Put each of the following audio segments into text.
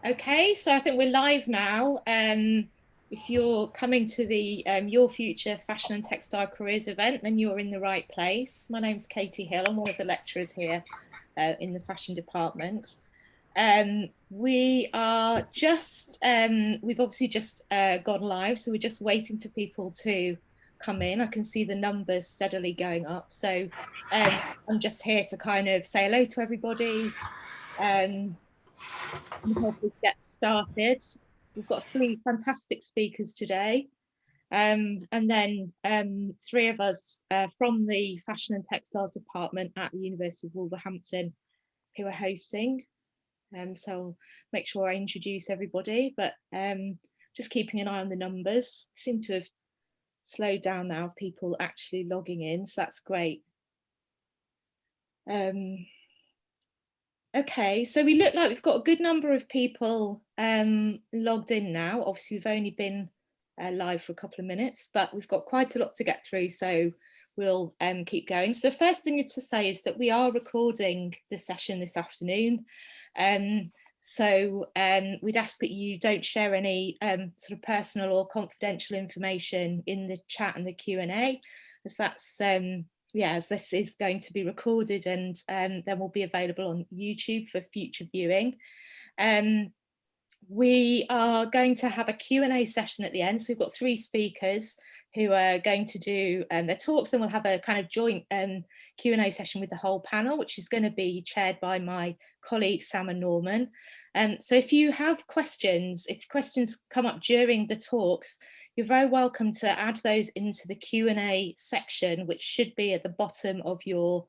Okay, so I think we're live now. If you're coming to the Your Future Fashion and Textile Careers event, then you're in the right place. My name's Katie Hill. I'm one of the lecturers here in the fashion department. We are just, we've obviously just gone live, so we're just waiting for people to come in. I can see the numbers steadily going up. So I'm just here to kind of say hello to everybody. Um, and hopefully get started. We've got three fantastic speakers today, and then three of us from the Fashion and Textiles department at the University of Wolverhampton who are hosting. So I'll make sure I introduce everybody, but just keeping an eye on the numbers. Seem to have slowed down now, people actually logging in, so that's great. Okay, so we look like we've got a good number of people logged in now. Obviously, we've only been live for a couple of minutes, but we've got quite a lot to get through, so we'll keep going. So the first thing to say is that we are recording the session this afternoon. So we'd ask that you don't share any sort of personal or confidential information in the chat and the Q&A, as that's as this is going to be recorded and then will be available on YouTube for future viewing. We are going to have a Q&A session at the end. So we've got three speakers who are going to do their talks, and we'll have a kind of joint Q&A session with the whole panel, which is going to be chaired by my colleagues Sam and Norman. So if you have questions, if questions come up during the talks, you're very welcome to add those into the Q&A section, which should be at the bottom of your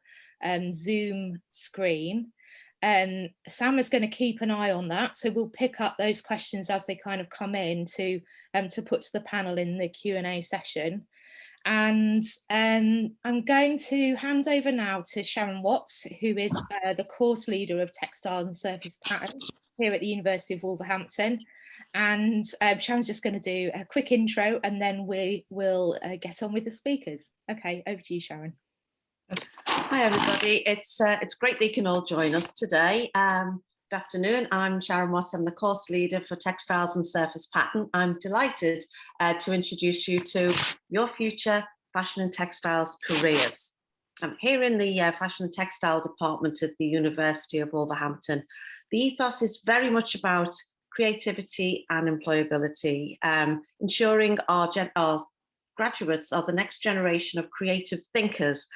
Zoom screen. Sam is going to keep an eye on that, so we'll pick up those questions as they kind of come in to put to the panel in the Q&A session. And I'm going to hand over now to Sharon Watts, who is the course leader of Textiles and Surface Pattern here at the University of Wolverhampton. And Sharon's just going to do a quick intro, and then we will get on with the speakers. Okay, over to you, Sharon. Hi everybody, it's great that you can all join us today. Good afternoon, I'm Sharon Watts, I'm the course leader for Textiles and Surface Pattern. I'm delighted to introduce you to Your Future Fashion and Textiles Careers. I'm here in the Fashion and Textile department at the University of Wolverhampton. The ethos is very much about creativity and employability, ensuring our graduates are the next generation of creative thinkers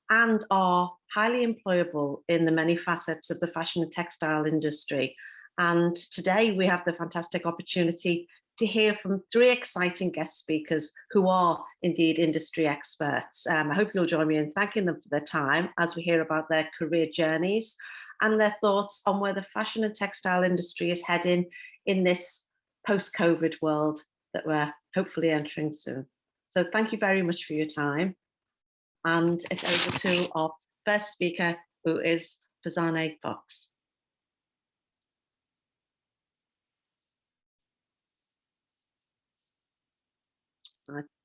and are highly employable in the many facets of the fashion and textile industry. And today we have the fantastic opportunity to hear from three exciting guest speakers who are indeed industry experts. I hope you'll join me in thanking them for their time as we hear about their career journeys and their thoughts on where the fashion and textile industry is heading in this post-COVID world that we're hopefully entering soon. So thank you very much for your time. And it's over to our first speaker, who is Farzaneh Fox.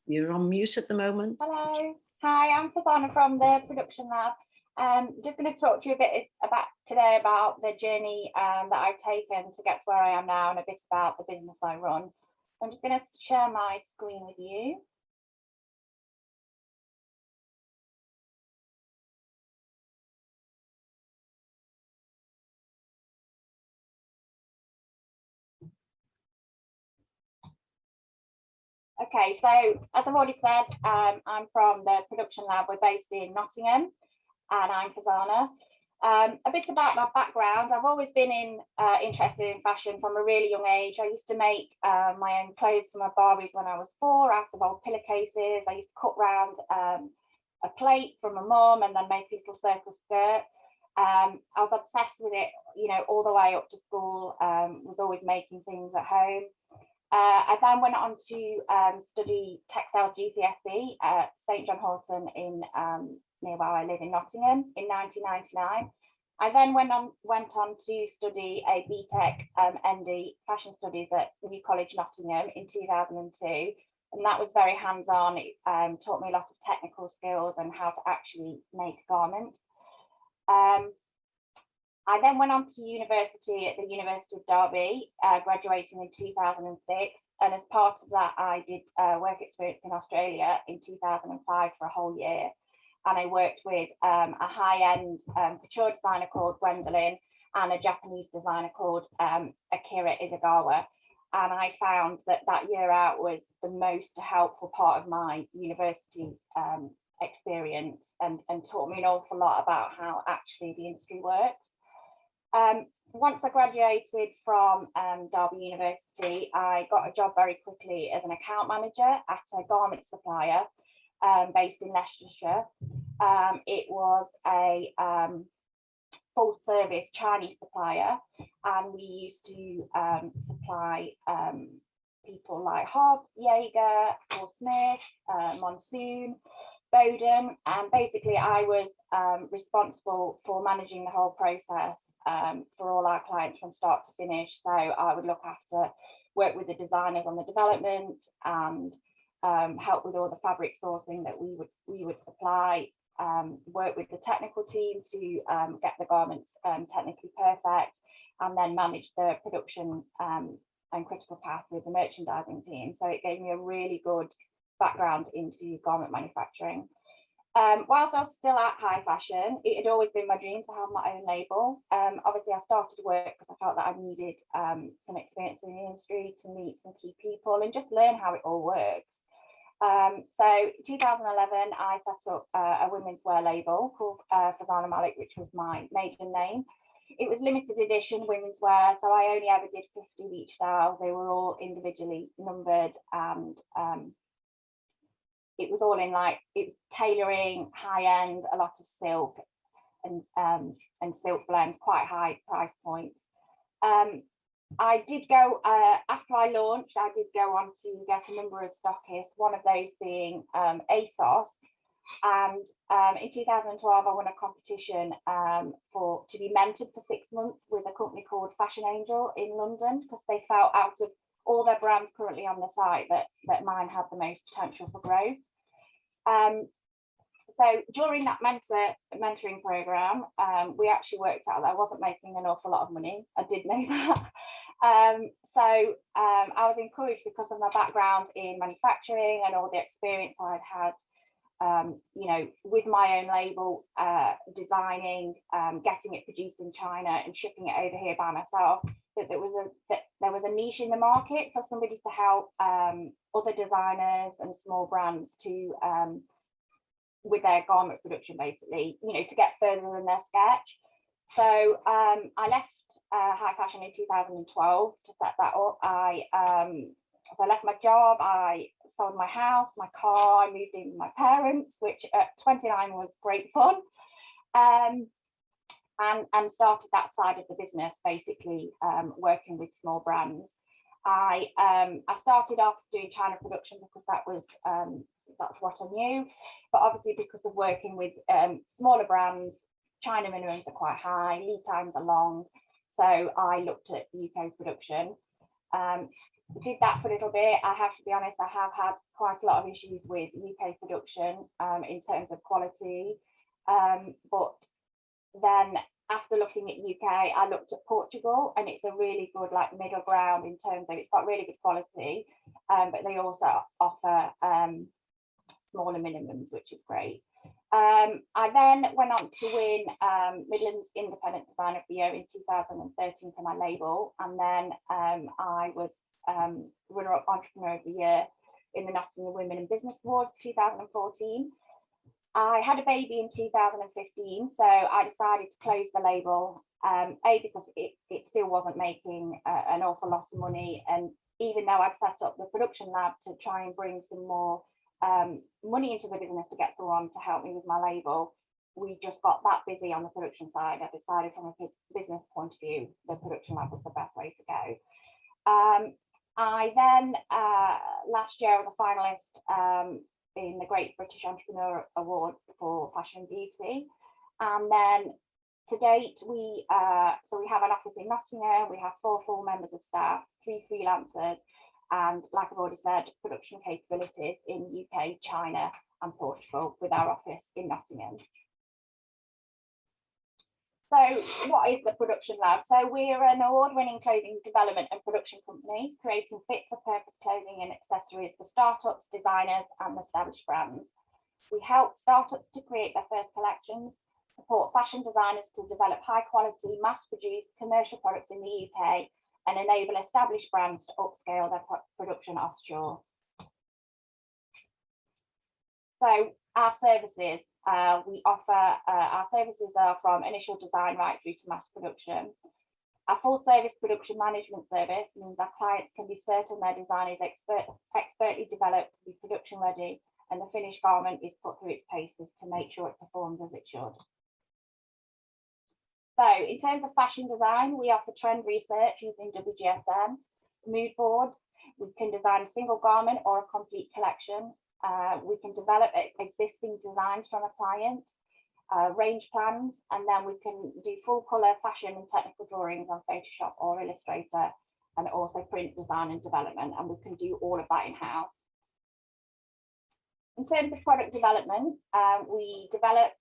You're on mute at the moment. Hello, hi, I'm Farzaneh from the production lab. Just going to talk to you a bit today about the journey that I've taken to get to where I am now, and a bit about the business I run. I'm just going to share my screen with you. Okay, so as I've already said, I'm from the production lab. We're based in Nottingham, and I'm Farzaneh. A bit about my background. I've always been interested in fashion from a really young age. I used to make my own clothes for my Barbies when I was 4 out of old pillowcases. I used to cut round a plate from my mum and then make a little circle skirt. I was obsessed with it, you know, all the way up to school. Was always making things at home. I then went on to study textile GCSE at St John Horton in near where I live in Nottingham in 1999. I then went on to study a BTEC ND Fashion Studies at New College Nottingham in 2002, and that was very hands-on. It taught me a lot of technical skills and how to actually make a garment. I then went on to university at the University of Derby, graduating in 2006. And as part of that, I did work experience in Australia in 2005 for a whole year. And I worked with a high-end couture designer called Gwendolyn and a Japanese designer called Akira Izugawa. And I found that that year out was the most helpful part of my university experience and taught me an awful lot about how actually the industry works. Once I graduated from Derby University, I got a job very quickly as an account manager at a garment supplier based in Leicestershire. It was a full service Chinese supplier, and we used to supply people like Hobbs, Jaeger, Paul Smith, Monsoon, Bowden, and basically I was responsible for managing the whole process for all our clients from start to finish. So I would work with the designers on the development and help with all the fabric sourcing that we would supply, work with the technical team to get the garments technically perfect, and then manage the production and critical path with the merchandising team. So it gave me a really good background into garment manufacturing. Whilst I was still at high fashion, it had always been my dream to have my own label. Obviously, I started work because I felt that I needed some experience in the industry to meet some key people and just learn how it all works. So 2011, I set up a women's wear label called Fazana Malik, which was my maiden name. It was limited edition women's wear, so I only ever did 50 of each style. They were all individually numbered, and it was all in tailoring, high end, a lot of silk and silk blends, quite high price points. I did go, after I launched, I did go on to get a number of stockists, one of those being ASOS. And in 2012, I won a competition to be mentored for 6 months with a company called Fashion Angel in London, because they felt out of all their brands currently on the site that mine had the most potential for growth. So during that mentoring program, we actually worked out that I wasn't making an awful lot of money. I did know that. So I was encouraged because of my background in manufacturing and all the experience I'd had, with my own label, designing, getting it produced in China and shipping it over here by myself, that there was a niche in the market for somebody to help other designers and small brands to with their garment production, basically, to get further than their sketch. So I left high fashion in 2012 to set that up. So I left my job, I sold my house, my car, I moved in with my parents, which at 29 was great fun, and started that side of the business, basically working with small brands. I started off doing China production because that's what I knew, but obviously because of working with smaller brands, China minimums are quite high, lead times are long, so I looked at UK production. Did that for a little bit. I have to be honest, I have had quite a lot of issues with UK production in terms of quality, but then after looking at UK, I looked at Portugal, and it's a really good middle ground in terms of it's got really good quality, but they also offer smaller minimums, which is great. I then went on to win Midlands Independent Designer of the Year in 2013 for my label, and then I was runner-up Entrepreneur of the Year in the Nottingham Women in Business Awards 2014. I had a baby in 2015, so I decided to close the label, because it still wasn't making an awful lot of money, and even though I'd set up the production lab to try and bring some more money into the business to get someone to help me with my label, we just got that busy on the production side. I decided from a business point of view, the production lab was the best way to go. I then, last year, I was a finalist in the Great British Entrepreneur Awards for Fashion and Beauty. And then to date, we have an office in Nottingham, we have 4 full members of staff, 3 freelancers, and like I've already said, production capabilities in UK, China and Portugal, with our office in Nottingham. So what is the Production Lab? So we're an award-winning clothing development and production company, creating fit-for-purpose clothing and accessories for startups, designers, and established brands. We help startups to create their first collections, support fashion designers to develop high-quality, mass-produced commercial products in the UK, and enable established brands to upscale their production offshore. So our services, we offer, our services are from initial design right through to mass production. Our full service production management service means our clients can be certain their design is expertly developed to be production ready, and the finished garment is put through its paces to make sure it performs as it should. So in terms of fashion design, we offer trend research using WGSN, mood boards. We can design a single garment or a complete collection. We can develop existing designs from a client, range plans, and then we can do full colour fashion and technical drawings on Photoshop or Illustrator, and also print design and development, and we can do all of that in-house. In terms of product development, we develop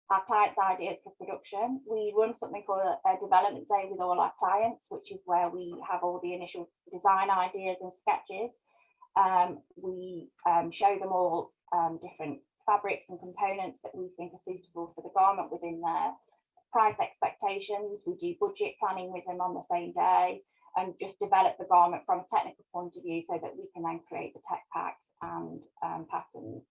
our clients' ideas for production. We run something called a development day with all our clients, which is where we have all the initial design ideas and sketches. We show them all different fabrics and components that we think are suitable for the garment within their price expectations. We do budget planning with them on the same day, and just develop the garment from a technical point of view so that we can then create the tech packs and patterns.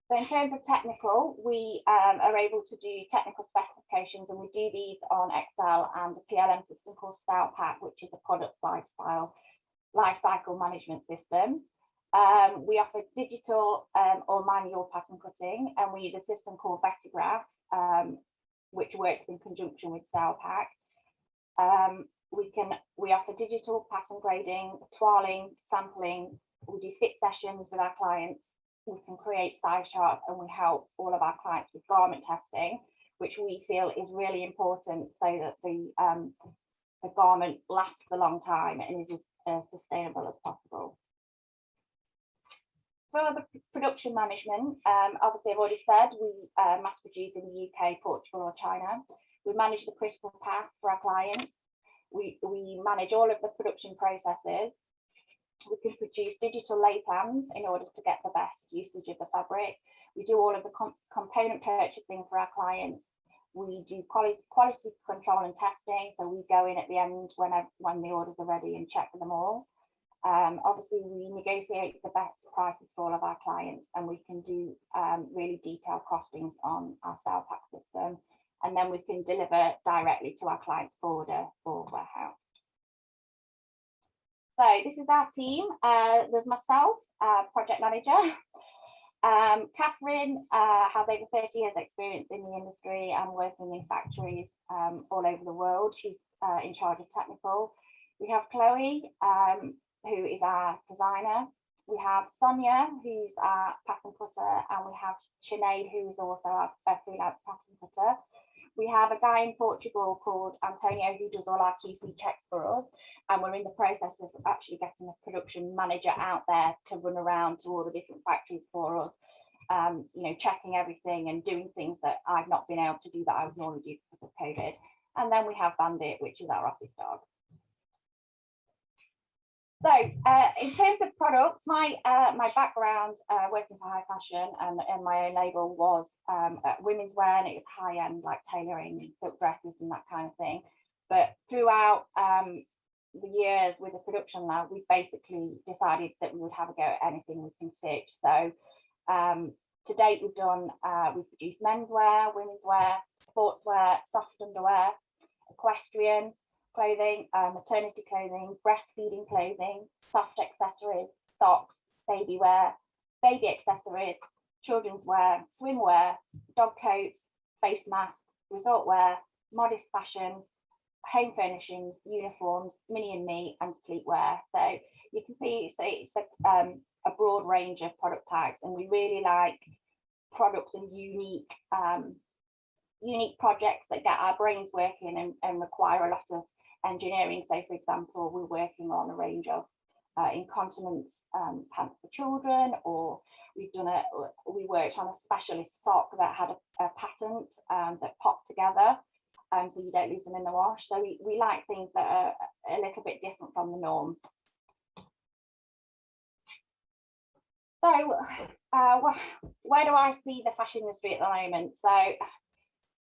So in terms of technical, we are able to do technical specifications, and we do these on Excel and a PLM system called Style Pack, which is a product lifecycle management system. We offer digital or manual pattern cutting, and we use a system called Vectograph, which works in conjunction with Style Pack. We offer digital pattern grading, toiling, sampling. We do fit sessions with our clients. We can create size charts, and we help all of our clients with garment testing, which we feel is really important so that the garment lasts a long time and is as sustainable as possible. For the production management, obviously I've already said we mass produce in the UK, Portugal or China. We manage the critical path for our clients. We manage all of the production processes. We can produce digital lay plans in order to get the best usage of the fabric. We do all of the component purchasing for our clients. We do quality control and testing. So we go in at the end when the orders are ready and check them all. Obviously, we negotiate the best prices for all of our clients, and we can do really detailed costings on our Style Pack system. And then we can deliver directly to our client's order or warehouse. So this is our team. There's myself, project manager. Catherine has over 30 years experience in the industry and working in factories all over the world. She's in charge of technical. We have Chloe, who is our designer. We have Sonia, who's our pattern cutter, and we have Sinead, who is also our freelance pattern cutter. We have a guy in Portugal called Antonio who does all our QC checks for us, and we're in the process of actually getting a production manager out there to run around to all the different factories for us, you know, checking everything and doing things that I've not been able to do that I would normally do because of COVID. And then we have Bandit, which is our office dog. So in terms of products, my background working for high fashion and my own label was women's wear, and it was high end, like tailoring and silk dresses and that kind of thing. But throughout the years with the production lab, we basically decided that we would have a go at anything we can stitch. So to date, we've produced menswear, women's wear, sportswear, soft underwear, equestrian clothing, maternity clothing, breastfeeding clothing, soft accessories, socks, baby wear, baby accessories, children's wear, swimwear, dog coats, face masks, resort wear, modest fashion, home furnishings, uniforms, mini and me, and sleepwear. So you can see it's a broad range of product types, and we really like products and unique projects that get our brains working and require a lot of engineering. So for example, we're working on a range of incontinence pants for children, or we worked on a specialist sock that had a patent that popped together, so you don't lose them in the wash. So we like things that are a little bit different from the norm. So where do I see the fashion industry at the moment? So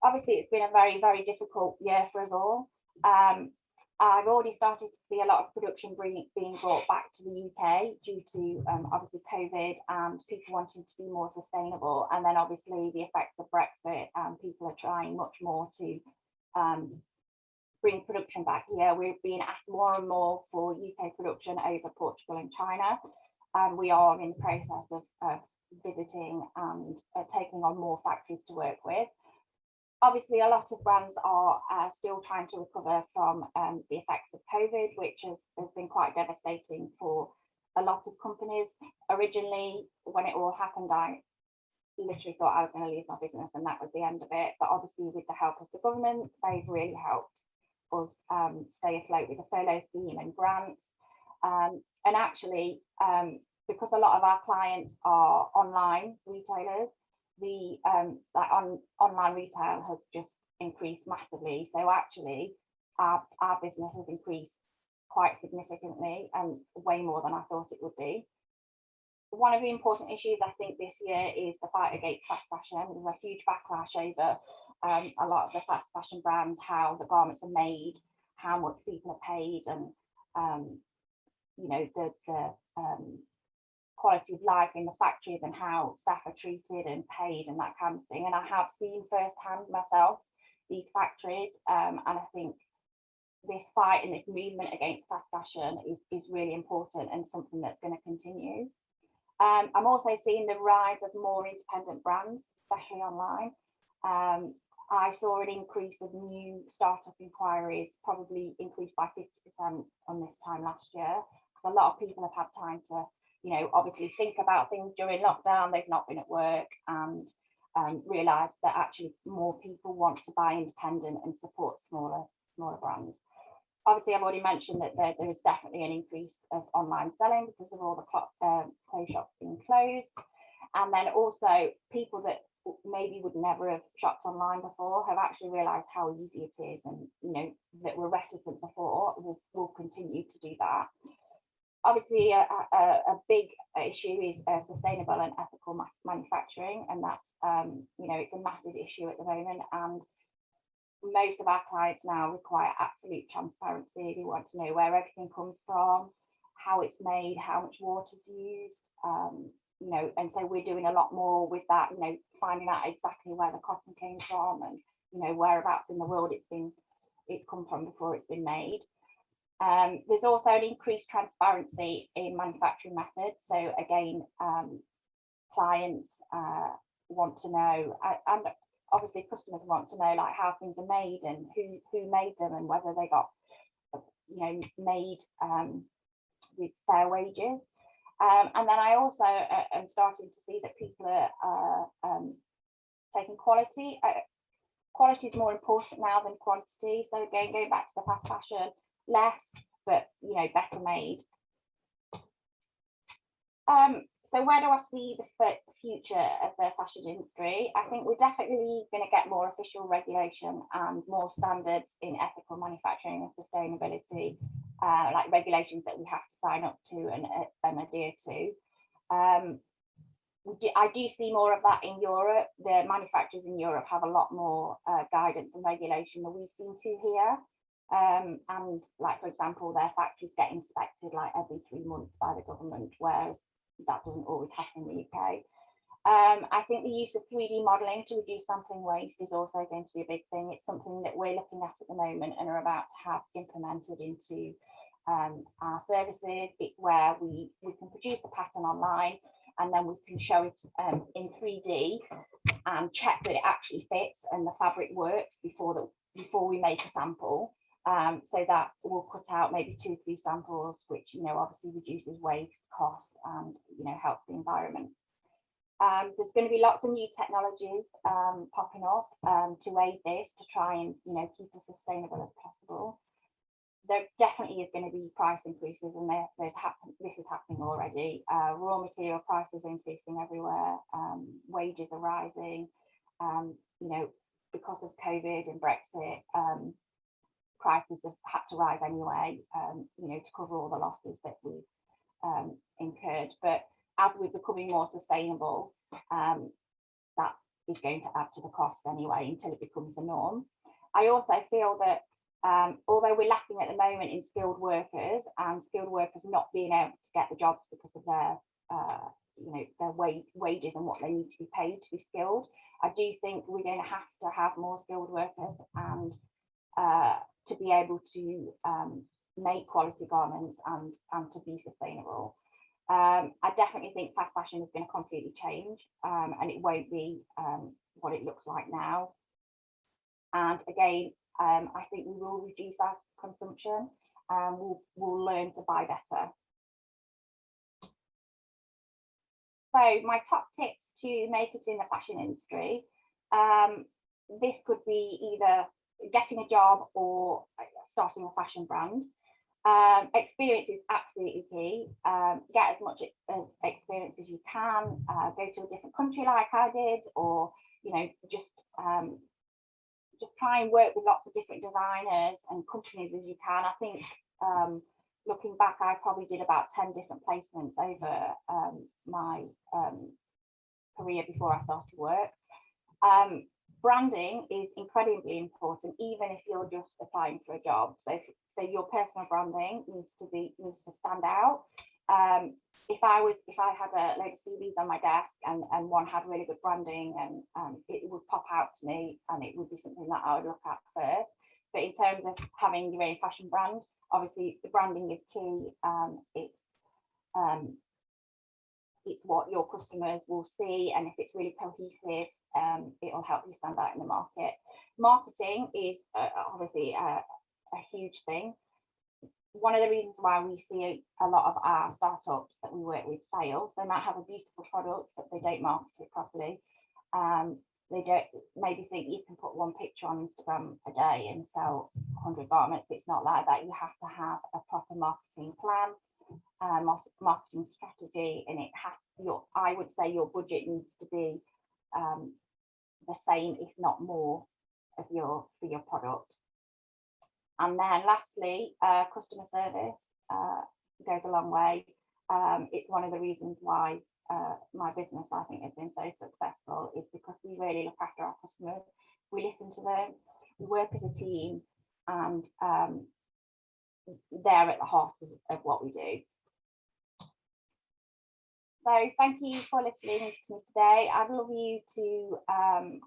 obviously it's been a very, very difficult year for us all. I've already started to see a lot of production being brought back to the UK due to obviously COVID and people wanting to be more sustainable. And then obviously the effects of Brexit, people are trying much more to bring production back here. We're being asked more and more for UK production over Portugal and China. And we are in the process of visiting and taking on more factories to work with. Obviously, a lot of brands are still trying to recover from the effects of COVID, which has been quite devastating for a lot of companies. Originally, when it all happened, I literally thought I was going to lose my business and that was the end of it. But obviously, with the help of the government, they've really helped us stay afloat with the furlough scheme and grants. And actually, because a lot of our clients are online retailers, the online retail has just increased massively. So actually our business has increased quite significantly and way more than I thought it would be. One of the important issues I think this year is the fight against fast fashion. There's a huge backlash over a lot of the fast fashion brands, how the garments are made, how much people are paid, and you know, the quality of life in the factories and how staff are treated and paid and that kind of thing. And I have seen firsthand myself these factories, and I think this fight and this movement against fast fashion is really important and something that's going to continue. I'm also seeing the rise of more independent brands, especially online. I saw an increase of new startup inquiries, probably increased by 50% on this time last year. A lot of people have had time to, you know, obviously think about things during lockdown. They've not been at work and realised that actually more people want to buy independent and support smaller brands. Obviously, I've already mentioned that there is definitely an increase of online selling because of all the clothes shops being closed. And then also people that maybe would never have shopped online before have actually realised how easy it is, and you know, that were reticent before will continue to do that. Obviously, a big issue is sustainable and ethical manufacturing, and that's you know, it's a massive issue at the moment. And most of our clients now require absolute transparency. They want to know where everything comes from, how it's made, how much water is used, you know, and so we're doing a lot more with that, you know, finding out exactly where the cotton came from and, you know, whereabouts in the world it's come from before it's been made. There's also an increased transparency in manufacturing methods. So again, clients want to know, and obviously customers want to know, like, how things are made and who made them and whether they got, you know, made with fair wages. And then I also am starting to see that people are taking quality. Quality is more important now than quantity. So again, going back to the fast fashion, less, but you know, better made. So where do I see the future of the fashion industry? I think we're definitely going to get more official regulation and more standards in ethical manufacturing and sustainability, like regulations that we have to sign up to and adhere to. I do see more of that in Europe. The manufacturers in Europe have a lot more guidance and regulation than we seem to here. And like, for example, their factories get inspected like every 3 months by the government, whereas that doesn't always happen in the UK. I think the use of 3D modelling to reduce sampling waste is also going to be a big thing. It's something that we're looking at the moment and are about to have implemented into our services. It's where we can produce a pattern online and then we can show it in 3D and check that it actually fits and the fabric works before we make a sample. So that will cut out maybe 2 or 3 samples, which, you know, obviously reduces waste, cost, and, you know, helps the environment. There's going to be lots of new technologies popping up to aid this, to try and, you know, keep as sustainable as possible. there definitely is going to be price increases, and this is happening already. Raw material prices are increasing everywhere. Wages are rising. You know, because of COVID and Brexit, prices have had to rise anyway, you know, to cover all the losses that we've incurred. But as we're becoming more sustainable, that is going to add to the cost anyway until it becomes the norm. I also feel that although we're lacking at the moment in skilled workers, and skilled workers not being able to get the jobs because of their you know, their wages and what they need to be paid to be skilled, I do think we're going to have more skilled workers, and to be able to make quality garments and to be sustainable. I definitely think fast fashion is going to completely change, and it won't be what it looks like now. And again, I think we will reduce our consumption, and we'll learn to buy better. So my top tips to make it in the fashion industry, this could be either getting a job or starting a fashion brand. Experience is absolutely key. Get as much experience as you can. Go to a different country like I did, or you know, just try and work with lots of different designers and companies as you can. I think looking back, I probably did about 10 different placements over my career before I started work. Branding is incredibly important, even if you're just applying for a job. So your personal branding needs to stand out. If I had a load of CVs on my desk and one had really good branding, and it would pop out to me, and it would be something that I would look at first. But in terms of having your own fashion brand, obviously the branding is key. It's what your customers will see, and if it's really cohesive, it'll help you stand out in the market. Marketing is obviously a huge thing. One of the reasons why we see a lot of our startups that we work with fail, they might have a beautiful product, but they don't market it properly. They don't maybe think you can put one picture on Instagram a day and sell 100 garments. It's not like that. You have to have a proper marketing plan, marketing strategy, and it has I would say your budget needs to be the same, if not more, for your product. And then lastly, customer service goes a long way. It's one of the reasons why my business, I think, has been so successful, is because we really look after our customers. We listen to them, we work as a team, and they're at the heart of what we do. So thank you for listening to me today. I'd love you to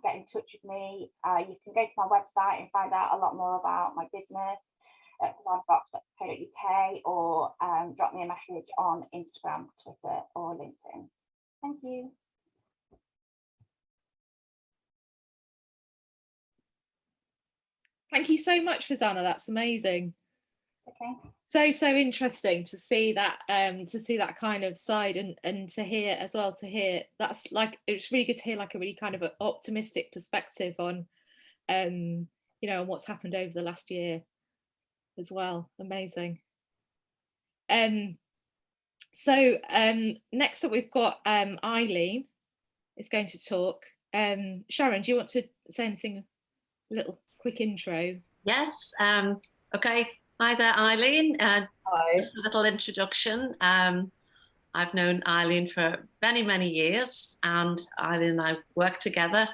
get in touch with me. You can go to my website and find out a lot more about my business at designbox.co.uk, or drop me a message on Instagram, Twitter, or LinkedIn. Thank you. Thank you so much, Rosanna. That's amazing. Okay. So interesting to see that kind of side, and to hear that's like, it's really good to hear like a really kind of an optimistic perspective on you know, on what's happened over the last year as well. Amazing. So next up we've got Eileen is going to talk. Sharon, do you want to say anything, a little quick intro? Yes. Okay. Hi there, Eileen. Hi. Just a little introduction. I've known Eileen for many, many years, and Eileen and I worked together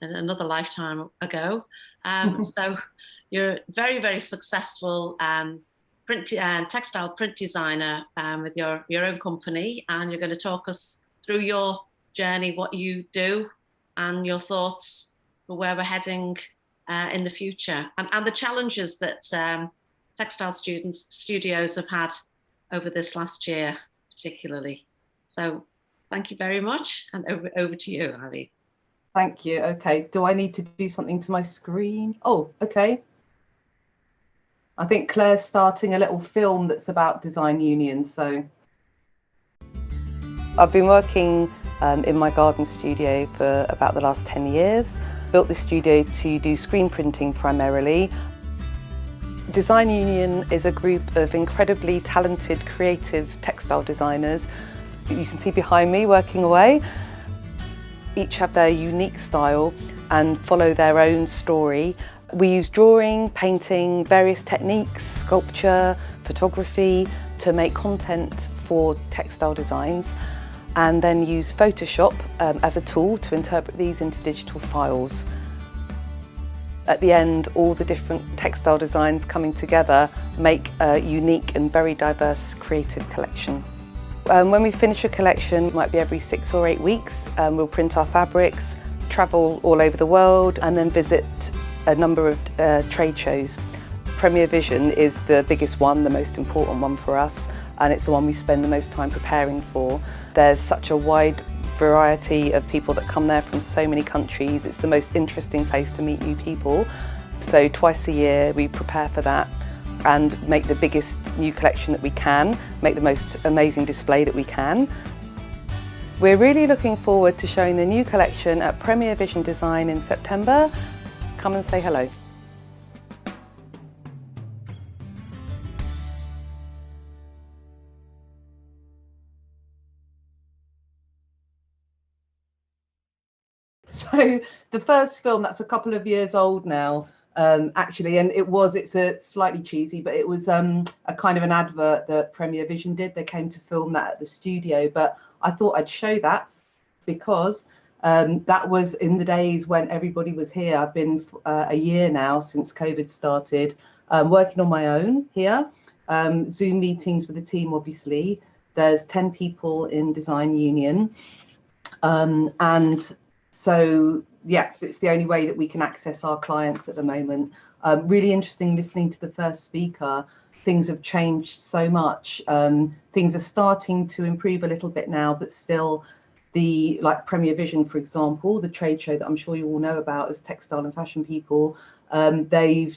in another lifetime ago. So you're very, very successful textile print designer with your own company, and you're going to talk us through your journey, what you do, and your thoughts for where we're heading in the future, and the challenges that textile studios have had over this last year, particularly. So thank you very much, and over to you, Ali. Thank you. Okay, do I need to do something to my screen? Oh, okay. I think Claire's starting a little film that's about design unions. So I've been working in my garden studio for about the last 10 years. Built this studio to do screen printing primarily. Design Union is a group of incredibly talented, creative textile designers. You can see behind me working away. Each have their unique style and follow their own story. We use drawing, painting, various techniques, sculpture, photography to make content for textile designs, and then use Photoshop as a tool to interpret these into digital files. At the end, all the different textile designs coming together make a unique and very diverse creative collection. When we finish a collection, it might be every 6 or 8 weeks, we'll print our fabrics, travel all over the world, and then visit a number of trade shows. Premier Vision is the biggest one, the most important one for us, and it's the one we spend the most time preparing for. There's such a wide variety of people that come there from so many countries. It's the most interesting place to meet new people. So twice a year we prepare for that and make the biggest new collection that we can, make the most amazing display that we can. We're really looking forward to showing the new collection at Premier Vision Design in September. Come and say hello. So the first film, that's a couple of years old now, actually, and it's a slightly cheesy, but it was a kind of an advert that Premier Vision did. They came to film that at the studio, but I thought I'd show that because that was in the days when everybody was here. I've been a year now since COVID started, working on my own here, Zoom meetings with the team, obviously. There's 10 people in Design Union, and so, yeah, it's the only way that we can access our clients at the moment. Really interesting listening to the first speaker. Things have changed so much. Things are starting to improve a little bit now, but still like Premier Vision, for example, the trade show that I'm sure you all know about as textile and fashion people, they're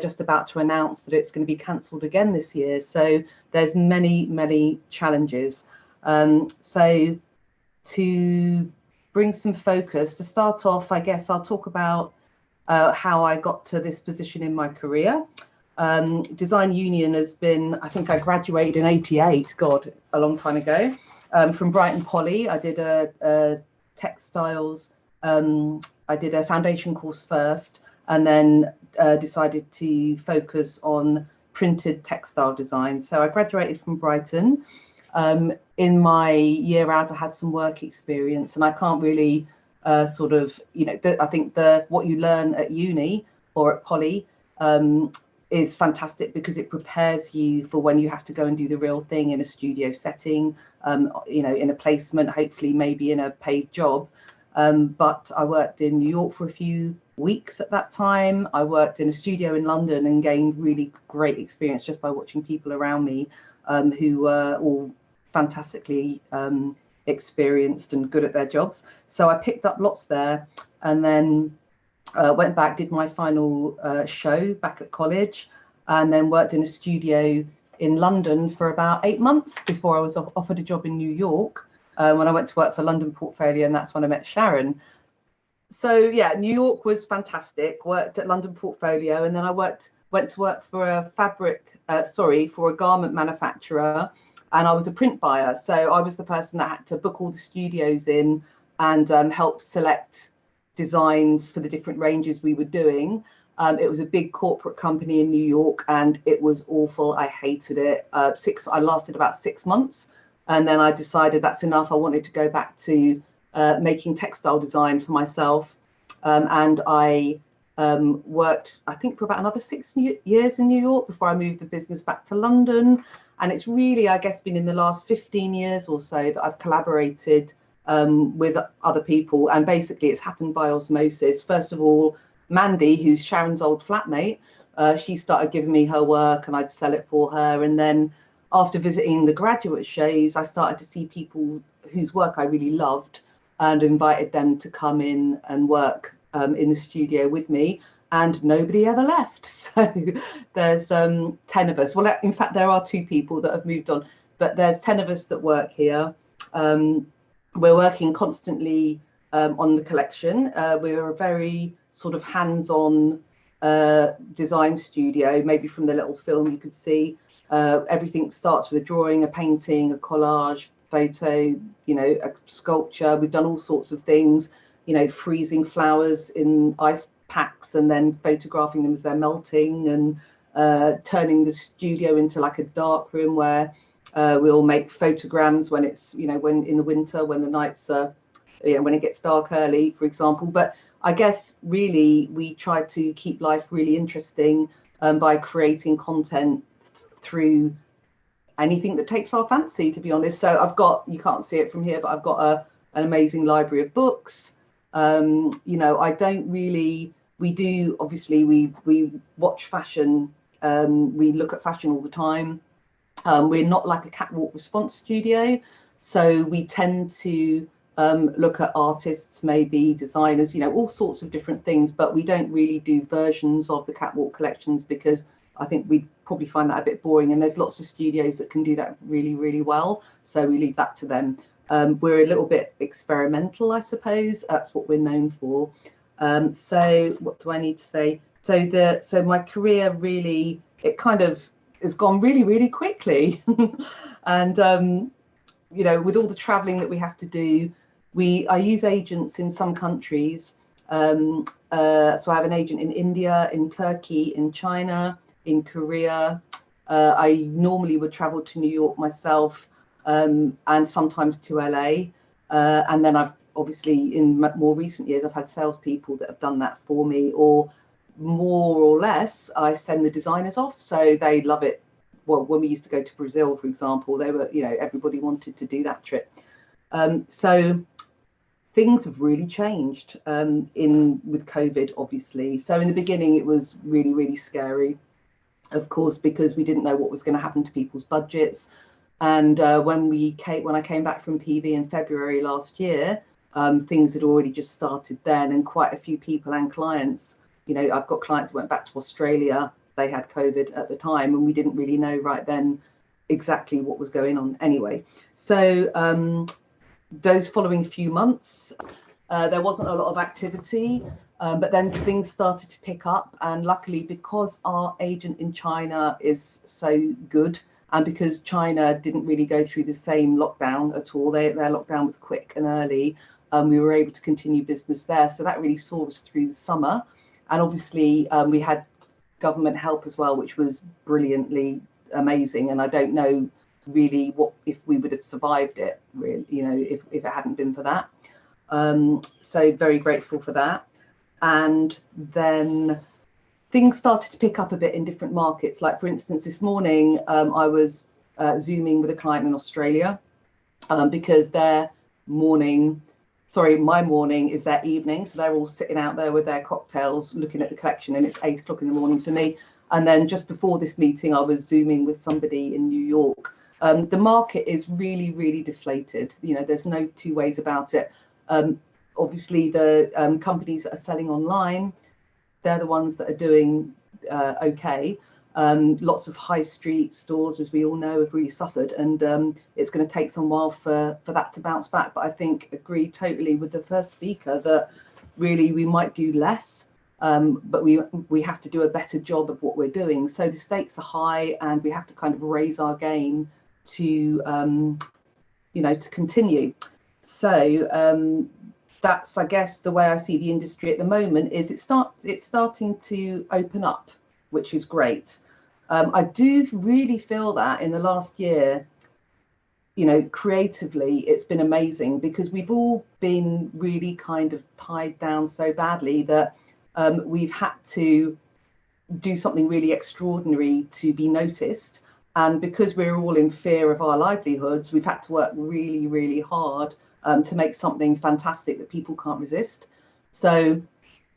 just about to announce that it's going to be cancelled again this year. So there's many challenges. So to bring some focus, to start off, I guess I'll talk about how I got to this position in my career. Design Union has been, I think I graduated in '88, God, a long time ago, from Brighton Poly. I did a textiles, I did a foundation course first, and then decided to focus on printed textile design. So I graduated from Brighton. In my year out, I had some work experience, and I can't really I think what you learn at uni or at Poly is fantastic because it prepares you for when you have to go and do the real thing in a studio setting, in a placement, hopefully maybe in a paid job. But I worked in New York for a few weeks at that time. I worked in a studio in London and gained really great experience just by watching people around me who were all fantastically experienced and good at their jobs. So I picked up lots there, and then went back, did my final show back at college, and then worked in a studio in London for about 8 months before I was offered a job in New York when I went to work for London Portfolio, and that's when I met Sharon. So yeah, New York was fantastic. Worked at London Portfolio, and then I went to work for a garment manufacturer, and I was a print buyer. So I was the person that had to book all the studios in and help select designs for the different ranges we were doing. It was a big corporate company in New York, and it was awful. I hated it. I lasted about 6 months, and then I decided that's enough. I wanted to go back to making textile design for myself, and I worked, I think, for about another 6 years in New York before I moved the business back to London. And it's really, I guess, been in the last 15 years or so that I've collaborated with other people, and basically it's happened by osmosis. First of all, Mandy, who's Sharon's old flatmate, she started giving me her work and I'd sell it for her. And then after visiting the graduate shows, I started to see people whose work I really loved and invited them to come in and work in the studio with me, and nobody ever left. So there's 10 of us. Well, in fact, there are 2 people that have moved on, but there's 10 of us that work here. We're working constantly on the collection. We're a very sort of hands-on design studio, maybe from the little film you could see, everything starts with a drawing, a painting, a collage, photo, you know, a sculpture. We've done all sorts of things, you know, freezing flowers in ice packs and then photographing them as they're melting, and turning the studio into like a dark room where we'll make photograms when it's, you know, when in the winter, when the nights are, you know, when it gets dark early, for example. But I guess really we try to keep life really interesting by creating content through anything that takes our fancy, to be honest. So I've got, you can't see it from here, but I've got an amazing library of books. You know, I don't really, we do, obviously we watch fashion, we look at fashion all the time. We're not like a catwalk response studio, so we tend to look at artists, maybe designers, you know, all sorts of different things, but we don't really do versions of the catwalk collections because I think we'd probably find that a bit boring, and there's lots of studios that can do that really, really well, so we leave that to them. We're a little bit experimental, I suppose. That's what we're known for. So what do I need to say? So my career really, it kind of has gone really, really quickly. And you know, with all the traveling that we have to do, I use agents in some countries. So I have an agent in India, in Turkey, in China, in Korea. I normally would travel to New York myself, and sometimes to LA. And then I've obviously, in more recent years, I've had salespeople that have done that for me, or more or less, I send the designers off, so they love it. Well, when we used to go to Brazil, for example, they were, you know, everybody wanted to do that trip. So things have really changed with COVID, obviously. So in the beginning, it was really, really scary, of course, because we didn't know what was going to happen to people's budgets. And when I came back from PV in February last year, things had already just started then, and quite a few people and clients, you know, I've got clients that went back to Australia. They had COVID at the time, and we didn't really know right then exactly what was going on anyway. So those following few months, there wasn't a lot of activity, but then things started to pick up. And luckily, because our agent in China is so good, and because China didn't really go through the same lockdown at all, their lockdown was quick and early, we were able to continue business there. So that really saw us through the summer. And obviously, we had government help as well, which was brilliantly amazing. And I don't know really if we would have survived it, really, you know, if it hadn't been for that. So very grateful for that. And then things started to pick up a bit in different markets. Like, for instance, this morning, I was Zooming with a client in Australia because my morning is their evening. So they're all sitting out there with their cocktails looking at the collection, and it's 8 o'clock in the morning for me. And then just before this meeting, I was Zooming with somebody in New York. The market is really, really deflated. You know, there's no two ways about it. Obviously, the companies that are selling online, they're the ones that are doing okay. Lots of high street stores, as we all know, have really suffered, and it's going to take some while for that to bounce back. But I think agree totally with the first speaker that really we might do less, but we have to do a better job of what we're doing. So the stakes are high, and we have to kind of raise our game to you know, to continue. So that's, I guess, the way I see the industry at the moment. Is it's starting to open up, which is great. I do really feel that in the last year, you know, creatively, it's been amazing, because we've all been really kind of tied down so badly that we've had to do something really extraordinary to be noticed. And because we're all in fear of our livelihoods, we've had to work really, really hard to make something fantastic that people can't resist. So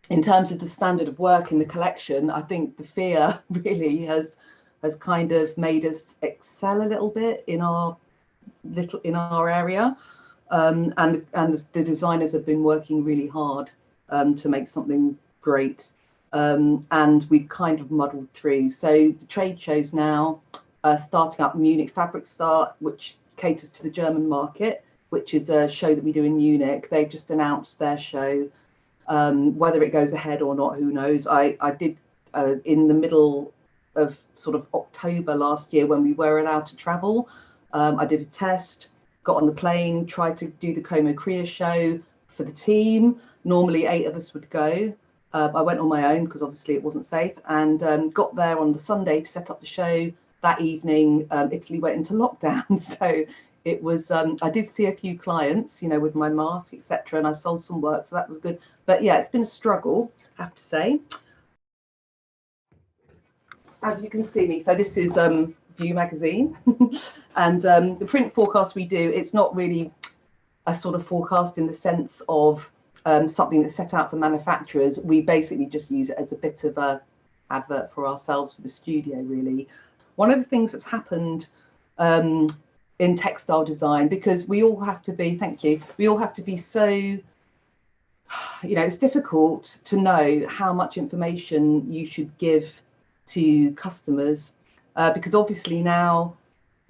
in terms of the standard of work in the collection, I think the fear really has kind of made us excel a little bit in our area, and the designers have been working really hard to make something great, and we've kind of muddled through. So the trade shows now starting up. Munich Fabric Start, which caters to the German market, which is a show that we do in Munich. They've just announced their show. Whether it goes ahead or not, who knows. I did in the middle of sort of October last year when we were allowed to travel. I did a test, got on the plane, tried to do the Como Korea show for the team. Normally 8 of us would go. I went on my own because obviously it wasn't safe, and got there on the Sunday to set up the show. That evening, Italy went into lockdown. So it was, I did see a few clients, you know, with my mask, etc., and I sold some work, so that was good. But yeah, it's been a struggle, I have to say. As you can see me, so this is View magazine, and the print forecast we do, it's not really a sort of forecast in the sense of something that's set out for manufacturers. We basically just use it as a bit of a advert for ourselves, for the studio, really. One of the things that's happened in textile design, because we all have to be, thank you, we all have to be so, you know, it's difficult to know how much information you should give to customers, because obviously now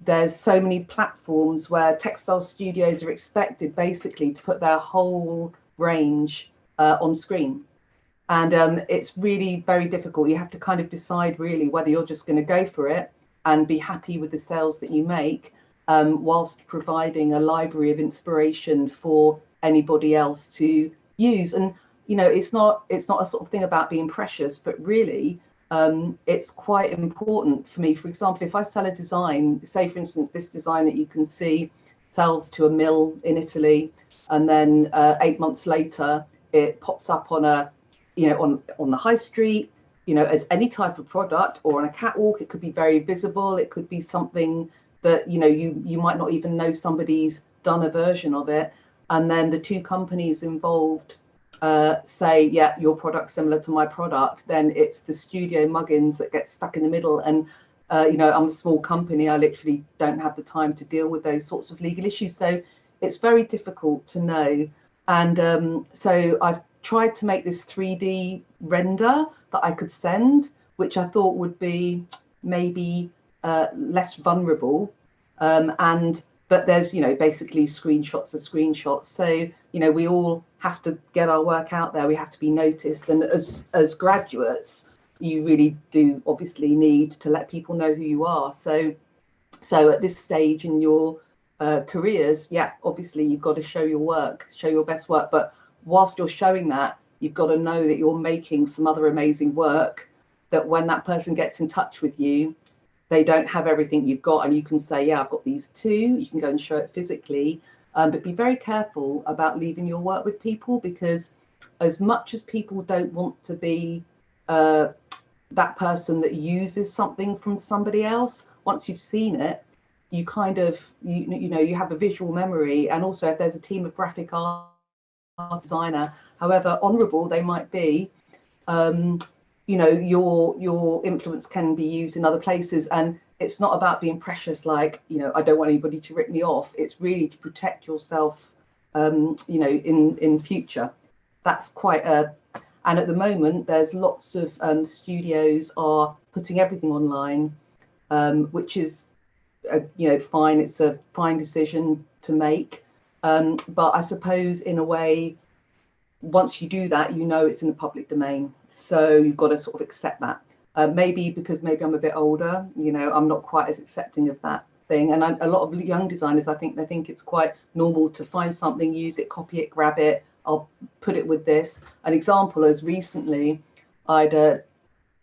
there's so many platforms where textile studios are expected basically to put their whole range on screen, and it's really very difficult. You have to kind of decide really whether you're just going to go for it and be happy with the sales that you make, whilst providing a library of inspiration for anybody else to use. And you know, it's not a sort of thing about being precious, but really it's quite important for me. For example, if I sell a design, say for instance this design that you can see sells to a mill in Italy, and then 8 months later it pops up on a, you know, on the high street, you know, as any type of product, or on a catwalk. It could be very visible, it could be something that, you know, you might not even know somebody's done a version of it, and then the two companies involved say, yeah, your product's similar to my product, then it's the studio muggins that get stuck in the middle. And you know, I'm a small company, I literally don't have the time to deal with those sorts of legal issues, so it's very difficult to know. And so I've tried to make this 3D render that I could send, which I thought would be maybe less vulnerable, but there's, you know, basically screenshots of screenshots. So, you know, we all have to get our work out there. We have to be noticed. And as graduates, you really do obviously need to let people know who you are. So at this stage in your careers, yeah, obviously you've got to show your work, show your best work. But whilst you're showing that, you've got to know that you're making some other amazing work, that when that person gets in touch with you, they don't have everything you've got, and you can say, yeah, I've got these too. You can go and show it physically, but be very careful about leaving your work with people, because as much as people don't want to be that person that uses something from somebody else, once you've seen it, you kind of, you know, you have a visual memory. And also if there's a team of graphic art designer, however honourable they might be, you know, your influence can be used in other places. And it's not about being precious, like, you know, I don't want anybody to rip me off. It's really to protect yourself, you know, in future. That's quite a, and at the moment there's lots of studios are putting everything online, which is you know, fine. It's a fine decision to make, but I suppose in a way, once you do that, you know, it's in the public domain, so you've got to sort of accept that. Maybe because maybe I'm a bit older, you know, I'm not quite as accepting of that thing. And a lot of young designers, I think they think it's quite normal to find something, use it, copy it, grab it, I'll put it with this. An example is recently I'd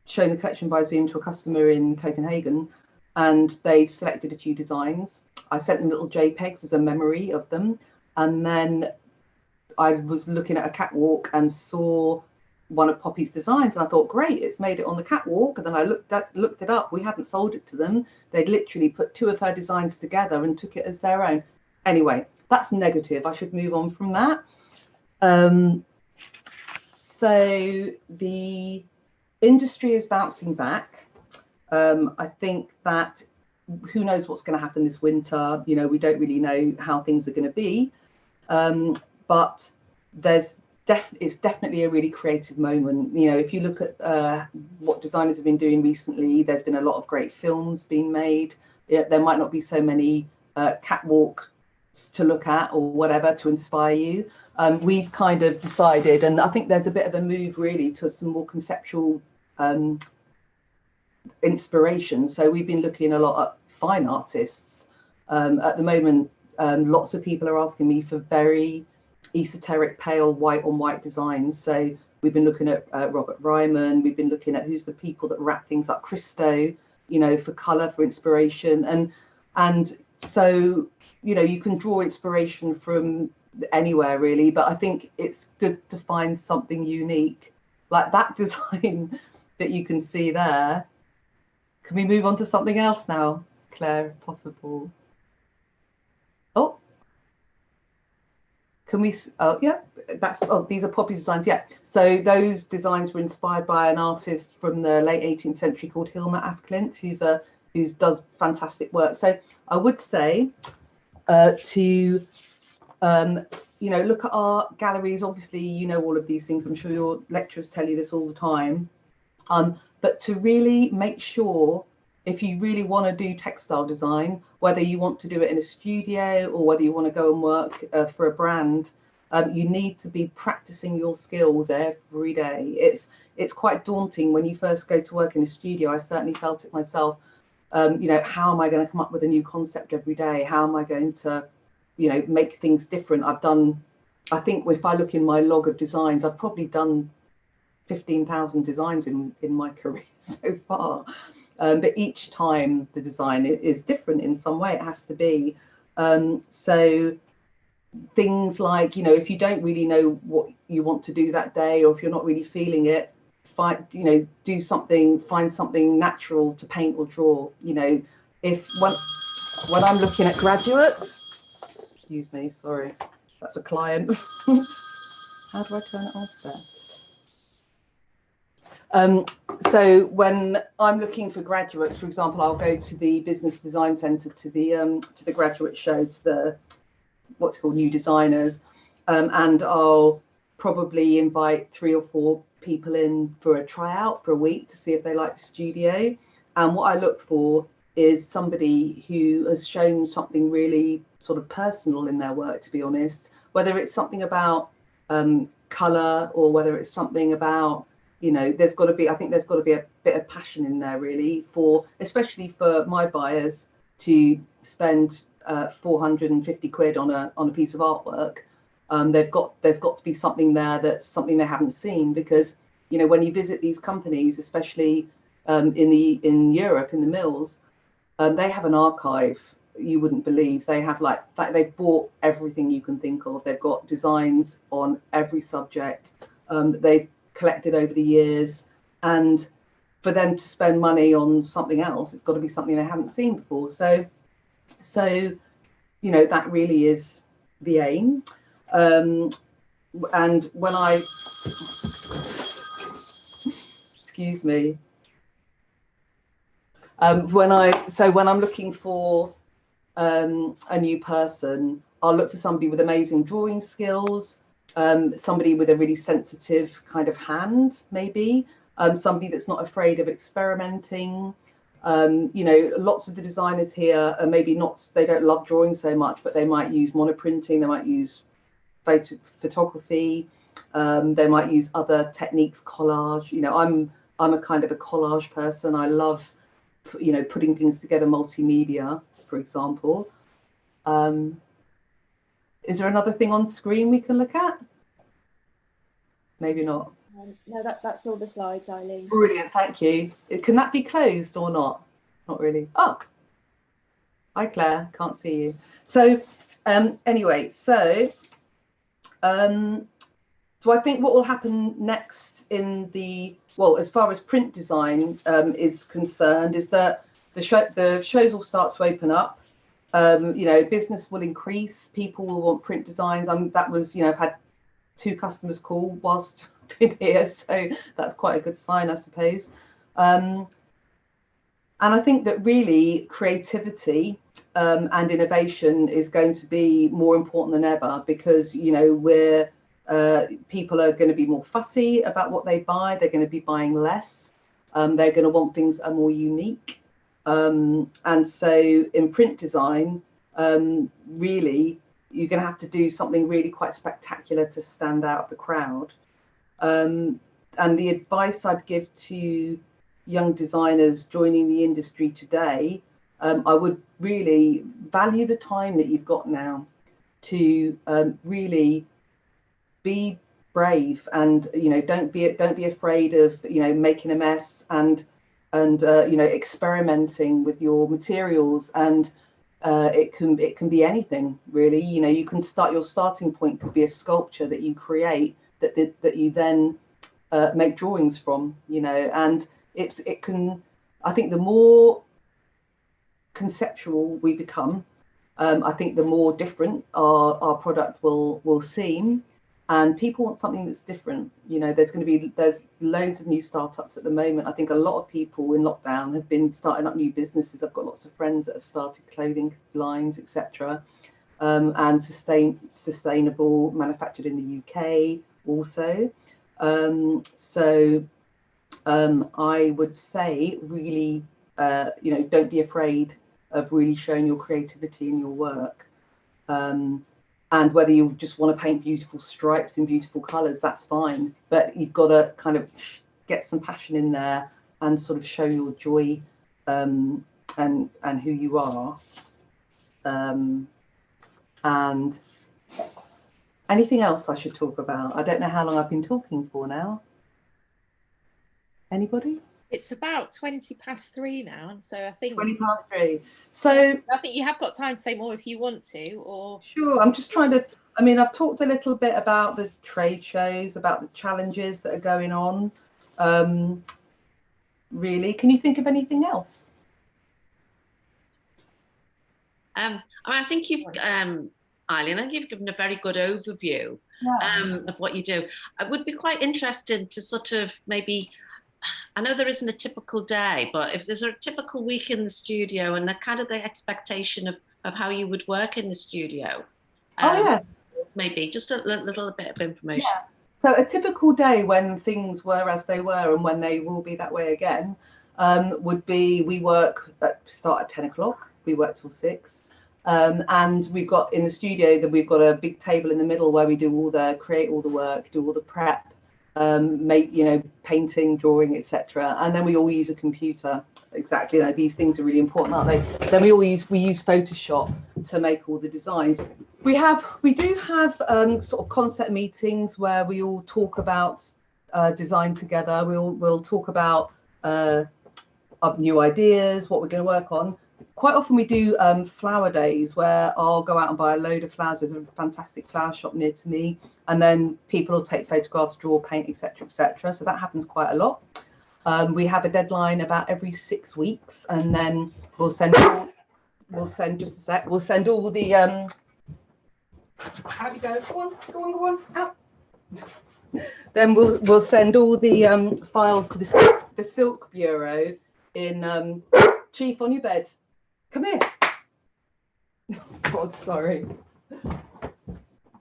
shown the collection by Zoom to a customer in Copenhagen, and they'd selected a few designs. I sent them little JPEGs as a memory of them, and then I was looking at a catwalk and saw one of Poppy's designs, and I thought, great, it's made it on the catwalk. And then I looked it up. We hadn't sold it to them. They'd literally put 2 of her designs together and took it as their own. Anyway, that's negative. I should move on from that. So the industry is bouncing back. I think that who knows what's going to happen this winter. You know, we don't really know how things are going to be, but it's definitely a really creative moment. You know, if you look at what designers have been doing recently, there's been a lot of great films being made. There might not be so many catwalks to look at or whatever to inspire you. We've kind of decided, and I think there's a bit of a move really to some more conceptual inspiration. So we've been looking a lot at fine artists. At the moment, lots of people are asking me for very esoteric, pale white on white designs. So we've been looking at Robert Ryman. We've been looking at who's the people that wrap things like Christo, you know, for color, for inspiration. And so, you know, you can draw inspiration from anywhere really, but I think it's good to find something unique, like that design that you can see there. Can we move on to something else now, Claire, if possible? Oh, can we? Oh, yeah, that's. Oh, these are Poppy's designs. Yeah. So those designs were inspired by an artist from the late 18th century called Hilma af Klint, who does fantastic work. So I would say to you know, look at art galleries. Obviously, you know all of these things. I'm sure your lecturers tell you this all the time. But to really make sure, if you really want to do textile design, whether you want to do it in a studio or whether you want to go and work for a brand, you need to be practicing your skills every day. It's quite daunting when you first go to work in a studio. I certainly felt it myself. You know, how am I going to come up with a new concept every day? How am I going to, you know, make things different? I think if I look in my log of designs, I've probably done 15,000 designs in my career so far. But each time the design is different in some way, it has to be. So things like, you know, if you don't really know what you want to do that day, or if you're not really feeling it, find something natural to paint or draw. You know, when I'm looking at graduates, excuse me, sorry, that's a client. How do I turn it off there? So when I'm looking for graduates, for example, I'll go to the Business Design Centre, to the graduate show, to the what's called New Designers, and I'll probably invite 3 or 4 people in for a tryout for a week to see if they like the studio. And what I look for is somebody who has shown something really sort of personal in their work, to be honest, whether it's something about colour or whether it's something about, you know, I think there's got to be a bit of passion in there really, especially for my buyers to spend 450 quid on a piece of artwork. There's got to be something there that's something they haven't seen, because, you know, when you visit these companies, especially in Europe, in the mills, they have an archive you wouldn't believe. They have they've bought everything you can think of. They've got designs on every subject that they've collected over the years, and for them to spend money on something else, it's got to be something they haven't seen before. So you know, that really is the aim. And when I excuse me, when I'm looking for a new person, I'll look for somebody with amazing drawing skills, somebody with a really sensitive kind of hand, maybe, somebody that's not afraid of experimenting. You know, lots of the designers here are maybe not, they don't love drawing so much, but they might use monoprinting, they might use photography, they might use other techniques, collage. You know, I'm a kind of a collage person. I love, you know, putting things together, multimedia, for example. Is there another thing on screen we can look at? Maybe not. No, that's all the slides, Eileen. Brilliant, thank you. Can that be closed or not? Not really. Oh, hi Claire, can't see you. So anyway, so I think what will happen next as far as print design is concerned, is that the shows will start to open up. You know, business will increase. People will want print designs. That was, you know, I've had 2 customers call whilst I've been here, so that's quite a good sign, I suppose. And I think that really creativity and innovation is going to be more important than ever, because, you know, people are going to be more fussy about what they buy. They're going to be buying less. They're going to want things that are more unique. And so in print design, really, you're going to have to do something really quite spectacular to stand out of the crowd. the advice I'd give to young designers joining the industry today, I would really value the time that you've got now to really be brave, and don't be afraid of making a mess, and experimenting with your materials. And it can be anything really. You can start, your starting point could be a sculpture that you create that you then make drawings from, and it can, I think the more conceptual we become, I think the more different our product will seem. And people want something that's different. There's loads of new startups at the moment. I think a lot of people in lockdown have been starting up new businesses. I've got lots of friends that have started clothing lines, etc. And sustainable, manufactured in the UK also. I would say really, don't be afraid of really showing your creativity in your work. And whether you just want to paint beautiful stripes in beautiful colours, that's fine. But you've got to kind of get some passion in there and sort of show your joy and who you are. And anything else I should talk about? I don't know how long I've been talking for now. Anybody? It's about 3:20 now, so I think 3:20. So I think you have got time to say more if you want to, or sure. I'm just trying to, I've talked a little bit about the trade shows, about the challenges that are going on. Really, can you think of anything else? I think you've, Eileen, I think you've given a very good overview of what you do. I would be quite interested to sort of maybe, I know there isn't a typical day, but if there's a typical week in the studio and the kind of the expectation of how you would work in the studio. Maybe just a little bit of information. Yeah. So a typical day when things were as they were and when they will be that way again would be, we start at 10 o'clock, we work till 6. And we've got in the studio that we've got a big table in the middle where we create all the work, do all the prep, make painting, drawing, etc. And then we all use a computer. Exactly, these things are really important, aren't they? Then we use Photoshop to make all the designs. We do have sort of concept meetings where we all talk about design together. We'll talk about new ideas, what we're going to work on. Quite often we do flower days where I'll go out and buy a load of flowers. There's a fantastic flower shop near to me, and then people will take photographs, draw, paint, etc., etc. So that happens quite a lot. We have a deadline about every 6 weeks, and then we'll send all the how do you go? Go on, out. Then we'll send all the files to the Silk Bureau in Chief, on your bed. Come here. God, sorry.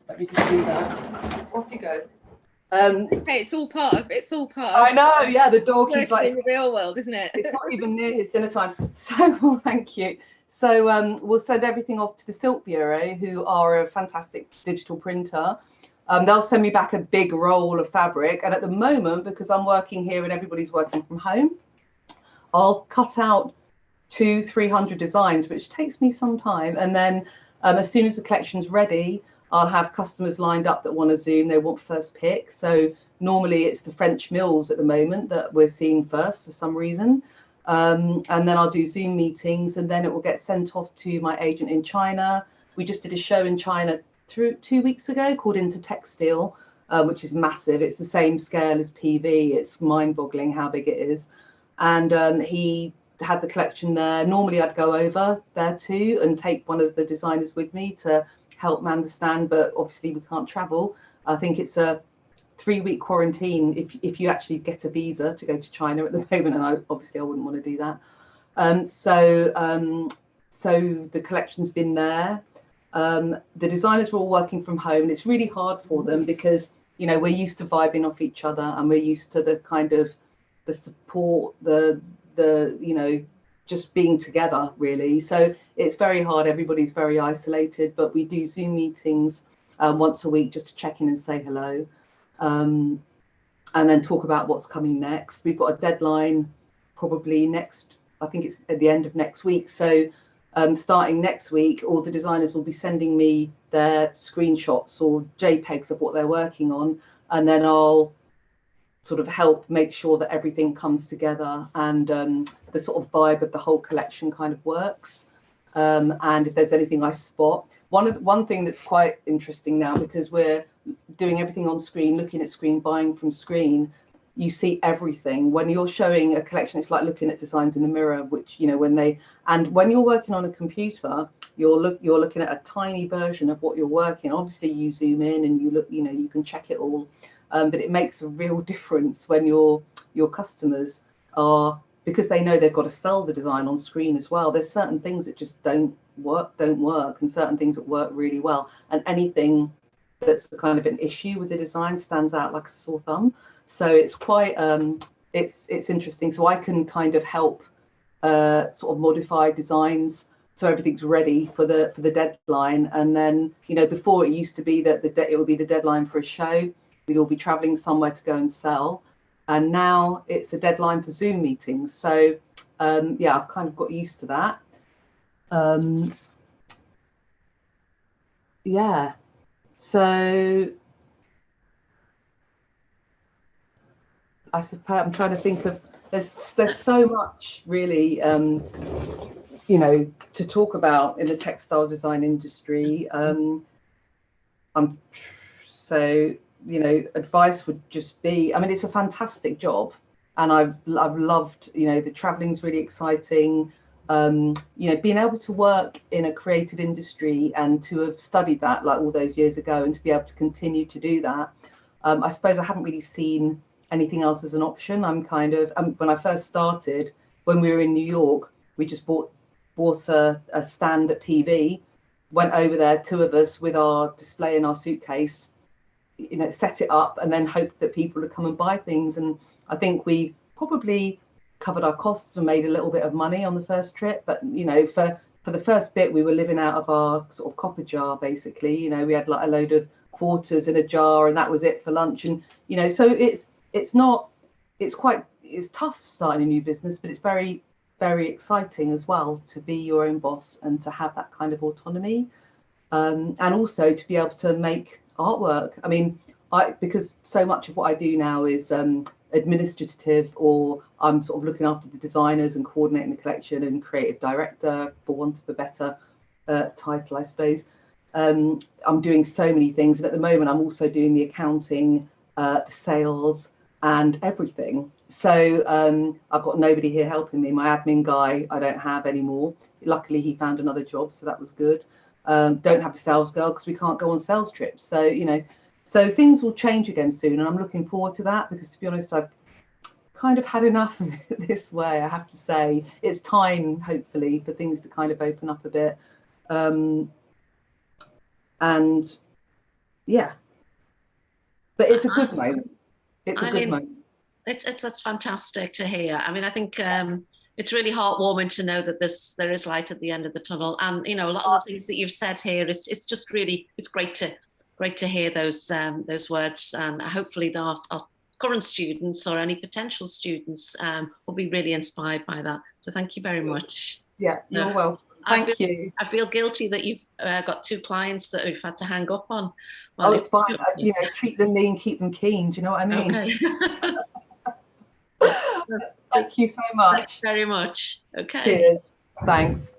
Let me just do that. Off you go. Okay, it's all part of. I know, yeah. The dog is like in the real world, isn't it? It's not even near his dinner time. So thank you. So we'll send everything off to the Silk Bureau, who are a fantastic digital printer. They'll send me back a big roll of fabric, and at the moment, because I'm working here and everybody's working from home, I'll cut out 200-300 designs, which takes me some time. And then as soon as the collection's ready, I'll have customers lined up that want to Zoom, they want first pick. So normally it's the French mills at the moment that we're seeing first for some reason. And then I'll do Zoom meetings, and then it will get sent off to my agent in China. We just did a show in China 2 weeks ago called Into Textile, which is massive. It's the same scale as PV. It's mind-boggling how big it is. And he had the collection there. Normally I'd go over there too and take one of the designers with me to help man the stand, but obviously we can't travel. I think it's a 3-week quarantine if you actually get a visa to go to China at the moment, and I wouldn't want to do that. So the collection's been there. The designers were all working from home, and it's really hard for them because we're used to vibing off each other, and we're used to the kind of the support, the just being together really. So it's very hard. Everybody's very isolated, but we do Zoom meetings once a week just to check in and say hello. and then talk about what's coming next. We've got a deadline probably next, I think it's at the end of next week. So starting next week, all the designers will be sending me their screenshots or JPEGs of what they're working on, and then I'll sort of help make sure that everything comes together and the sort of vibe of the whole collection kind of works. And if there's anything I spot, one thing that's quite interesting now, because we're doing everything on screen, looking at screen, buying from screen, you see everything. When you're showing a collection, it's like looking at designs in the mirror, which, you know, when you're working on a computer, you're looking at a tiny version of what you're working. Obviously you zoom in and you look, you know, you can check it all, but it makes a real difference when your customers are, because they know they've got to sell the design on screen as well. There's certain things that just don't work, and certain things that work really well, and anything that's kind of an issue with the design stands out like a sore thumb. So it's quite it's interesting. So I can kind of help sort of modify designs so everything's ready for the deadline. And then, you know, before it used to be that it would be the deadline for a show, we'd all be traveling somewhere to go and sell, and now it's a deadline for Zoom meetings. So yeah, I've kind of got used to that. Yeah, so I suppose I'm trying to think of, there's so much really, you know, to talk about in the textile design industry. So, you know, advice would just be, I mean, it's a fantastic job, and I've loved, you know, the traveling's really exciting. You know, being able to work in a creative industry and to have studied that like all those years ago, and to be able to continue to do that, I suppose I haven't really seen anything else as an option. I'm kind of, when I first started, when we were in New York, we just bought a stand at PV, went over there, two of us with our display in our suitcase, you know, set it up, and then hoped that people would come and buy things. And I think we probably covered our costs and made a little bit of money on the first trip. But, you know, for the first bit, we were living out of our sort of copper jar, basically. You know, we had like a load of quarters in a jar, and that was it for lunch. And, you know, so it's tough starting a new business, but it's very, very exciting as well to be your own boss and to have that kind of autonomy, and also to be able to make artwork. I mean, because so much of what I do now is administrative, or I'm sort of looking after the designers and coordinating the collection and creative director, for want of a better title, I suppose. I'm doing so many things, and at the moment I'm also doing the accounting, the sales, and everything. So I've got nobody here helping me. My admin guy I don't have anymore. Luckily he found another job, so that was good. Don't have a sales girl because we can't go on sales trips. So, you know, so things will change again soon, and I'm looking forward to that, because to be honest, I've kind of had enough of it this way, I have to say. It's time, hopefully, for things to kind of open up a bit. And yeah, but it's a good moment. It's a good moment. That's fantastic to hear. I mean, I think it's really heartwarming to know that there is light at the end of the tunnel. And, you know, a lot of the things that you've said here, it's just really, it's great to hear those words. And hopefully our current students or any potential students will be really inspired by that. So thank you very much. Yeah, you're welcome. Thank you. I feel guilty that you've got two clients that you've had to hang up on. Well, it's fine. You know, treat them mean, keep them keen. Do you know what I mean? Okay. Thank you so much. Thanks very much. Okay. Cheers. Thanks.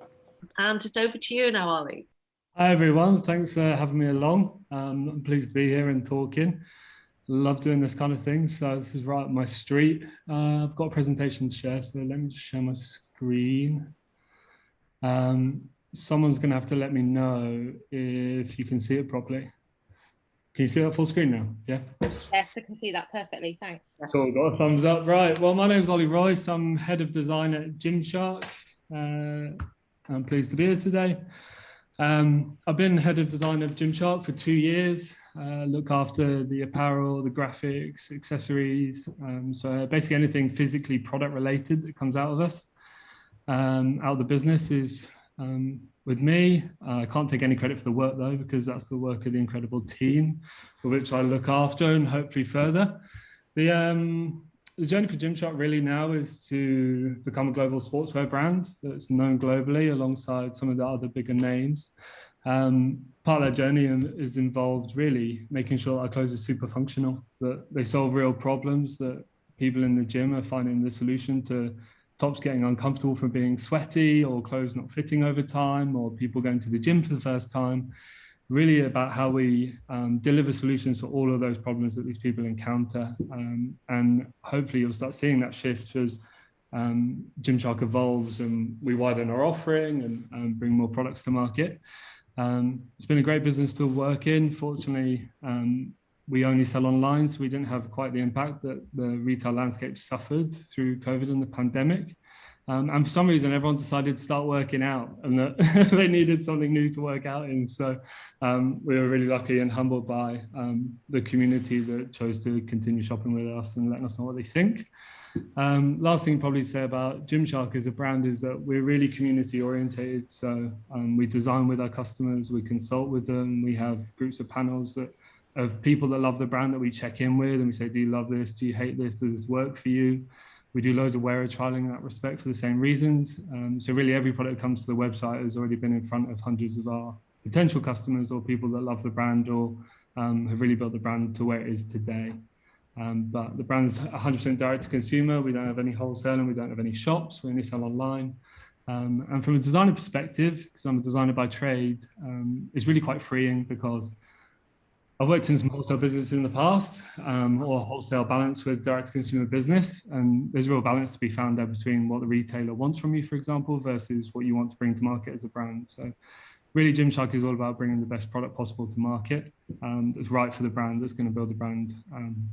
And it's over to you now, Ollie. Hi, everyone. Thanks for having me along. I'm pleased to be here and talking. Love doing this kind of thing. So this is right up my street. I've got a presentation to share, so let me just share my screen. Someone's going to have to let me know if you can see it properly. Can you see that full screen now? Yeah? Yes, I can see that perfectly. Thanks. Cool, got a thumbs up. Right. Well, my name's Ollie Royce. I'm head of design at GYMSHARK. I'm pleased to be here today. I've been head of design of GYMSHARK for 2 years. Look after the apparel, the graphics, accessories. So basically anything physically product related that comes out of us, out of the business is with me. I can't take any credit for the work though, because that's the work of the incredible team for which I look after and hopefully further. The journey for GYMSHARK really now is to become a global sportswear brand that's known globally alongside some of the other bigger names. Part of that journey is involved really making sure our clothes are super functional, that they solve real problems, that people in the gym are finding the solution to tops getting uncomfortable from being sweaty, or clothes not fitting over time, or people going to the gym for the first time. Really about how we deliver solutions for all of those problems that these people encounter. And hopefully you'll start seeing that shift as GYMSHARK evolves and we widen our offering and bring more products to market. It's been a great business to work in. Fortunately, we only sell online, so we didn't have quite the impact that the retail landscape suffered through COVID and the pandemic. And for some reason, everyone decided to start working out and that they needed something new to work out in. So we were really lucky and humbled by the community that chose to continue shopping with us and letting us know what they think. Last thing probably to say about GYMSHARK as a brand is that we're really community orientated. So we design with our customers, we consult with them, we have groups of panels of people that love the brand that we check in with and we say, do you love this? Do you hate this? Does this work for you? We do loads of wearer trialing in that respect for the same reasons. So really every product that comes to the website has already been in front of hundreds of our potential customers or people that love the brand or have really built the brand to where it is today. But the brand is 100% direct to consumer. We don't have any wholesale and we don't have any shops. We only sell online. And from a designer perspective, because I'm a designer by trade, it's really quite freeing because I've worked in some wholesale business in the past, or wholesale balance with direct-to-consumer business, and there's a real balance to be found there between what the retailer wants from you, for example, versus what you want to bring to market as a brand. So really, GYMSHARK is all about bringing the best product possible to market that's right for the brand, that's going to build the brand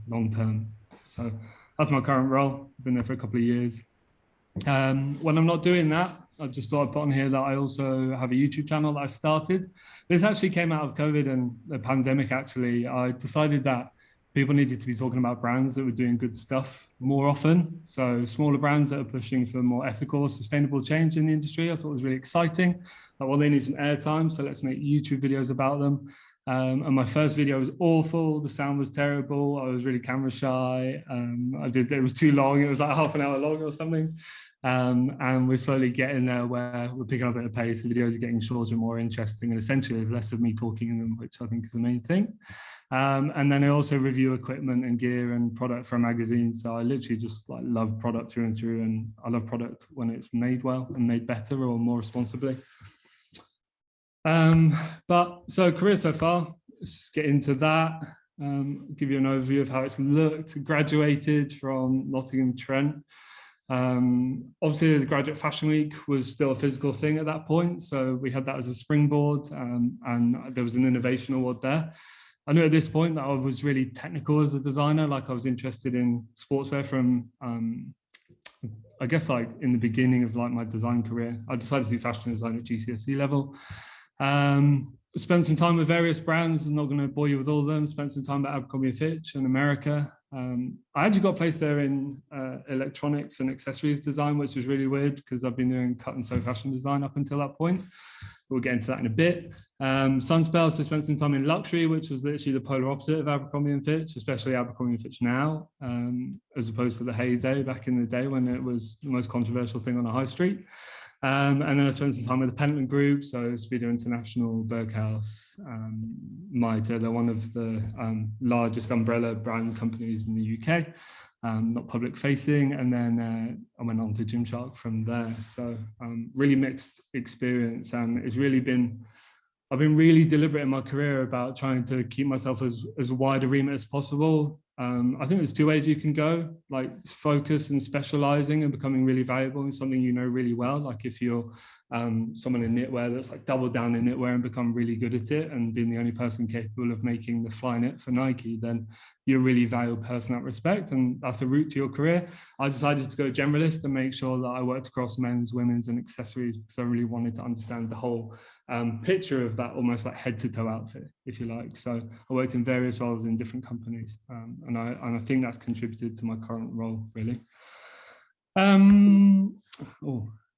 long-term. So that's my current role. I've been there for a couple of years. When I'm not doing that, I just thought I'd put on here that I also have a YouTube channel that I started. This actually came out of COVID and the pandemic, actually. I decided that people needed to be talking about brands that were doing good stuff more often. So smaller brands that are pushing for more ethical, sustainable change in the industry, I thought was really exciting. Like, well, they need some airtime, so let's make YouTube videos about them. And my first video was awful. The sound was terrible. I was really camera shy. It was too long. It was like half an hour long or something. And we're slowly getting there where we're picking up a bit of pace. The videos are getting shorter and more interesting. And essentially there's less of me talking in them, which I think is the main thing. And then I also review equipment and gear and product for a magazine. So I literally just like love product through and through. And I love product when it's made well and made better or more responsibly. But so career so far, let's just get into that. Give you an overview of how it's looked. Graduated from Nottingham Trent. Obviously the Graduate Fashion Week was still a physical thing at that point. So we had that as a springboard and there was an innovation award there. I knew at this point that I was really technical as a designer. Like I was interested in sportswear from, I guess like in the beginning of like my design career. I decided to do fashion design at GCSE level. Spent some time with various brands. I'm not going to bore you with all of them. Spent some time at Abercrombie & Fitch in America. I actually got placed there in electronics and accessories design, which was really weird because I've been doing cut and sew fashion design up until that point. We'll get into that in a bit. Sunspell, so spent some time in luxury, which was literally the polar opposite of Abercrombie & Fitch, especially Abercrombie & Fitch now, as opposed to the heyday back in the day when it was the most controversial thing on the high street. And then I spent some time with the Pentland Group, so Speedo International, Berghaus, Mitre. They're one of the largest umbrella brand companies in the UK, not public facing. And then I went on to GYMSHARK from there. So really mixed experience, and it's really been, I've been really deliberate in my career about trying to keep myself as wide a remit as possible. I think there's two ways you can go, like focus and specializing and becoming really valuable in something you know really well. Like if you're someone in knitwear that's like doubled down in knitwear and become really good at it and being the only person capable of making the fly knit for Nike, then you're a really valuable person in that respect, and that's a route to your career. I decided to go generalist and make sure that I worked across men's, women's and accessories because I really wanted to understand the whole picture of that almost like head to toe outfit, if you like. So I worked in various roles in different companies, and I think that's contributed to my current role, really.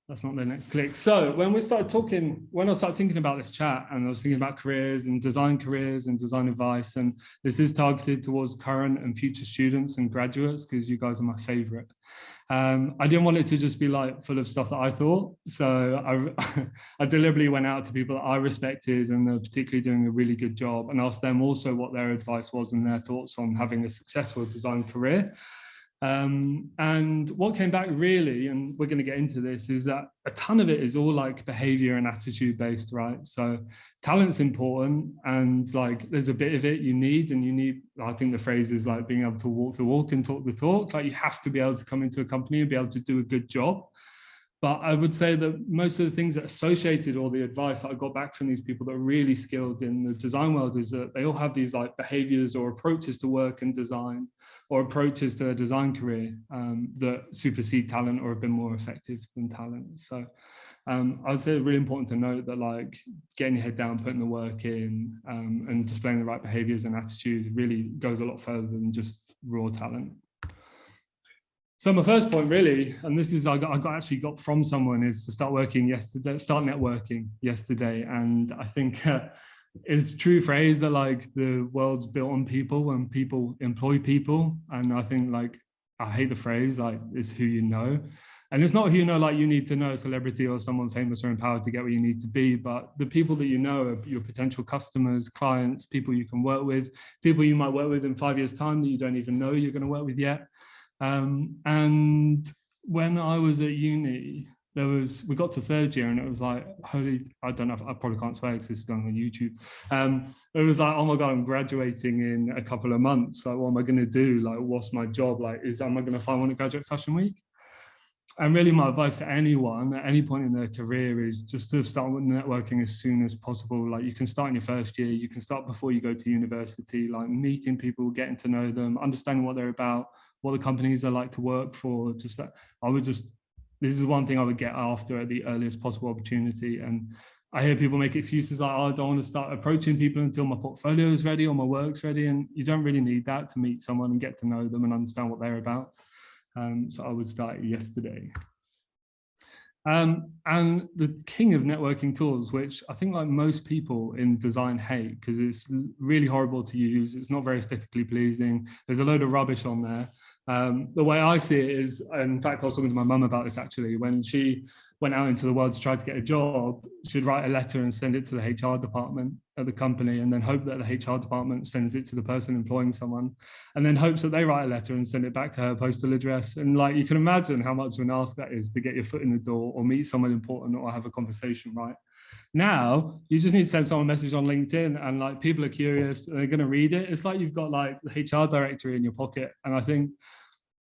That's not the next click. So when I started thinking about this chat, and I was thinking about careers and design advice, and this is targeted towards current and future students and graduates, because you guys are my favorite. I didn't want it to just be like full of stuff that I thought. So I deliberately went out to people that I respected and they're particularly doing a really good job, and asked them also what their advice was and their thoughts on having a successful design career. And what came back really, and we're going to get into this, is that a ton of it is all like behavior and attitude based, right? So talent's important, and like there's a bit of it you need, I think the phrase is like being able to walk the walk and talk the talk. Like you have to be able to come into a company and be able to do a good job. But I would say that most of the things that associated all the advice that I got back from these people that are really skilled in the design world is that they all have these like behaviors or approaches to work and design, or approaches to their design career that supersede talent or have been more effective than talent. So I would say it's really important to note that like getting your head down, putting the work in, and displaying the right behaviors and attitude really goes a lot further than just raw talent. So my first point really, and this is I actually got from someone, is to start networking yesterday. And I think it's a true phrase that like the world's built on people and people employ people. And I think like, I hate the phrase, like it's who you know. And it's not who you know, like you need to know a celebrity or someone famous or empowered to get where you need to be, but the people that you know are your potential customers, clients, people you can work with, people you might work with in 5 years' time that you don't even know you're going to work with yet. And when I was at uni, we got to third year and it was like, I don't know, I probably can't swear because this is going on YouTube. It was like, oh my God, I'm graduating in a couple of months. Like, what am I going to do? Like, what's my job? Like, am I going to find one at Graduate Fashion Week? And really my advice to anyone at any point in their career is just to start with networking as soon as possible. Like you can start in your first year, you can start before you go to university, like meeting people, getting to know them, understanding what they're about, what the companies are like to work for. This is one thing I would get after at the earliest possible opportunity. And I hear people make excuses like, oh, I don't want to start approaching people until my portfolio is ready or my work's ready. And you don't really need that to meet someone and get to know them and understand what they're about. So I would start yesterday. And the king of networking tools, which I think like most people in design hate because it's really horrible to use. It's not very aesthetically pleasing. There's a load of rubbish on there. The way I see it is, in fact, I was talking to my mum about this actually, when she went out into the world to try to get a job, she'd write a letter and send it to the HR department at the company and then hope that the HR department sends it to the person employing someone and then hopes that they write a letter and send it back to her postal address. And like, you can imagine how much of an ask that is to get your foot in the door or meet someone important or have a conversation, right? Now, you just need to send someone a message on LinkedIn and like people are curious and they're going to read it. It's like you've got like the HR directory in your pocket. And I think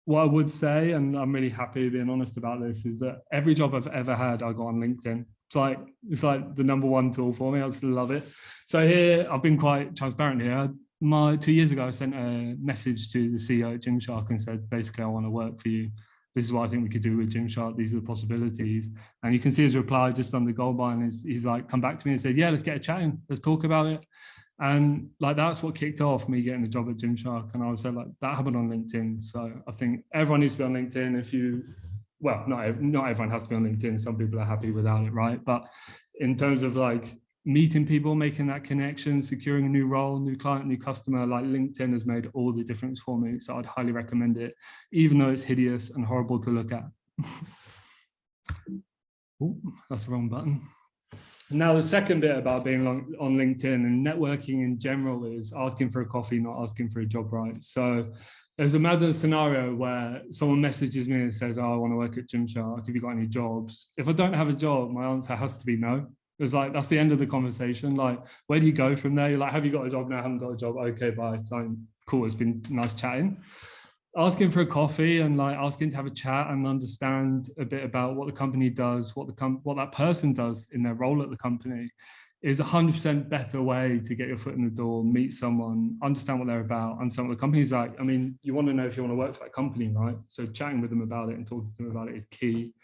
what I would say, and I'm really happy being honest about this, is that every job I've ever had, I got on LinkedIn. It's like the #1 tool for me. I just love it. So here, I've been quite transparent here. 2 years ago, I sent a message to the CEO at GYMSHARK and said, basically, I want to work for you. This is what I think we could do with GYMSHARK. These are the possibilities. And you can see his reply just on the gold line is he's like, come back to me and said, yeah, let's get a chatting. Let's talk about it. And like, that's what kicked off me getting the job at GYMSHARK. And I was like, that happened on LinkedIn. So I think everyone needs to be on LinkedIn. Not everyone has to be on LinkedIn. Some people are happy without it, right? But in terms of like meeting people, making that connection, securing a new role, new client, new customer, like LinkedIn has made all the difference for me. So I'd highly recommend it, even though it's hideous and horrible to look at. Ooh, that's the wrong button. Now, the second bit about being on LinkedIn and networking in general is asking for a coffee, not asking for a job, right? So there's imagine a scenario where someone messages me and says, oh, I want to work at GYMSHARK. Have you got any jobs? If I don't have a job, my answer has to be no. It's like, that's the end of the conversation. Like, where do you go from there? You're like, have you got a job? No, I haven't got a job. Okay, bye. Fine. Cool. It's been nice chatting. Asking for a coffee and like asking to have a chat and understand a bit about what the company does, what that person does in their role at the company is 100% better way to get your foot in the door, meet someone, understand what they're about, understand what the company's about. I mean, you want to know if you want to work for that company, right? So chatting with them about it and talking to them about it is key.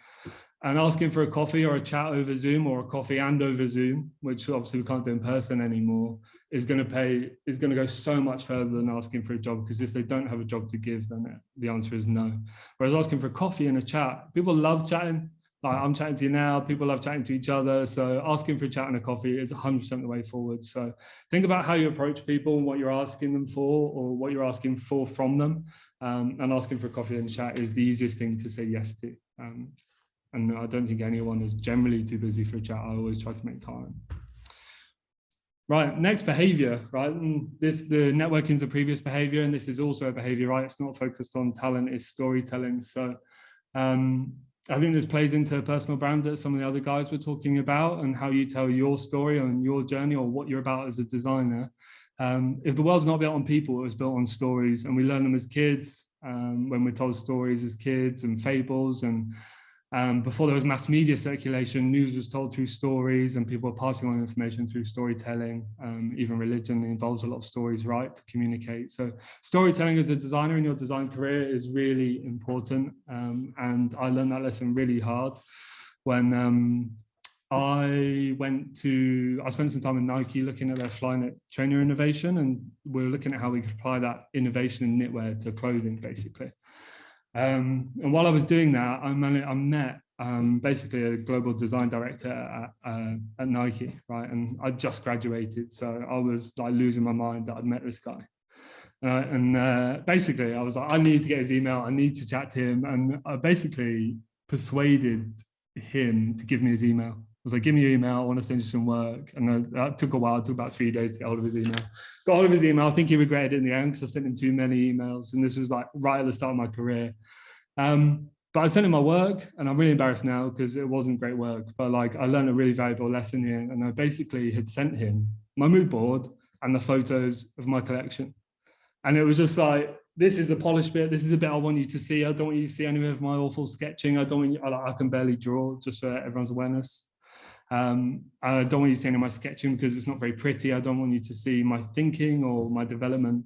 And asking for a coffee or a chat over Zoom or a coffee and over Zoom, which obviously we can't do in person anymore, is going to go so much further than asking for a job, because if they don't have a job to give, then the answer is no. Whereas asking for a coffee and a chat, people love chatting. Like, I'm chatting to you now, people love chatting to each other. So asking for a chat and a coffee is 100% the way forward. So think about how you approach people and what you're asking them for, or what you're asking for from them. And asking for a coffee and chat is the easiest thing to say yes to. And I don't think anyone is generally too busy for a chat. I always try to make time. Right, next behavior, right? And the networking is a previous behavior, and this is also a behavior, right? It's not focused on talent, it's storytelling. So I think this plays into personal brand that some of the other guys were talking about, and how you tell your story and your journey, or what you're about as a designer. If the world's not built on people, it was built on stories, and we learn them as kids, when we're told stories as kids and fables. And before there was mass media circulation, news was told through stories, and people were passing on information through storytelling. Even religion involves a lot of stories, right, to communicate. So storytelling as a designer in your design career is really important. And I learned that lesson really hard when I spent some time in Nike looking at their Flyknit trainer innovation, and we were looking at how we could apply that innovation in knitwear to clothing, basically. And while I was doing that, I met basically a global design director at Nike, right? And I just graduated, so I was like losing my mind that I'd met this guy. Basically, I was like, I need to get his email, I need to chat to him, and I basically persuaded him to give me his email. I was like, give me your email, I want to send you some work. And that took a while, it took about 3 days to get hold of his email. Got hold of his email, I think he regretted it in the end because I sent him too many emails, and this was like right at the start of my career. But I sent him my work, and I'm really embarrassed now because it wasn't great work, but like I learned a really valuable lesson here. And I basically had sent him my mood board and the photos of my collection. And it was just like, this is the polished bit, this is the bit I want you to see. I don't want you to see any of my awful sketching. I don't want you, I can barely draw, just for everyone's awareness. I don't want you to see any of my sketching because it's not very pretty. I don't want you to see my thinking or my development.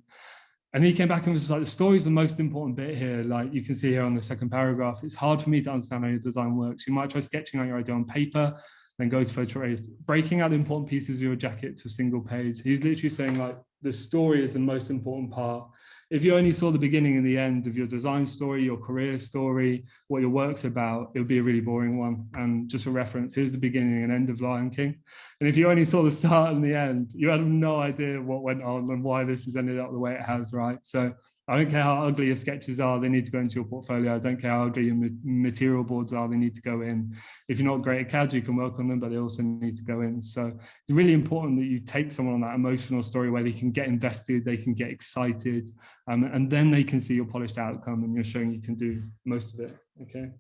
And he came back and was like, the story is the most important bit here. Like you can see here on the second paragraph, it's hard for me to understand how your design works. You might try sketching out your idea on paper, then go to photorealism, breaking out the important pieces of your jacket to a single page. He's literally saying like, the story is the most important part. If you only saw the beginning and the end of your design story, your career story, what your work's about, it would be a really boring one. And just for reference, here's the beginning and end of Lion King. And if you only saw the start and the end, you had no idea what went on and why this has ended up the way it has, right? So I don't care how ugly your sketches are, they need to go into your portfolio. I don't care how ugly your material boards are, they need to go in. If you're not great at CAD, you can work on them, but they also need to go in. So it's really important that you take someone on that emotional story where they can get invested, they can get excited, and then they can see your polished outcome and you're showing you can do most of it, okay?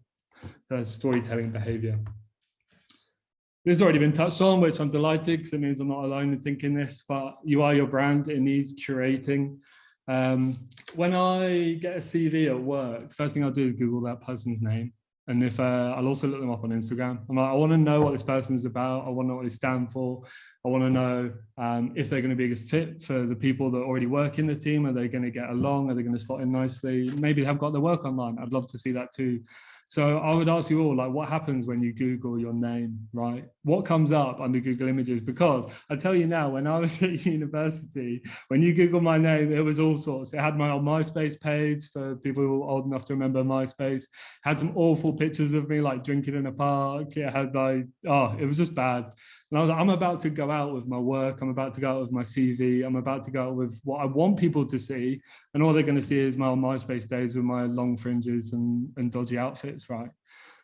That's storytelling behavior. This has already been touched on, which I'm delighted because it means I'm not alone in thinking this, but you are your brand, it needs curating. When I get a CV at work, first thing I'll do is Google that person's name. And if I'll also look them up on Instagram. I'm like, I want to know what this person's about. I want to know what they stand for. I want to know if they're going to be a good fit for the people that already work in the team. Are they going to get along? Are they going to slot in nicely? Maybe they have got their work online. I'd love to see that too. So I would ask you all, like, what happens when you Google your name, right? What comes up under Google Images? Because I tell you now, when I was at university, when you Google my name, it was all sorts. It had my old MySpace page for people who are old enough to remember MySpace. It had some awful pictures of me, like drinking in a park. It had like, oh, it was just bad. And I was like, I'm about to go out with my work. I'm about to go out with my CV. I'm about to go out with what I want people to see. And all they're going to see is my MySpace days with my long fringes and dodgy outfits, right?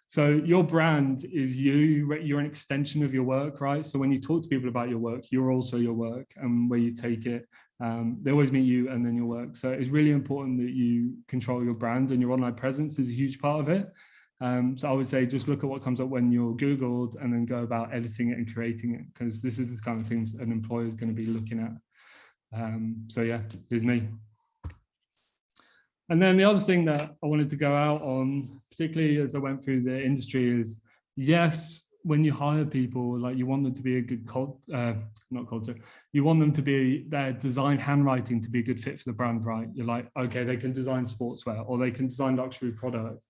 So your brand is you. You're an extension of your work, right? So when you talk to people about your work, you're also your work. And where you take it, they always meet you and then your work. So it's really important that you control your brand, and your online presence is a huge part of it. So I would say just look at what comes up when you're Googled and then go about editing it and creating it, because this is the kind of things an employer is going to be looking at. So yeah, here's me. And then the other thing that I wanted to go out on, particularly as I went through the industry, is yes, when you hire people, like you want them to be a good not culture, you want them to be their design handwriting to be a good fit for the brand, right? You're like, okay, they can design sportswear or they can design luxury products.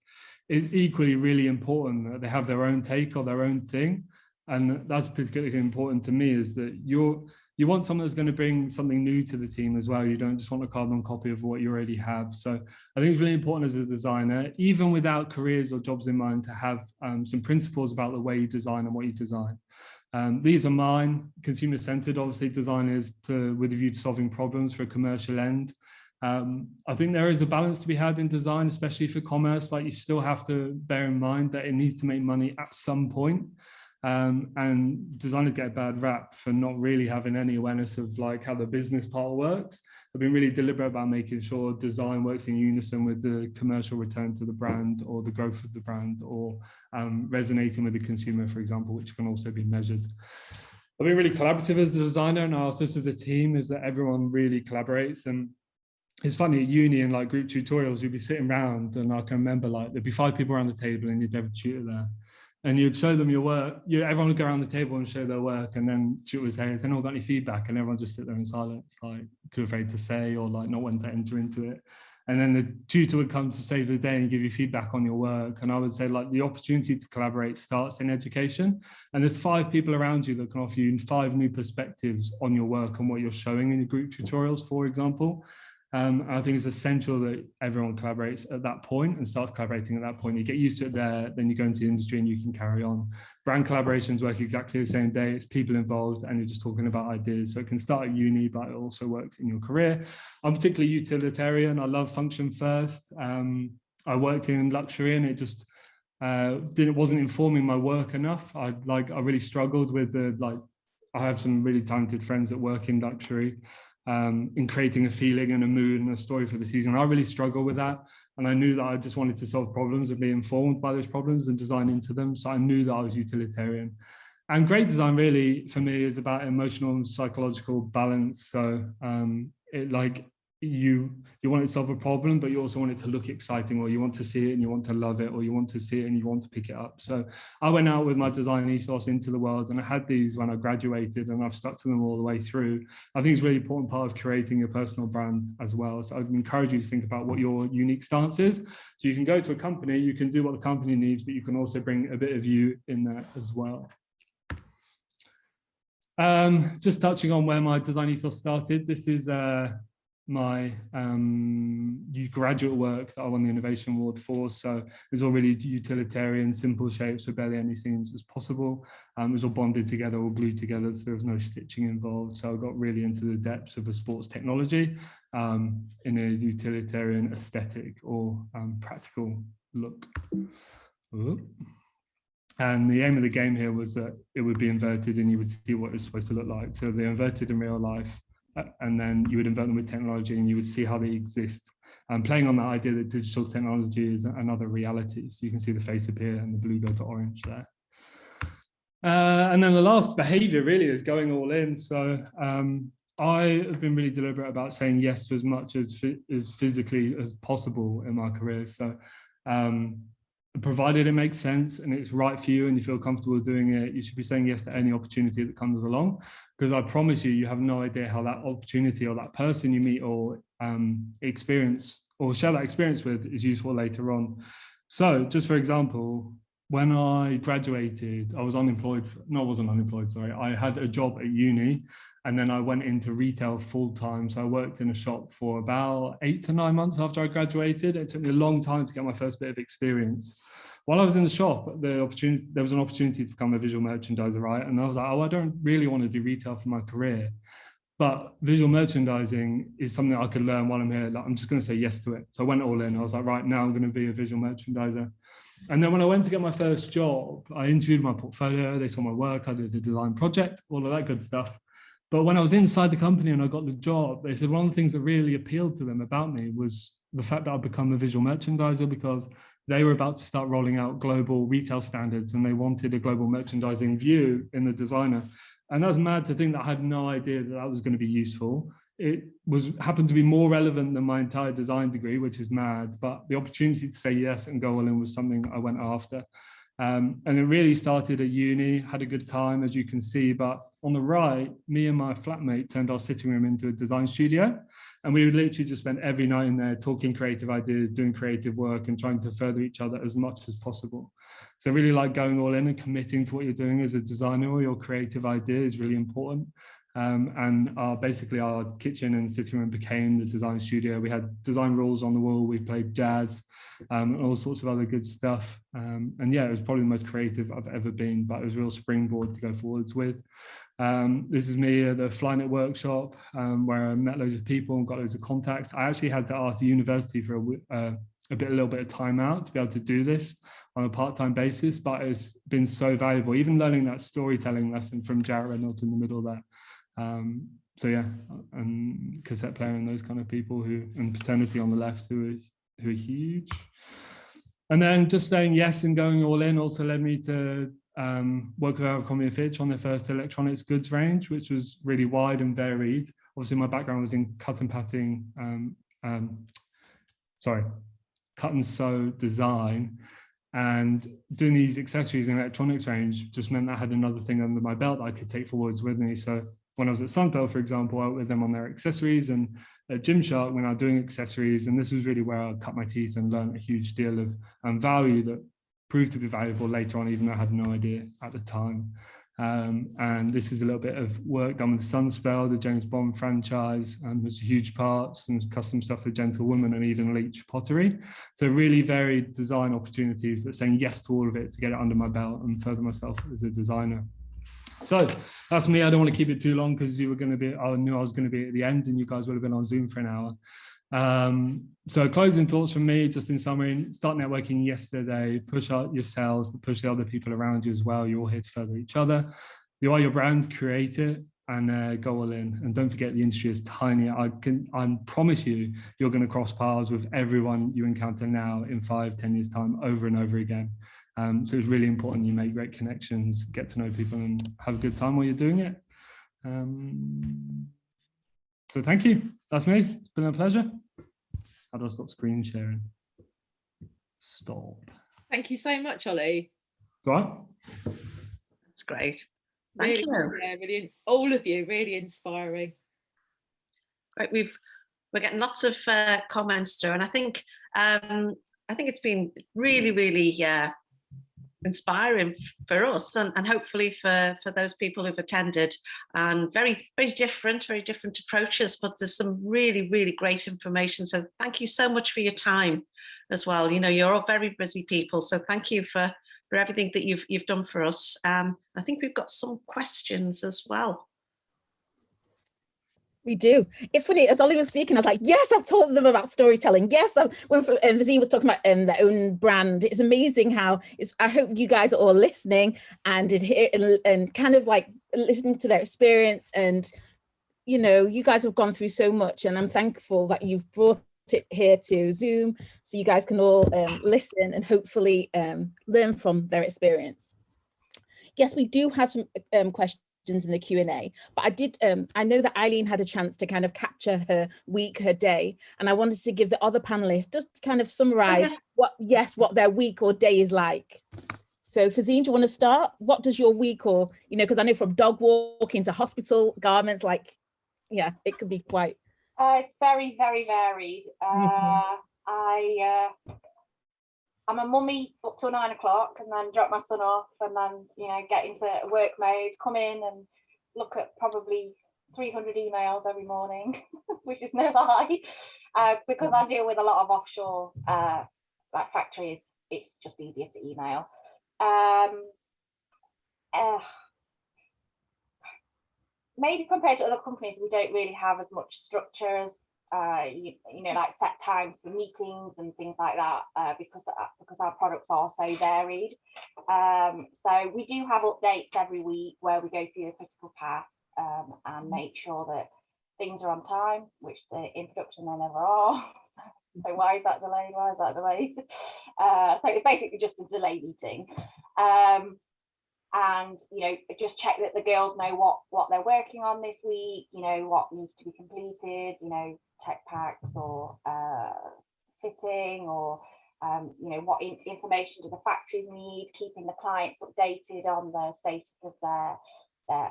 It's equally really important that they have their own take or their own thing. And that's particularly important to me, is that you want someone that's going to bring something new to the team as well. You don't just want a carbon copy of what you already have. So I think it's really important as a designer, even without careers or jobs in mind, to have some principles about the way you design and what you design. These are mine. Consumer-centered, obviously, design is with a view to solving problems for a commercial end. I think there is a balance to be had in design, especially for commerce. Like, you still have to bear in mind that it needs to make money at some point. And designers get a bad rap for not really having any awareness of like how the business part works. I've been really deliberate about making sure design works in unison with the commercial return to the brand or the growth of the brand, or resonating with the consumer, for example, which can also be measured. I've been really collaborative as a designer, and our sense of the team is that everyone really collaborates. And it's funny, at uni and like group tutorials, you'd be sitting around, and I can remember like there'd be 5 people around the table and you'd have a tutor there. And you'd show them your work. Everyone would go around the table and show their work, and then tutor would say, "Has anyone got any feedback?" And everyone just sit there in silence, like too afraid to say, or like not wanting to enter into it. And then the tutor would come to save the day and give you feedback on your work. And I would say, like, the opportunity to collaborate starts in education. And there's 5 people around you that can offer you 5 new perspectives on your work and what you're showing in your group tutorials, for example. I think it's essential that everyone collaborates at that point and starts collaborating at that point. You get used to it there, then you go into the industry and you can carry on. Brand collaborations work exactly the same day. It's people involved and you're just talking about ideas. So it can start at uni, but it also works in your career. I'm particularly utilitarian. I love function first. I worked in luxury, and it just wasn't informing my work enough. I really struggled with I have some really talented friends that work in luxury. In creating a feeling and a mood and a story for the season. I really struggle with that. And I knew that I just wanted to solve problems and be informed by those problems and design into them. So I knew that I was utilitarian. And great design really, for me, is about emotional and psychological balance. So you want to solve a problem, but you also want it to look exciting, or you want to see it and you want to love it, or you want to see it and you want to pick it up. So I went out with my design ethos into the world, and I had these when I graduated, and I've stuck to them all the way through. I think it's a really important part of creating your personal brand as well. So I'd encourage you to think about what your unique stance is. So you can go to a company, you can do what the company needs, but you can also bring a bit of you in there as well. Just touching on where my design ethos started. This is my graduate work that I won the Innovation Award for. So it was all really utilitarian, simple shapes with barely any seams as possible. It was all bonded together, all glued together, so there was no stitching involved. So I got really into the depths of a sports technology in a utilitarian aesthetic or practical look. And the aim of the game here was that it would be inverted and you would see what it's supposed to look like. So they're inverted in real life, and then you would invert them with technology and you would see how they exist. And playing on that idea that digital technology is another reality. So you can see the face appear and the blue go to orange there. And then the last behavior really is going all in. So I have been really deliberate about saying yes to as much as physically as possible in my career. So provided it makes sense and it's right for you and you feel comfortable doing it, you should be saying yes to any opportunity that comes along, because I promise you, you have no idea how that opportunity or that person you meet or experience or share that experience with is useful later on. So just for example, when I graduated, I was unemployed. I wasn't unemployed, sorry. I had a job at uni and then I went into retail full time. So I worked in a shop for about 8 to 9 months after I graduated. It took me a long time to get my first bit of experience. While I was in the shop, there was an opportunity to become a visual merchandiser, right? And I was like, oh, I don't really want to do retail for my career, but visual merchandising is something I could learn while I'm here. Like, I'm just going to say yes to it. So I went all in. I was like, right, now I'm going to be a visual merchandiser. And then when I went to get my first job, I interviewed my portfolio. They saw my work. I did a design project, all of that good stuff. But when I was inside the company and I got the job, they said one of the things that really appealed to them about me was the fact that I'd become a visual merchandiser, because they were about to start rolling out global retail standards and they wanted a global merchandising view in the designer. And that was mad to think that I had no idea that that was going to be useful. It happened to be more relevant than my entire design degree, which is mad, but the opportunity to say yes and go all in was something I went after. And it really started at uni, had a good time, as you can see, but on the right, me and my flatmate turned our sitting room into a design studio. And we would literally just spend every night in there talking creative ideas, doing creative work and trying to further each other as much as possible. So really like going all in and committing to what you're doing as a designer or your creative idea is really important. and basically our kitchen and sitting room became the design studio. We had design rules on the wall, we played jazz, and all sorts of other good stuff. And yeah, it was probably the most creative I've ever been, but it was a real springboard to go forwards with. This is me at the Flynet workshop, where I met loads of people and got loads of contacts. I actually had to ask the university for a little bit of time out to be able to do this on a part-time basis, but it's been so valuable, even learning that storytelling lesson from Jarrett Reynolds in the middle there. So yeah, and cassette player and those kind of people and paternity on the left who are huge. And then just saying yes and going all in also led me to work with Abercrombie & Fitch on their first electronics goods range, which was really wide and varied. Obviously my background was in cut and sew design, and doing these accessories and electronics range just meant that I had another thing under my belt that I could take forwards with me. So when I was at Sunbelt, for example, I worked with them on their accessories, and at GYMSHARK when I was doing accessories, and this was really where I cut my teeth and learned a huge deal of value that proved to be valuable later on, even though I had no idea at the time. And this is a little bit of work done with Sunspell, the James Bond franchise, and there's a huge part, some custom stuff for Gentlewoman and even Leech pottery. So really varied design opportunities, but saying yes to all of it to get it under my belt and further myself as a designer. So that's me. I don't want to keep it too long because you were going to be, I knew I was going to be at the end and you guys would have been on Zoom for an hour. So closing thoughts from me, just in summary: start networking yesterday, push out yourselves, but push the other people around you as well. You're all here to further each other. You are your brand, create it, and go all in. And don't forget, the industry is tiny. I promise you, you're going to cross paths with everyone you encounter now in 5-10 years time, over and over again. So it's really important you make great connections, get to know people, and have a good time while you're doing it. So thank you. That's me. It's been a pleasure. How do I stop screen sharing? Stop. Thank you so much, Ollie. It's all right. That's great. Thank you. Yeah, really, all of you, really inspiring. Right, we're getting lots of comments through, and I think it's been really inspiring for us, and hopefully for those people who've attended, and very different approaches, but there's some really great information. So thank you so much for your time as well. You know, you're all very busy people, so thank you for everything that you've done for us. I think we've got some questions as well. We do. It's funny, as Ollie was speaking, I was like, yes, I've taught them about storytelling. Yes, when Vazine was talking about their own brand, it's amazing how I hope you guys are all listening and kind of like listening to their experience. And, you know, you guys have gone through so much, and I'm thankful that you've brought it here to Zoom so you guys can all listen and hopefully learn from their experience. Yes, we do have some questions in the Q&A, but I know that Eileen had a chance to kind of capture her week, her day, and I wanted to give the other panelists just to kind of summarize what their week or day is like. So Fazine, do you want to start? What does your week, or, you know, because I know from dog walking to hospital garments, like, yeah, it could be quite. It's very varied. I'm a mummy up till 9 o'clock, and then drop my son off, and then, you know, get into work mode, come in and look at probably 300 emails every morning, which is no lie, because I deal with a lot of offshore like factories. It's just easier to email. Maybe compared to other companies, we don't really have as much structure as you know, like set times for meetings and things like that, because our products are so varied. So we do have updates every week where we go through a critical path and make sure that things are on time, which in production they never are. So why is that delayed? Why is that delayed? So it's basically just a delay meeting. And, you know, just check that the girls know what they're working on this week, you know, what needs to be completed, you know, tech packs or fitting, or, you know, what information do the factories need, keeping the clients updated on the status of their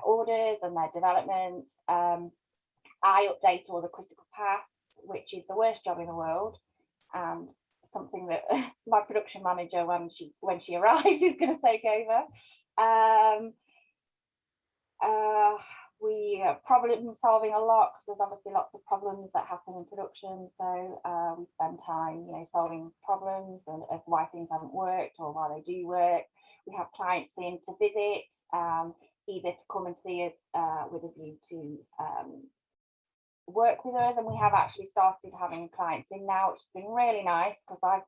orders and their developments. I update all the critical paths, which is the worst job in the world, and something that my production manager, when she arrives, is going to take over. We are problem solving a lot because there's obviously lots of problems that happen in production. So we spend time, solving problems and of why things haven't worked or why they do work. We have clients in to visit, either to come and see us with a view to work with us, and we have actually started having clients in now, which has been really nice because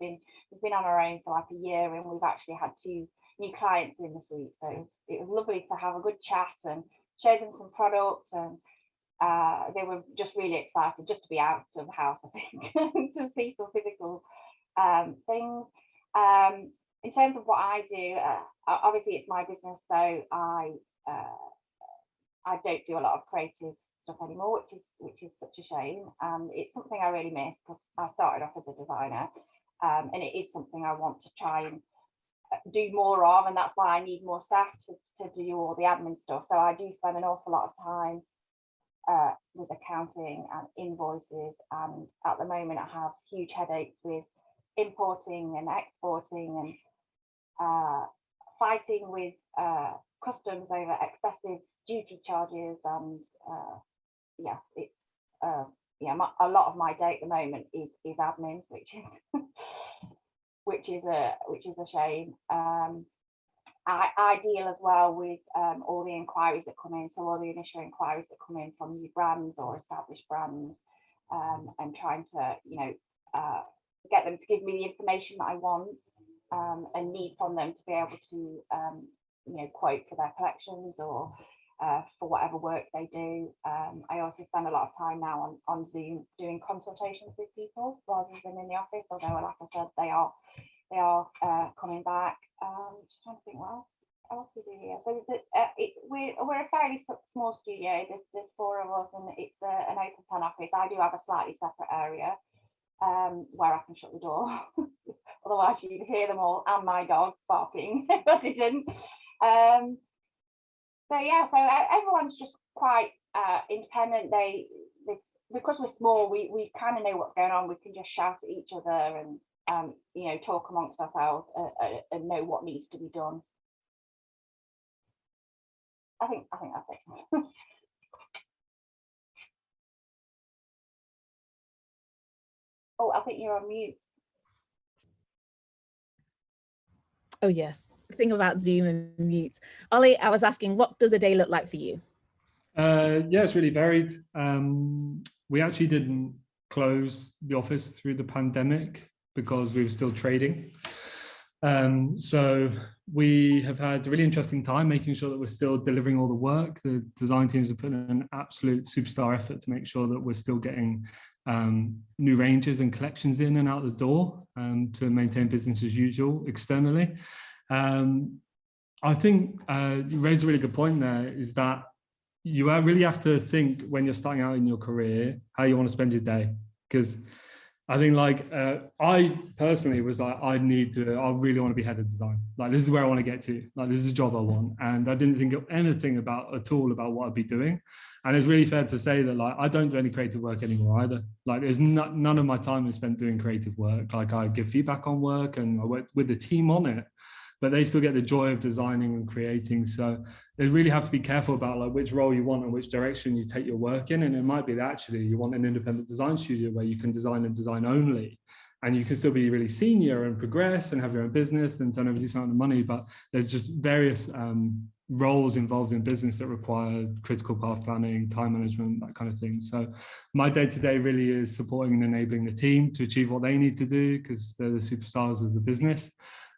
we've been on our own for like a year, and we've actually had 2 new clients in this week. So it was lovely to have a good chat and show them some products, and they were just really excited just to be out of the house, I think, to see some physical things. In terms of what I do, obviously it's my business, so I don't do a lot of creative stuff anymore, which is such a shame. It's something I really miss because I started off as a designer, and it is something I want to try and do more of, and that's why I need more staff to do all the admin stuff. So I do spend an awful lot of time with accounting and invoices, and at the moment I have huge headaches with importing and exporting and fighting with customs over excessive duty charges, and it's a lot of my day at the moment is admin, which is a shame. I deal as well with all the inquiries that come in, so all the initial inquiries that come in from new brands or established brands, and trying to get them to give me the information that I want and need from them to be able to quote for their collections or for whatever work they do. I also spend a lot of time now on Zoom doing consultations with people rather than in the office, although like I said, they are coming back. Just trying to think what else we do here. So we're a fairly small studio. There's 4 of us, and it's an open plan office. I do have a slightly separate area where I can shut the door. Otherwise you'd hear them all and my dog barking if I didn't. So everyone's just quite independent. They because we're small, we kind of know what's going on. We can just shout at each other and talk amongst ourselves and know what needs to be done. I think that's it. Oh, I think you're on mute. Oh yes, the thing about Zoom and mute. Ollie, I was asking, what does a day look like for you? Yeah, it's really varied. We actually didn't close the office through the pandemic because we were still trading. So we have had a really interesting time making sure that we're still delivering all the work. The design teams have put in an absolute superstar effort to make sure that we're still getting new ranges and collections in and out the door to maintain business as usual externally. I think you raised a really good point there, is that you really have to think when you're starting out in your career how you want to spend your day. Because I think I personally was like, I really want to be head of design. Like, this is where I want to get to. Like, this is a job I want. And I didn't think of anything at all about what I'd be doing. And it's really fair to say that I don't do any creative work anymore either. Like, there's none of my time is spent doing creative work. Like, I give feedback on work and I work with the team on it, but they still get the joy of designing and creating. So they really have to be careful about which role you want and which direction you take your work in. And it might be that actually you want an independent design studio where you can design and design only, and you can still be really senior and progress and have your own business and turn over a decent amount of money. But there's just various roles involved in business that require critical path planning, time management, that kind of thing. So my day-to-day really is supporting and enabling the team to achieve what they need to do, because they're the superstars of the business.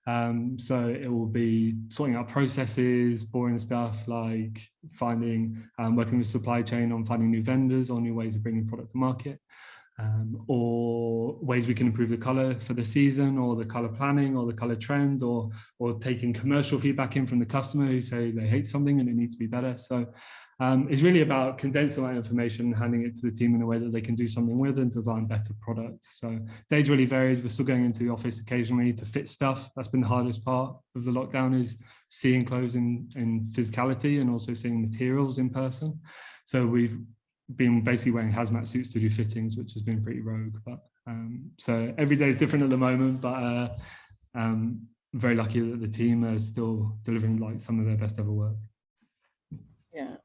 So it will be sorting out processes, boring stuff like finding, working with supply chain on finding new vendors or new ways of bringing product to market, or ways we can improve the color for the season, or the color planning, or the color trend, or taking commercial feedback in from the customer who say they hate something and it needs to be better. So it's really about condensing that information and handing it to the team in a way that they can do something with and design better products. So days really varied. We're still going into the office occasionally to fit stuff. That's been the hardest part of the lockdown, is seeing clothes in physicality and also seeing materials in person. So we've been basically wearing hazmat suits to do fittings, which has been pretty rogue. But so every day is different at the moment, but I'm very lucky that the team are still delivering some of their best ever work. Yeah,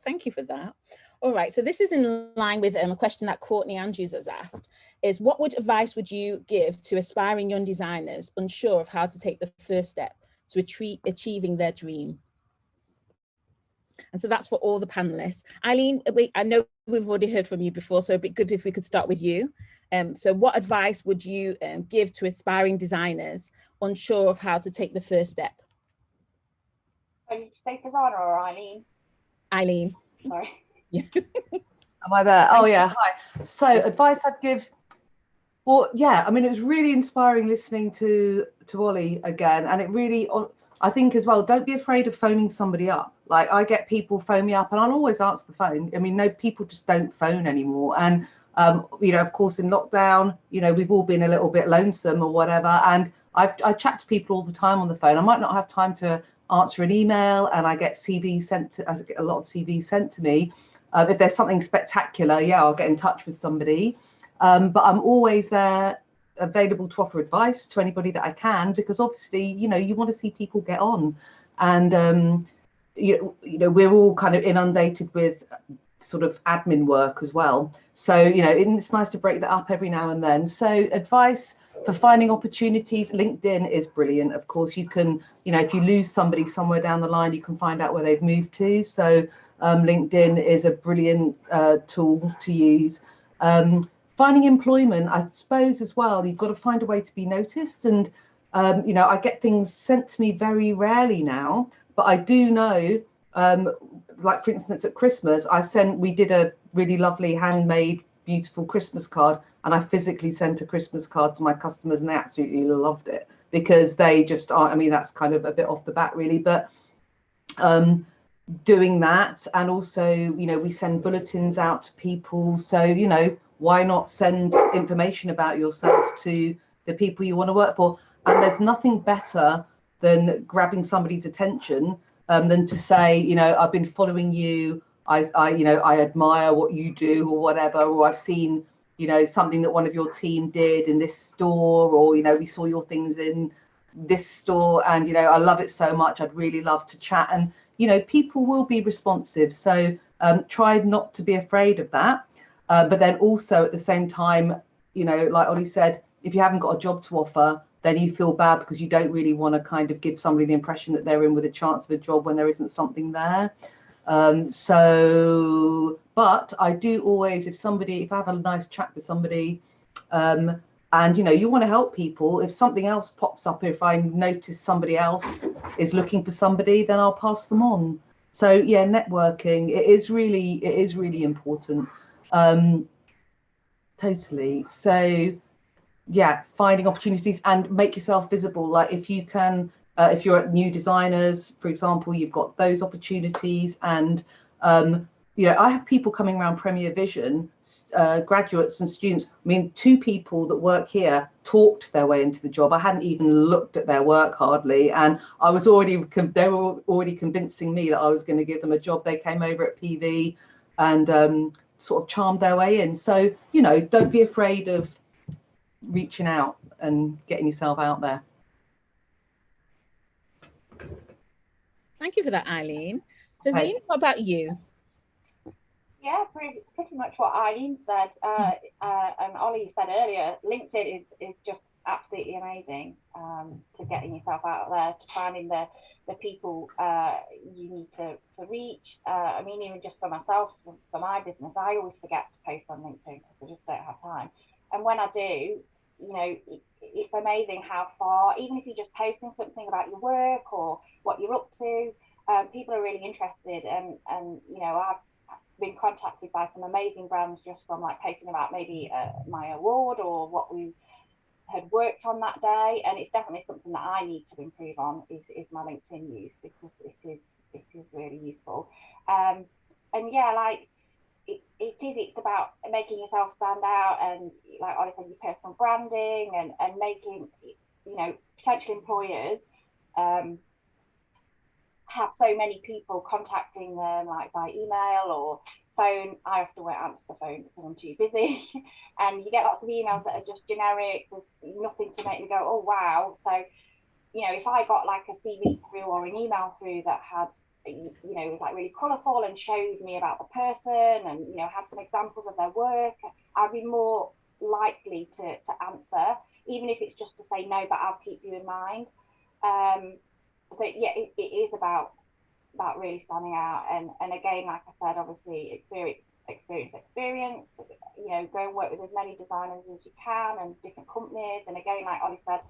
Thank you for that. All right, so this is in line with a question that Courtney Andrews has asked, is what advice would you give to aspiring young designers unsure of how to take the first step to achieving their dream? And so that's for all the panelists. Eileen, I know we've already heard from you before, so it'd be good if we could start with you. So what advice would you give to aspiring designers unsure of how to take the first step? Did you say Fazana or Eileen? Eileen. Sorry. Yeah. Am I there? Oh yeah, hi. So advice I'd give, well, yeah, I mean, it was really inspiring listening to Ollie again, and it really, I think as well, don't be afraid of phoning somebody up. Like, I get people phone me up and I'll always answer the phone. I mean, no, people just don't phone anymore. And, you know, of course, in lockdown, you know, we've all been a little bit lonesome or whatever. And I chat to people all the time on the phone. I might not have time to answer an email, and I get CVs sent to, I get a lot of CVs sent to me. If there's something spectacular, yeah, I'll get in touch with somebody. But I'm always there, available to offer advice to anybody that I can, because obviously, you know, you want to see people get on. And, you know, we're all kind of inundated with sort of admin work as well. So, you know, it's nice to break that up every now and then. So advice for finding opportunities, LinkedIn is brilliant. Of course, you can, you know, if you lose somebody somewhere down the line, you can find out where they've moved to. So LinkedIn is a brilliant tool to use. Finding employment, I suppose as well, you've got to find a way to be noticed. And, you know, I get things sent to me very rarely now, but I do know, like for instance, at Christmas, we did a really lovely handmade, beautiful Christmas card, and I physically sent a Christmas card to my customers, and they absolutely loved it, because they just are, I mean, that's kind of a bit off the bat really, but doing that. And also, you know, we send bulletins out to people, so, you know, why not send information about yourself to the people you want to work for? And there's nothing better than grabbing somebody's attention than to say, you know, I've been following you, you know, I admire what you do or whatever, or I've seen, you know, something that one of your team did in this store, or, you know, we saw your things in this store, and, you know, I love it so much, I'd really love to chat. And, you know, people will be responsive. So try not to be afraid of that. But then also at the same time, you know, like Ollie said, if you haven't got a job to offer, then you feel bad because you don't really want to kind of give somebody the impression that they're in with a chance of a job when there isn't something there. But I do always, if I have a nice chat with somebody, and, you know, you want to help people, if something else pops up, if I notice somebody else is looking for somebody, then I'll pass them on. So yeah, networking, it is really important. Totally. So yeah, finding opportunities and make yourself visible. Like if you can, if you're at new designers, for example, you've got those opportunities. And you know, I have people coming around Premier Vision, graduates and students. I mean, 2 people that work here talked their way into the job. I hadn't even looked at their work hardly, and I was they were already convincing me that I was going to give them a job. They came over at PV and sort of charmed their way in. So, you know, don't be afraid of reaching out and getting yourself out there. Thank you for that, Eileen. Fazine, what about you? Yeah, pretty much what Eileen said, and Ollie said earlier. LinkedIn is just absolutely amazing to getting yourself out there, to finding the people you need to reach. I mean, even just for myself, for my business, I always forget to post on LinkedIn because I just don't have time. And when I do, you know, it's amazing how far, even if you're just posting something about your work or what you're up to, people are really interested. And you know, I've been contacted by some amazing brands just from like posting about maybe my award or what we had worked on that day. And it's definitely something that I need to improve on is my LinkedIn use, because it is really useful. And yeah, like it's about making yourself stand out, and like Ollie said, your personal branding and making, you know, potential employers have so many people contacting them, like by email or phone. I often won't answer the phone because I'm too busy. And you get lots of emails that are just generic. There's nothing to make me go, oh wow. So, you know, if I got like a CV through or an email through that had you know, it was like really colourful and showed me about the person and, you know, had some examples of their work, I'd be more likely to answer, even if it's just to say no, but I'll keep you in mind. So yeah, it is about really standing out, and again, like I said, obviously experience, you know, go and work with as many designers as you can and different companies, and again, like Ollie said,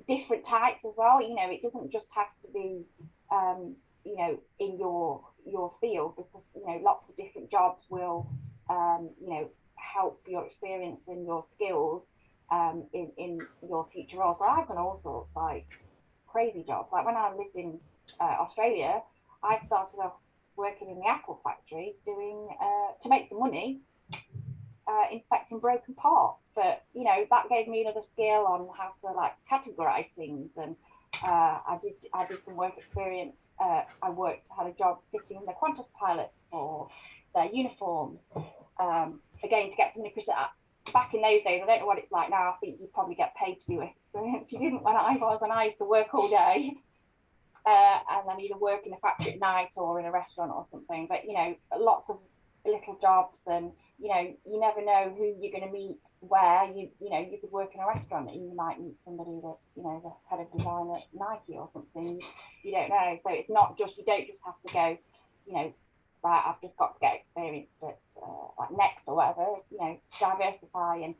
different types as well. You know, it doesn't just have to be you know, in your field, because, you know, lots of different jobs will you know, help your experience and your skills in your future roles. So I've done all sorts, like crazy jobs. Like when I lived in Australia, I started off working in the apple factory doing to make some money, inspecting broken parts. But, you know, that gave me another skill on how to like categorize things. And I did some work experience. I had a job fitting the Qantas pilots for their uniforms, again, to get somebody, because back in those days, I don't know what it's like now, I think you probably get paid to do work experience. You didn't when I was, and I used to work all day, and then either work in a factory at night or in a restaurant or something. But, you know, lots of little jobs, and, you know, you never know who you're going to meet where. You know, you could work in a restaurant and you might meet somebody that's, you know, the head of design at Nike or something. You don't know. So it's not just, you don't just have to go, you know, right, I've just got to get experienced at like Next or whatever. You know, diversify, and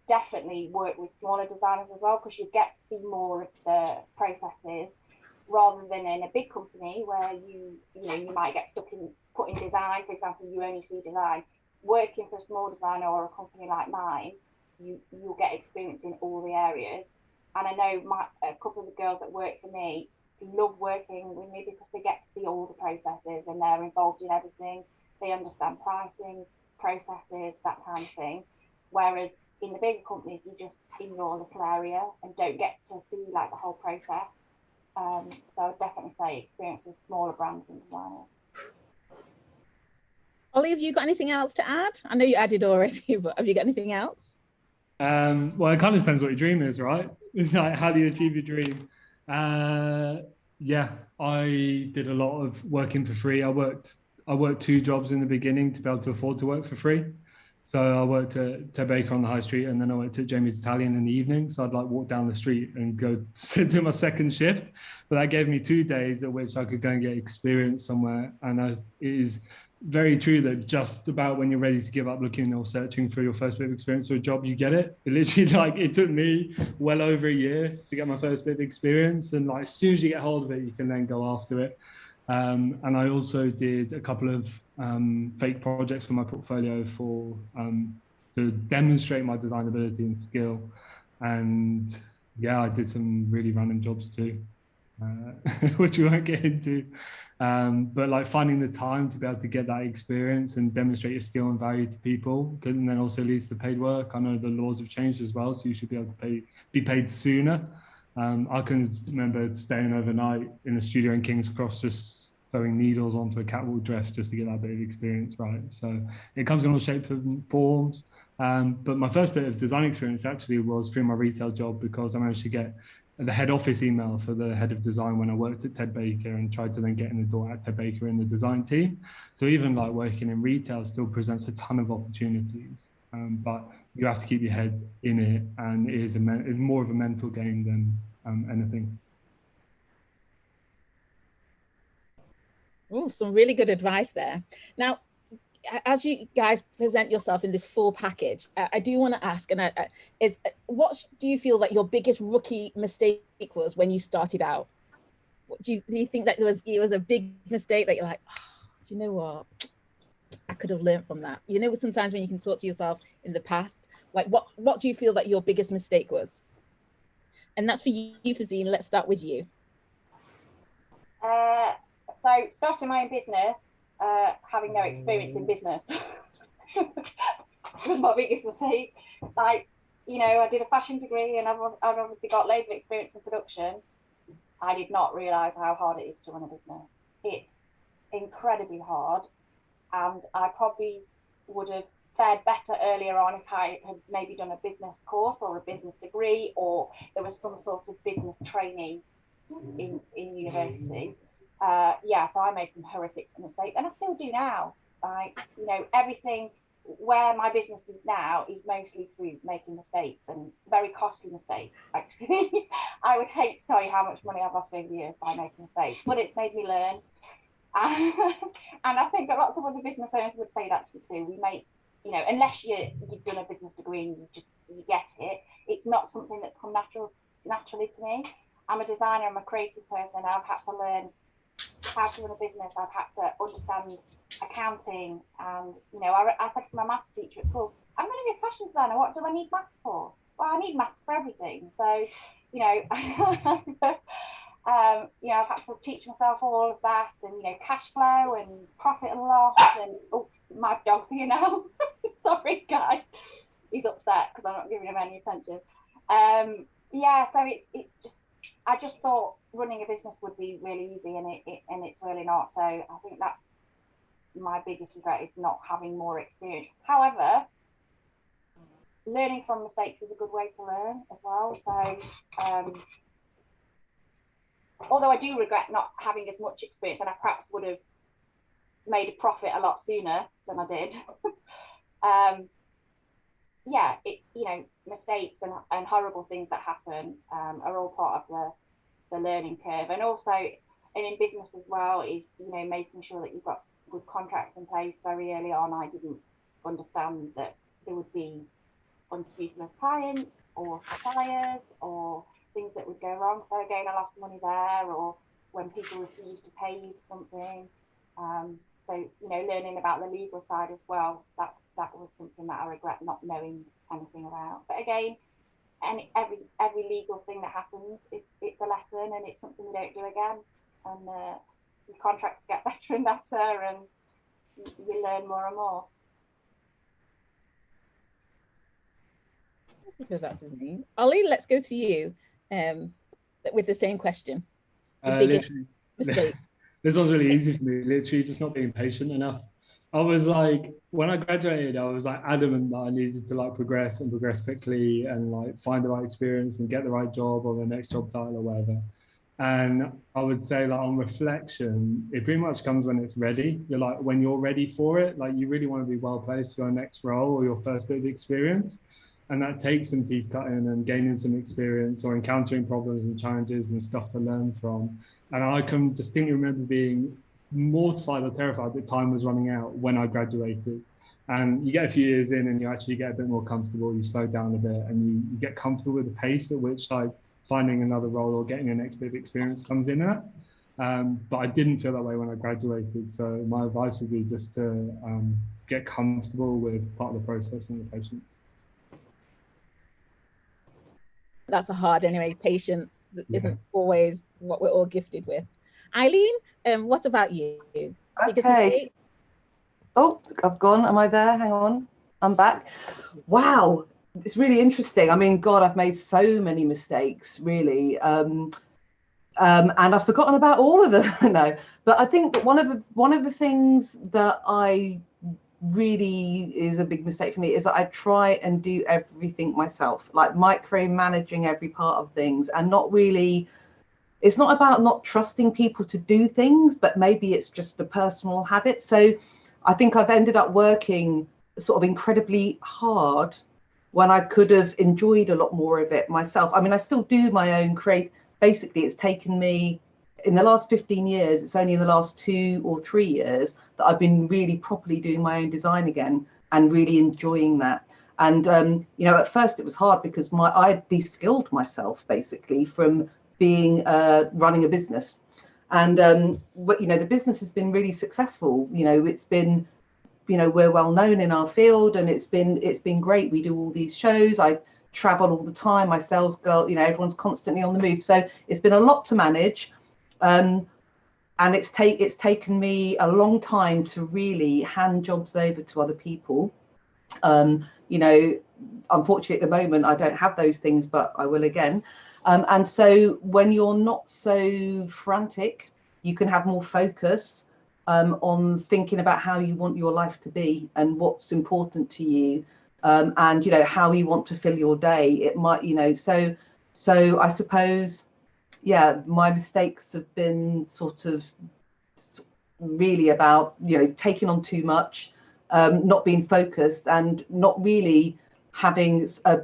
definitely work with smaller designers as well, because you get to see more of the processes, rather than in a big company where you know, you might get stuck in putting design. For example, you only see design. Working for a small designer or a company like mine, you'll get experience in all the areas. And I know a couple of the girls that work for me love working with me, because they get to see all the processes and they're involved in everything. They understand pricing, processes, that kind of thing. Whereas in the bigger companies, you're just in your little area and don't get to see like the whole process. So I would definitely say experience with smaller brands and designers. Ollie, have you got anything else to add? I know you added already, but have you got anything else? Well, it kind of depends what your dream is, right? Like, how do you achieve your dream? Yeah, I did a lot of working for free. I worked 2 jobs in the beginning to be able to afford to work for free. So I worked at Ted Baker on the high street, and then I worked at Jamie's Italian in the evening. So I'd like walk down the street and go to my second shift. But that gave me 2 days at which I could go and get experience somewhere. And it is very true that just about when you're ready to give up looking or searching for your first bit of experience or a job, you get it. It literally, like, it took me well over a year to get my first bit of experience. And like, as soon as you get hold of it, you can then go after it. And I also did a couple of fake projects for my portfolio to demonstrate my design ability and skill. And yeah, I did some really random jobs too, which we won't get into. But like, finding the time to be able to get that experience and demonstrate your skill and value to people, and then also leads to paid work. I know the laws have changed as well, so you should be able to be paid sooner. I can remember staying overnight in a studio in King's Cross, just sewing needles onto a catwalk dress just to get that bit of experience, right? So it comes in all shapes and forms. But my first bit of design experience actually was through my retail job, because I managed to get the head office email for the head of design when I worked at Ted Baker, and tried to then get in the door at Ted Baker in the design team. So even like working in retail still presents a ton of opportunities. But you have to keep your head in it, and it is more of a mental game than anything. Oh, some really good advice there. Now, as you guys present yourself in this full package, I do want to ask, and what do you feel that your biggest rookie mistake was when you started out? What do you think that it was a big mistake that you're like, oh, you know what? I could have learned from that. You know, sometimes when you can talk to yourself in the past, like what do you feel that your biggest mistake was? And that's for you, Fazine. Let's start with you. So starting my own business, having no experience in business was my biggest mistake. Like, you know, I did a fashion degree and I've obviously got loads of experience in production. I did not realise how hard it is to run a business. It's incredibly hard, and I probably would have fared better earlier on if I had maybe done a business course or a business degree, or there was some sort of business training in university. yeah, so I made some horrific mistakes, and I still do now. You know, everything where my business is now is mostly through making mistakes, and very costly mistakes, actually. I would hate to tell you how much money I've lost over the years by making mistakes, but it's made me learn. And I think that lots of other business owners would say that to you too. We make, you know, unless you've done a business degree and you get it, it's not something that's come naturally to me. I'm a designer, I'm a creative person. I've had to learn how to run a business. I've had to understand accounting, and you know, I said to my maths teacher at school, I'm going to be a fashion designer. What do I need maths for? Well, I need maths for everything. So, you know, you know, I've had to teach myself all of that, and you know, cash flow and profit and loss. And oh, my dog's here now. Sorry, guys, he's upset because I'm not giving him any attention. Yeah, so it's just, I just thought running a business would be really easy, and it's really not. So I think that's my biggest regret, is not having more experience. However, learning from mistakes is a good way to learn as well. So although I do regret not having as much experience, and I perhaps would have made a profit a lot sooner than I did. Yeah, you know, mistakes and horrible things that happen are all part of the learning curve. And also, and in business as well, is, you know, making sure that you've got good contracts in place very early on. I didn't understand that there would be unscrupulous clients or suppliers or things that would go wrong. So again, I lost money there, or when people refused to pay you for something. So, you know, learning about the legal side as well, that was something that I regret not knowing anything about. But again, and every legal thing that happens, it's a lesson, and it's something we don't do again. And your contracts get better and better, and you learn more and more. Because that was me. Ollie, let's go to you with the same question. The biggest mistake. This one's really easy for me, literally just not being patient enough. I was like, when I graduated, I was like adamant that I needed to like progress quickly, and like find the right experience and get the right job or the next job title or whatever. And I would say, like, on reflection, it pretty much comes when it's ready. You're like, when you're ready for it, like you really want to be well placed for your next role or your first bit of experience. And that takes some teeth cutting and gaining some experience, or encountering problems and challenges and stuff to learn from. And I can distinctly remember being mortified or terrified that time was running out when I graduated. And you get a few years in and you actually get a bit more comfortable, you slow down a bit, and you get comfortable with the pace at which like finding another role or getting a next bit of experience comes in at. But I didn't feel that way when I graduated. So my advice would be just to get comfortable with part of the process and the patience. That's a hard anyway. Patience isn't always what we're all gifted with. Eileen, what about you? Okay. Oh, I've gone. Am I there? Hang on. I'm back. Wow. It's really interesting. I mean, God, I've made so many mistakes, really. And I've forgotten about all of them. No, but I think that one of the things that I really is a big mistake for me is that I try and do everything myself, like micromanaging every part of things, and not really, it's not about not trusting people to do things, but maybe it's just a personal habit. So I think I've ended up working sort of incredibly hard when I could have enjoyed a lot more of it myself. I mean, I still do my own basically it's taken me, in the last 15 years, it's only in the last 2 or 3 years that I've been really properly doing my own design again and really enjoying that. And, you know, at first it was hard because I had de-skilled myself basically from being running a business. And, but, you know, the business has been really successful. You know, it's been, you know, we're well known in our field, and it's been great. We do all these shows. I travel all the time. My sales girl, you know, everyone's constantly on the move. So it's been a lot to manage. And it's taken me a long time to really hand jobs over to other people. You know, unfortunately at the moment I don't have those things, but I will again. And so when you're not so frantic, you can have more focus on thinking about how you want your life to be and what's important to you, and you know how you want to fill your day. It might, you know, so I suppose, yeah, my mistakes have been sort of really about, you know, taking on too much, not being focused, and not really having a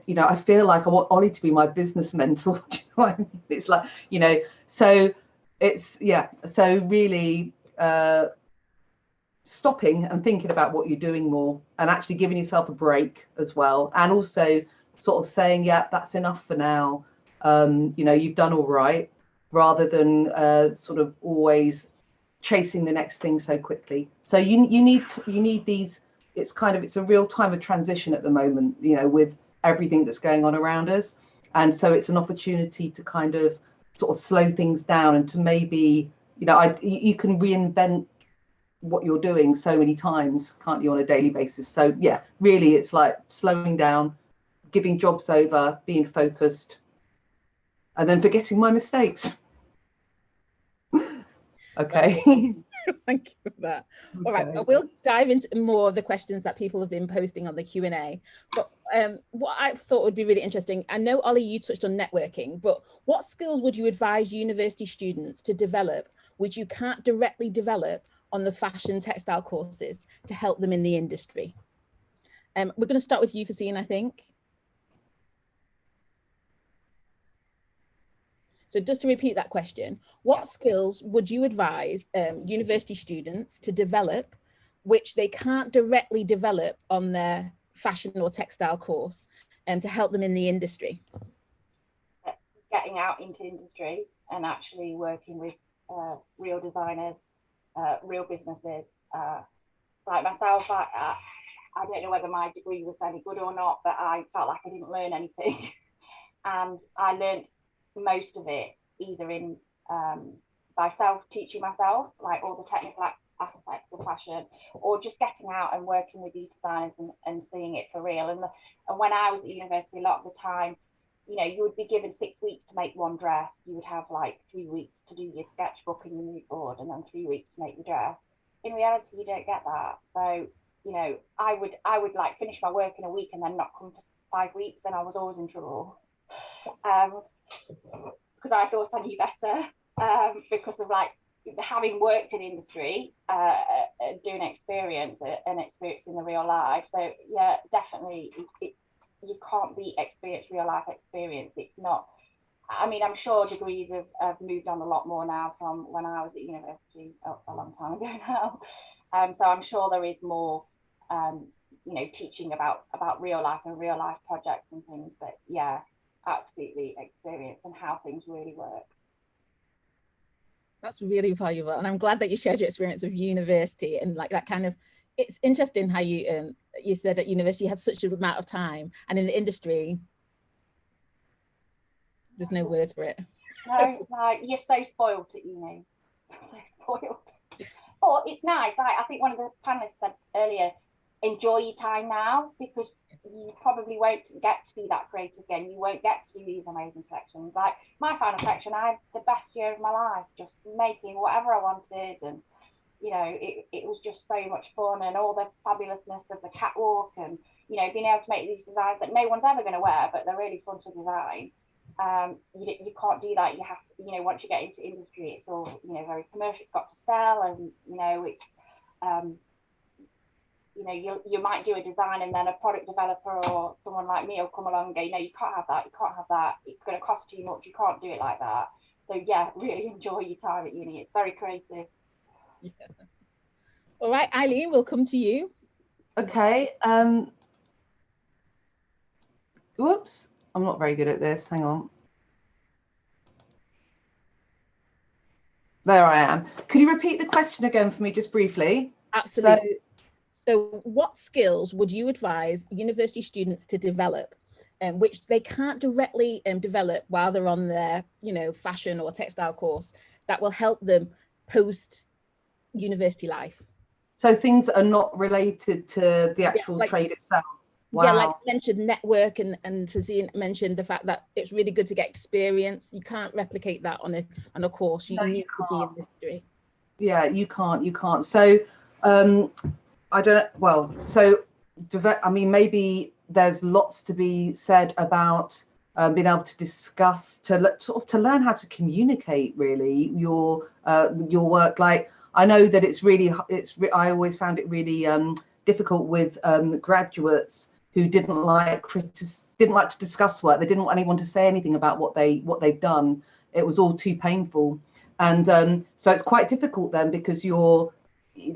you know, I feel like I want Ollie to be my business mentor. Do you know what I mean? It's like, you know, so it's, yeah, so really stopping and thinking about what you're doing more, and actually giving yourself a break as well, and also sort of saying, yeah, that's enough for now. You know, you've done all right, rather than sort of always chasing the next thing so quickly. So you need these, it's a real time of transition at the moment, you know, with everything that's going on around us. And so it's an opportunity to kind of sort of slow things down, and to maybe, you know, you can reinvent what you're doing so many times, can't you, on a daily basis. So yeah, really it's like slowing down, giving jobs over, being focused, and then forgetting my mistakes. Okay. Thank you for that. All right, Okay. we'll dive into more of the questions that people have been posting on the Q&A. But what I thought would be really interesting, I know, Ollie, you touched on networking, but what skills would you advise university students to develop which you can't directly develop on the fashion textile courses to help them in the industry? We're going to start with you, Fasine, I think. So just to repeat that question, what skills would you advise university students to develop which they can't directly develop on their fashion or textile course to help them in the industry? Getting out into industry and actually working with real designers, real businesses. Like myself, I don't know whether my degree was any good or not, but I felt like I didn't learn anything. And I learned most of it either in by self-teaching myself, like all the technical aspects of fashion, or just getting out and working with these designers and seeing it for real. And when I was at university, a lot of the time, you know, you would be given 6 weeks to make one dress. You would have like 3 weeks to do your sketchbook and your mood board, and then 3 weeks to make the dress. In reality, you don't get that. So, you know, I would like finish my work in a week and then not come for 5 weeks, and I was always in trouble. Because I thought I knew better, because of like having worked in industry, doing experience and experiencing the real life. So yeah, definitely, you can't beat real life experience. It's not, I mean, I'm sure degrees have moved on a lot more now from when I was at university a long time ago now. So I'm sure there is more, you know, teaching about real life and real life projects and things. But yeah, absolutely experience and how things really work. That's really valuable, and I'm glad that you shared your experience of university and like that kind of. It's interesting how you you said at university you had such an amount of time, and in the industry, there's no words for it. No, like you're so spoiled at uni. So spoiled. But it's nice. I think one of the panelists said earlier, enjoy your time now, because you probably won't get to be that creative again. You won't get to do these amazing collections. Like my final collection, I had the best year of my life, just making whatever I wanted, and you know, it was just so much fun, and all the fabulousness of the catwalk, and you know, being able to make these designs that no one's ever going to wear, but they're really fun to design. You can't do that. You have to, you know, once you get into industry, it's all, you know, very commercial. It's got to sell, and you know, it's you know, you might do a design and then a product developer or someone like me will come along and go, no, you can't have that, you can't have that, it's going to cost too much, you can't do it like that. So yeah, really enjoy your time at uni. It's very creative. Yeah. All right, Eileen, we'll come to you. Okay. Whoops, I'm not very good at this. Hang on. There I am. Could you repeat the question again for me, just briefly? Absolutely. So what skills would you advise university students to develop, which they can't directly develop while they're on their, you know, fashion or textile course, that will help them post university life? So things are not related to the actual trade itself. Wow. Yeah, like you mentioned network, and Fasine mentioned the fact that it's really good to get experience. You can't replicate that on a course. You need to be in industry. Yeah, you can't. So I don't, well, so I mean, maybe there's lots to be said about being able to discuss, to learn how to communicate really your work. Like, I know that I always found it really difficult with graduates who didn't like to discuss work. They didn't want anyone to say anything about what they've done. It was all too painful, and so it's quite difficult then, because you're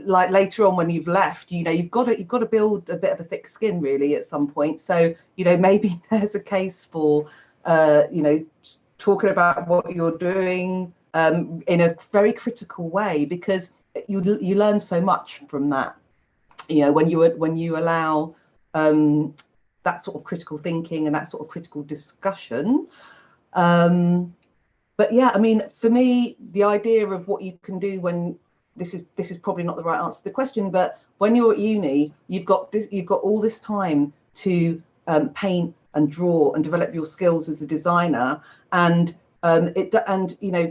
like, later on when you've left, you've got to build a bit of a thick skin really at some point. So maybe there's a case for talking about what you're doing in a very critical way, because you learn so much from that. When you allow that sort of critical thinking and that sort of critical discussion. But yeah, I mean, for me, the idea of what you can do when this is probably not the right answer to the question, but when you're at uni, you've got all this time to paint and draw and develop your skills as a designer, and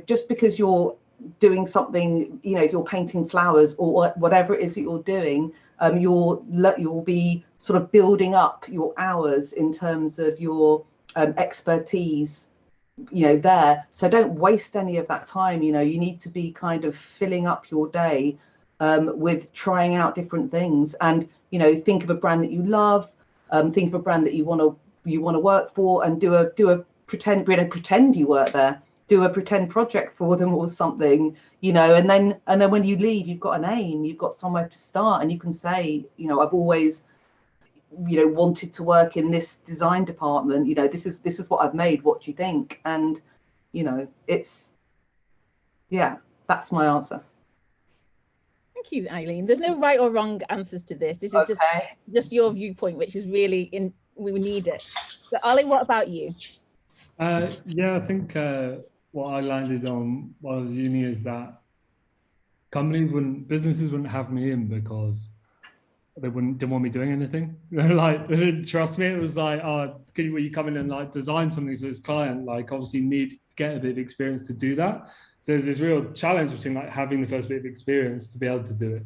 just because you're doing something, if you're painting flowers or whatever it is that you're doing, you'll be sort of building up your hours in terms of your expertise there. So don't waste any of that time. You need to be kind of filling up your day with trying out different things, and think of a brand that you love, think of a brand that you want to work for, and do a pretend you work there, do a pretend project for them or something, and then when you leave, you've got an aim, you've got somewhere to start, and you can say, I've always wanted to work in this design department, this is what I've made, what do you think? And that's my answer. Thank you, Eileen. There's no right or wrong answers to this. This is just your viewpoint, which is really we need it. So Ollie, what about you? Yeah, I think what I landed on while I was at uni is that businesses wouldn't have me in because they didn't want me doing anything. They didn't trust me. It was like, will you come in and like design something for this client? Like, obviously you need to get a bit of experience to do that. So there's this real challenge between like having the first bit of experience to be able to do it.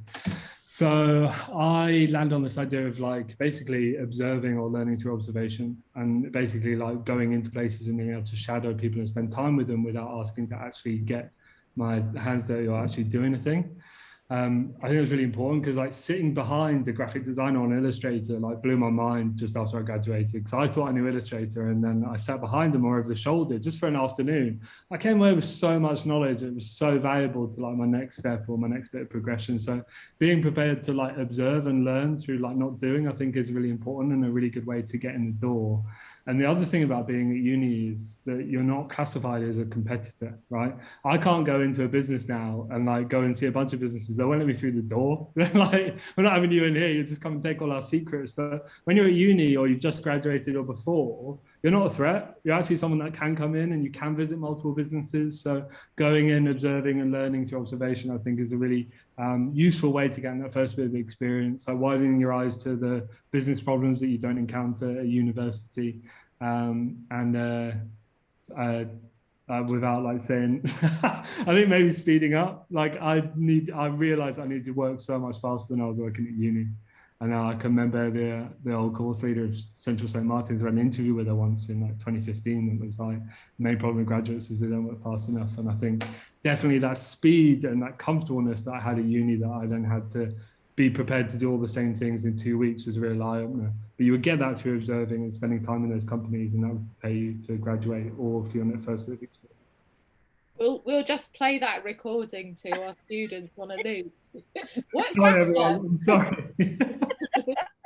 So I landed on this idea of like basically observing or learning through observation, and basically like going into places and being able to shadow people and spend time with them without asking to actually get my hands dirty or actually doing a thing. I think it was really important because like sitting behind the graphic designer on Illustrator like blew my mind just after I graduated, because I thought I knew Illustrator, and then I sat behind them or over the shoulder just for an afternoon. I came away with so much knowledge. It was so valuable to like my next step or my next bit of progression. So being prepared to like observe and learn through like not doing, I think is really important and a really good way to get in the door. And the other thing about being at uni is that you're not classified as a competitor, right? I can't go into a business now and like go and see a bunch of businesses. They won't let me through the door. They're like, we're not having you in here. You just come and take all our secrets. But when you're at uni or you've just graduated or before, you're not a threat. You're actually someone that can come in and you can visit multiple businesses. So going in, observing and learning through observation, I think is a really useful way to get in that first bit of experience, like widening your eyes to the business problems that you don't encounter at university. Without like saying, I think maybe speeding up. Like I realized I need to work so much faster than I was working at uni. And I can remember the old course leader of Central St. Martin's. I had an interview with her once in like 2015. And it was like, the main problem with graduates is they don't work fast enough. And I think definitely that speed and that comfortableness that I had at uni, that I then had to be prepared to do all the same things in 2 weeks, was a real eye-opener. But you would get that through observing and spending time in those companies, and that would prepare you to graduate or feel that first bit of experience. We'll just play that recording to our students on a loop. Sorry, everyone. I'm sorry.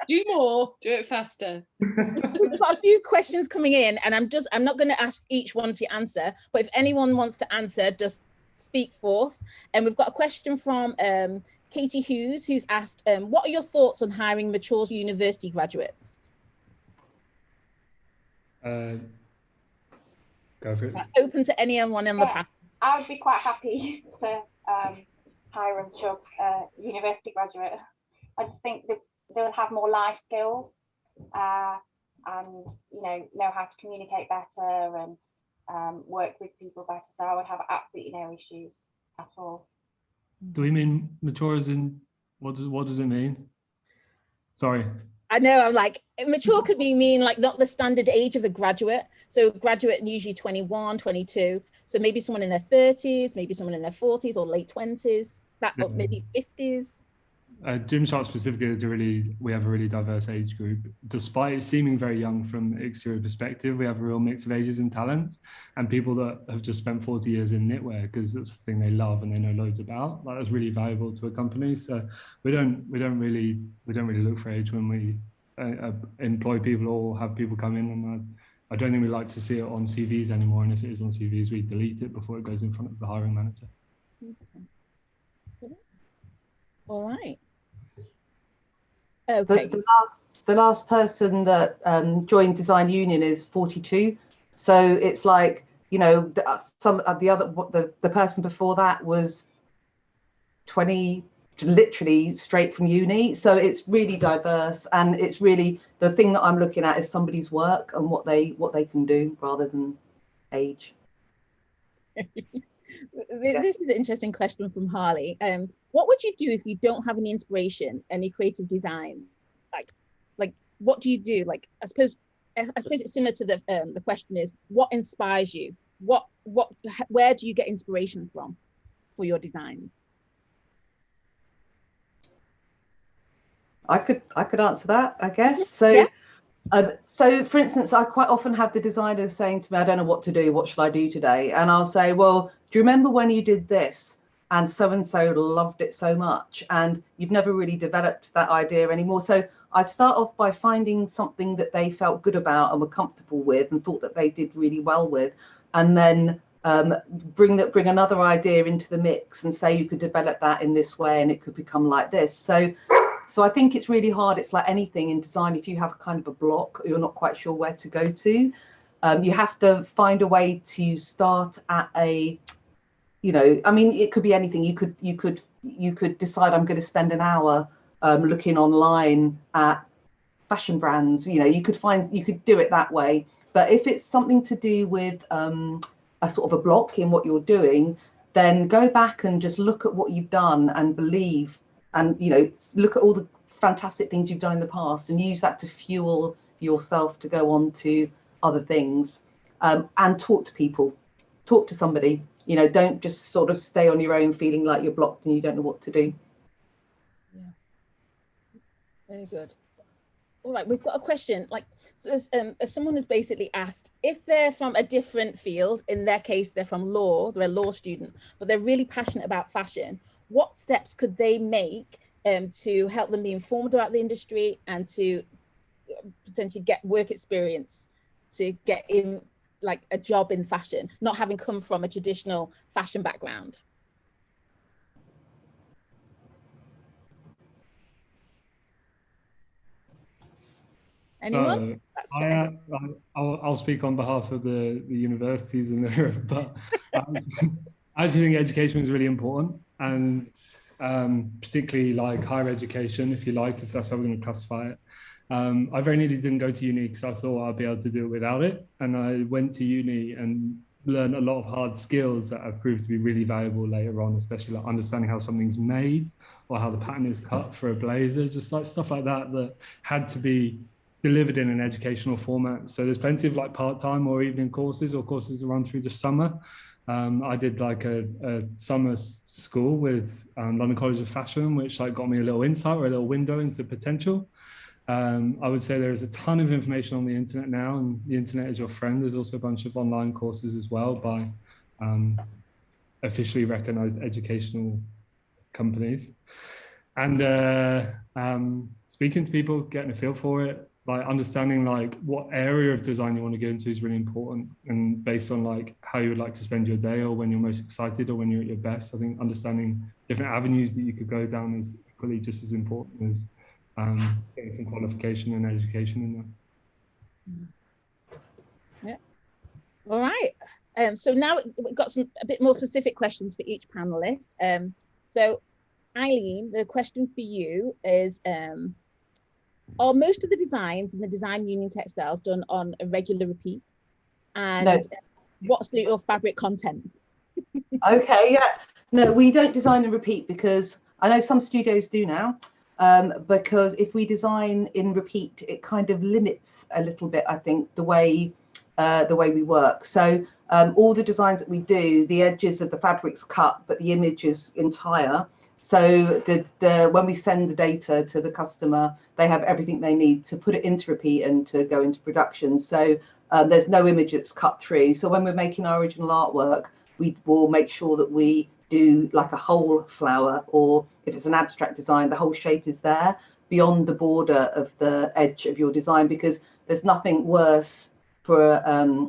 Do more. Do it faster. We've got a few questions coming in, and I'm not going to ask each one to answer, but if anyone wants to answer, just speak forth. And we've got a question from Katie Hughes, who's asked, what are your thoughts on hiring mature university graduates? Go for it. Open to anyone on the panel. I would be quite happy to hire a mature university graduate. I just think that they'll have more life skills and know how to communicate better and work with people better. So I would have absolutely no issues at all. Do we mean mature as in what does it mean? Sorry. I know, I'm like, Mature could mean like not the standard age of the graduate. So graduate usually 21, 22. So maybe someone in their 30s, maybe someone in their 40s or late 20s, or maybe 50s. GYMSHARK specifically, we have a really diverse age group. Despite seeming very young from an exterior perspective, we have a real mix of ages and talents, and people that have just spent 40 years in knitwear because that's the thing they love and they know loads about. Like, that's really valuable to a company. So we don't really look for age when we employ people or have people come in. And I don't think we like to see it on CVs anymore. And if it is on CVs, we delete it before it goes in front of the hiring manager. Okay. All right. Okay. The last person that joined Design Union is 42. So it's like, you know, the person before that was 20, literally straight from uni. So it's really diverse, and it's really the thing that I'm looking at is somebody's work and what they can do rather than age. This is an interesting question from Harley. What would you do if you don't have any inspiration, any creative design? Like what do you do? Like, I suppose it's similar to the question is, what inspires you? Where do you get inspiration from for your designs? I could answer that, I guess. So, yeah. So for instance, I quite often have the designers saying to me, I don't know what to do. What should I do today? And I'll say, well, do you remember when you did this and so loved it so much, and you've never really developed that idea anymore? So I start off by finding something that they felt good about and were comfortable with and thought that they did really well with, and then bring another idea into the mix and say you could develop that in this way and it could become like this. So I think it's really hard. It's like anything in design. If you have kind of a block, or you're not quite sure where to go to, you have to find a way to start at a, you know, I mean, it could be anything. You could decide I'm going to spend an hour looking online at fashion brands. You know, you could do it that way. But if it's something to do with a sort of a block in what you're doing, then go back and just look at what you've done and believe. And, you know, look at all the fantastic things you've done in the past and use that to fuel yourself to go on to other things, and talk to people, talk to somebody. You know, don't just sort of stay on your own feeling like you're blocked and you don't know what to do. Yeah, very good. All right, we've got a question. Like, someone has basically asked if they're from a different field. In their case, they're from law. They're a law student, but they're really passionate about fashion. What steps could they make to help them be informed about the industry and to potentially get work experience to get in like a job in fashion, not having come from a traditional fashion background? Anyone? I'll speak on behalf of the universities in Europe, but I actually think education is really important, and particularly like higher education, if that's how we're going to classify it. I very nearly didn't go to uni because I thought I'd be able to do it without it, and I went to uni and learned a lot of hard skills that have proved to be really valuable later on, especially like understanding how something's made or how the pattern is cut for a blazer, just like stuff like that had to be delivered in an educational format. So there's plenty of like part-time or evening courses or courses that run through the summer. I did like a summer school with London College of Fashion, which like got me a little insight or a little window into potential. I would say there is a ton of information on the internet now, and the internet is your friend. There's also a bunch of online courses as well by officially recognized educational companies. And speaking to people, getting a feel for it, like understanding like what area of design you want to go into is really important, and based on like how you would like to spend your day or when you're most excited or when you're at your best. I think understanding different avenues that you could go down is equally just as important as getting some qualification and education in there. Yeah. All right. So now we've got a bit more specific questions for each panelist. So Eileen, the question for you is, are most of the designs in the Design Union textiles done on a regular repeat? And no. What's your fabric content? Okay, yeah. No, we don't design and repeat because I know some studios do now. because if we design in repeat, it kind of limits a little bit, I think, the way we work. So all the designs that we do, the edges of the fabric's cut, but the image is entire. So when we send the data to the customer, they have everything they need to put it into repeat and to go into production. So there's no image that's cut through. So when we're making our original artwork, we will make sure that we do like a whole flower, or if it's an abstract design, the whole shape is there beyond the border of the edge of your design, because there's nothing worse for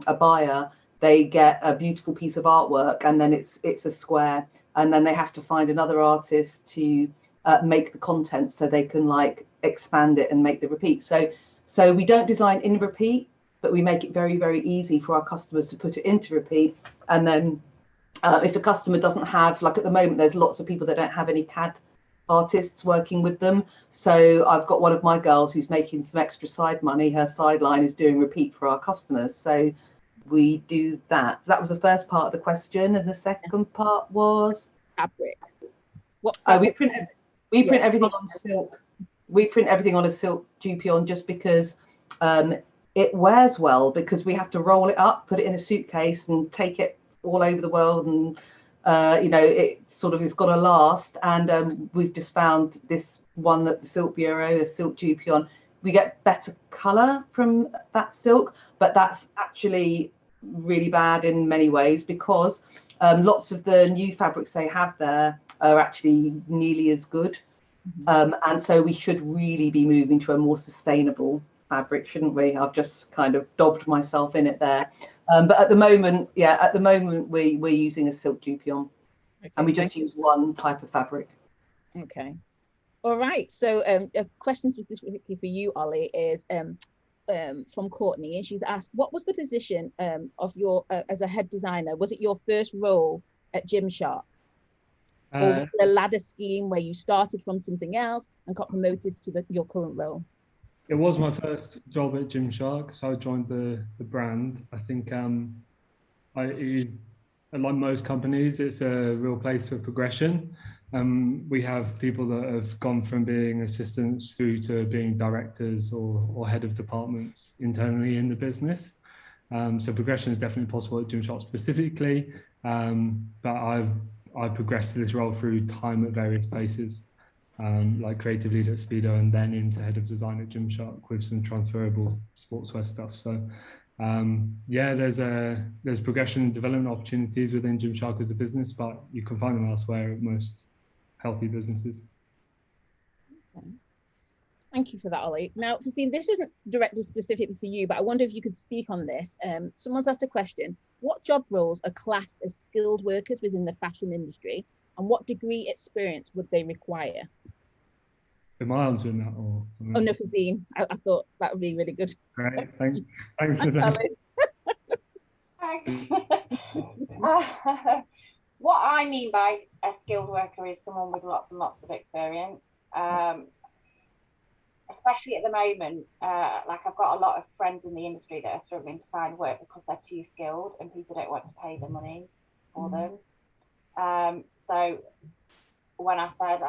a buyer. They get a beautiful piece of artwork and then it's a square, and then they have to find another artist to make the content so they can like expand it and make the repeat. So we don't design in repeat, but we make it very, very easy for our customers to put it into repeat. And then if a customer doesn't have, like at the moment, there's lots of people that don't have any CAD artists working with them. So I've got one of my girls who's making some extra side money. Her sideline is doing repeat for our customers. So we do that. So that was the first part of the question. And the second part was? Fabric. What fabric? We print everything on silk. We print everything on a silk dupion just because it wears well, because we have to roll it up, put it in a suitcase and take it all over the world, and it sort of, it's got to last. And we've just found this one, that the Silk Bureau, the silk dupion, we get better color from that silk, but that's actually really bad in many ways, because lots of the new fabrics they have there are actually nearly as good. And so we should really be moving to a more sustainable fabric, shouldn't we? I've just kind of dobbed myself in it there. But at the moment, we're using a silk dupion, and we just use one type of fabric. Okay. All right. So a question specifically for you, Ollie, is from Courtney, and she's asked, what was the position of your as a head designer? Was it your first role at GYMSHARK? Or was it a ladder scheme where you started from something else and got promoted to your current role? It was my first job at GYMSHARK, so I joined the brand. I think it is, like most companies, it's a real place for progression. We have people that have gone from being assistants through to being directors or head of departments internally in the business. So progression is definitely possible at GYMSHARK specifically, but I progressed to this role through time at various places. Like creative leader at Speedo, and then into head of design at GYMSHARK with some transferable sportswear stuff. So there's progression and development opportunities within GYMSHARK as a business, but you can find them elsewhere at most healthy businesses. Okay. Thank you for that, Ollie. Now, Fazine, this isn't directly specifically for you, but I wonder if you could speak on this. Someone's asked a question: what job roles are classed as skilled workers within the fashion industry, and what degree experience would they require? Am I answering that or something? Oh no, Fazine. I thought that would be really good. Great, thanks. Thanks for that. Thanks. What I mean by a skilled worker is someone with lots and lots of experience. Especially at the moment, like I've got a lot of friends in the industry that are struggling to find work because they're too skilled and people don't want to pay the money for them. So when I said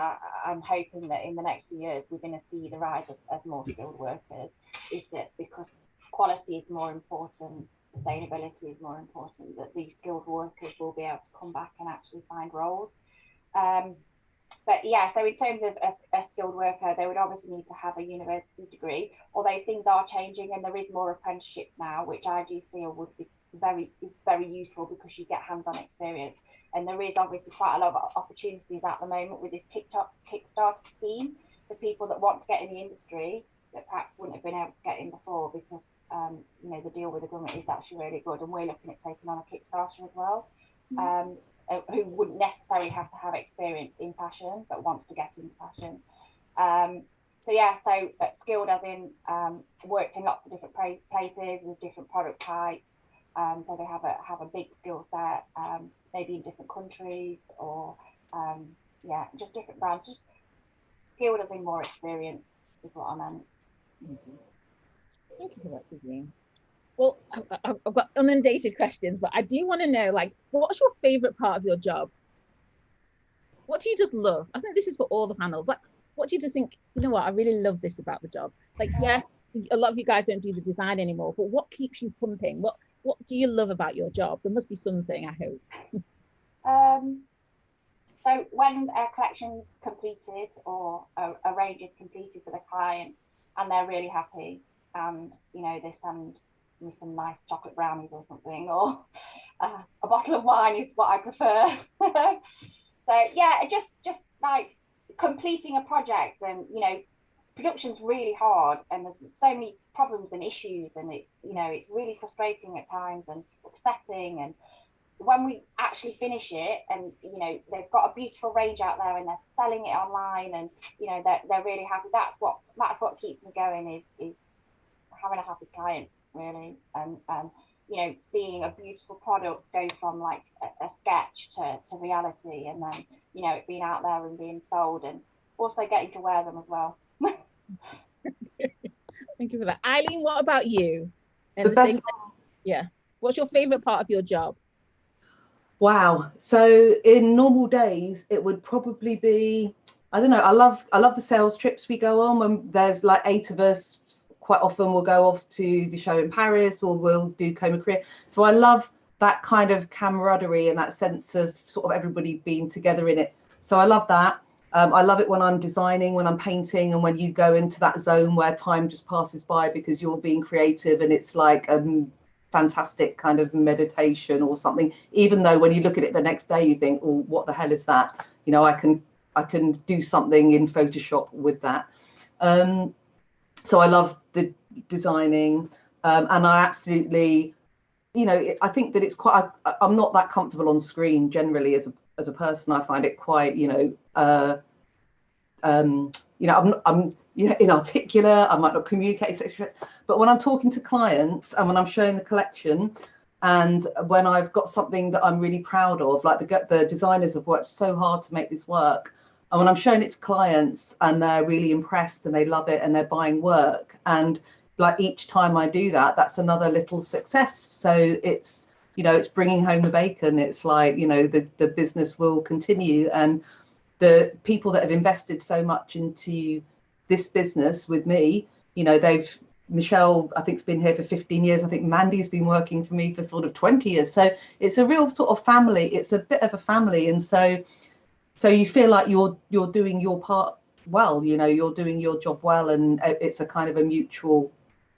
I'm hoping that in the next few years we're going to see the rise of more skilled workers, is that because quality is more important, sustainability is more important, that these skilled workers will be able to come back and actually find roles. But yeah, so in terms of a skilled worker, they would obviously need to have a university degree, although things are changing and there is more apprenticeships now, which I do feel would be very useful because you get hands-on experience. And there is obviously quite a lot of opportunities at the moment with this Kickstarter scheme for people that want to get in the industry that perhaps wouldn't have been able to get in before, because the deal with the government is actually really good, and we're looking at taking on a Kickstarter as well. Who wouldn't necessarily have to have experience in fashion but wants to get into fashion. So skilled as in worked in lots of different places with different product types. So they have a big skill set, maybe in different countries, or just different brands. Just skilled as in more experience is what I meant. Thank you for that, Fazine. Well, I've got inundated questions, but I do want to know, like, what's your favorite part of your job? What do you just love? I think this is for all the panels. Like, what do you think, you know what, I really love this about the job? Like, yes, a lot of you guys don't do the design anymore, but what keeps you pumping? What do you love about your job? There must be something, I hope. So when a collection's completed or a range is completed for the client and they're really happy, and you know, they send me some nice chocolate brownies or something, or a bottle of wine is what I prefer. So yeah, just like completing a project, and you know, production's really hard and there's so many problems and issues, and it's, you know, it's really frustrating at times and upsetting. And when we actually finish it and, you know, they've got a beautiful range out there and they're selling it online, and you know, they're really happy, that's what keeps me going, is having a happy client, really. And you know, seeing a beautiful product go from like a sketch to reality, and then, you know, it being out there and being sold, and also getting to wear them as well. Thank you for that. Eileen, what about you? The best, yeah. What's your favorite part of your job? wow. So in normal days, it would probably be, I don't know, I love the sales trips we go on when there's like 8 of us. Quite often we'll go off to the show in Paris, or we'll do Coma Korea. So I love that kind of camaraderie and that sense of sort of everybody being together in it. So I love that. I love it when I'm designing, when I'm painting, and when you go into that zone where time just passes by because you're being creative, and it's like fantastic kind of meditation or something, even though when you look at it the next day you think, oh, what the hell is that? You know, I can do something in Photoshop with that. So I love the designing, and I absolutely, you know, I think that it's quite, I'm not that comfortable on screen generally as a person. I find it quite, you know, I'm you know, inarticulate, I might not communicate, etc. But when I'm talking to clients and when I'm showing the collection, and when I've got something that I'm really proud of, like the designers have worked so hard to make this work, and when I'm showing it to clients and they're really impressed and they love it and they're buying work, and like each time I do that, that's another little success. So it's, you know, it's bringing home the bacon. It's like, you know, the business will continue, and the people that have invested so much into this business with me, you know, Michelle, I think, has been here for 15 years. I think Mandy's been working for me for sort of 20 years. So it's a real sort of family. It's a bit of a family. And so you feel like you're doing your part well, you know, you're doing your job well, and it's a kind of a mutual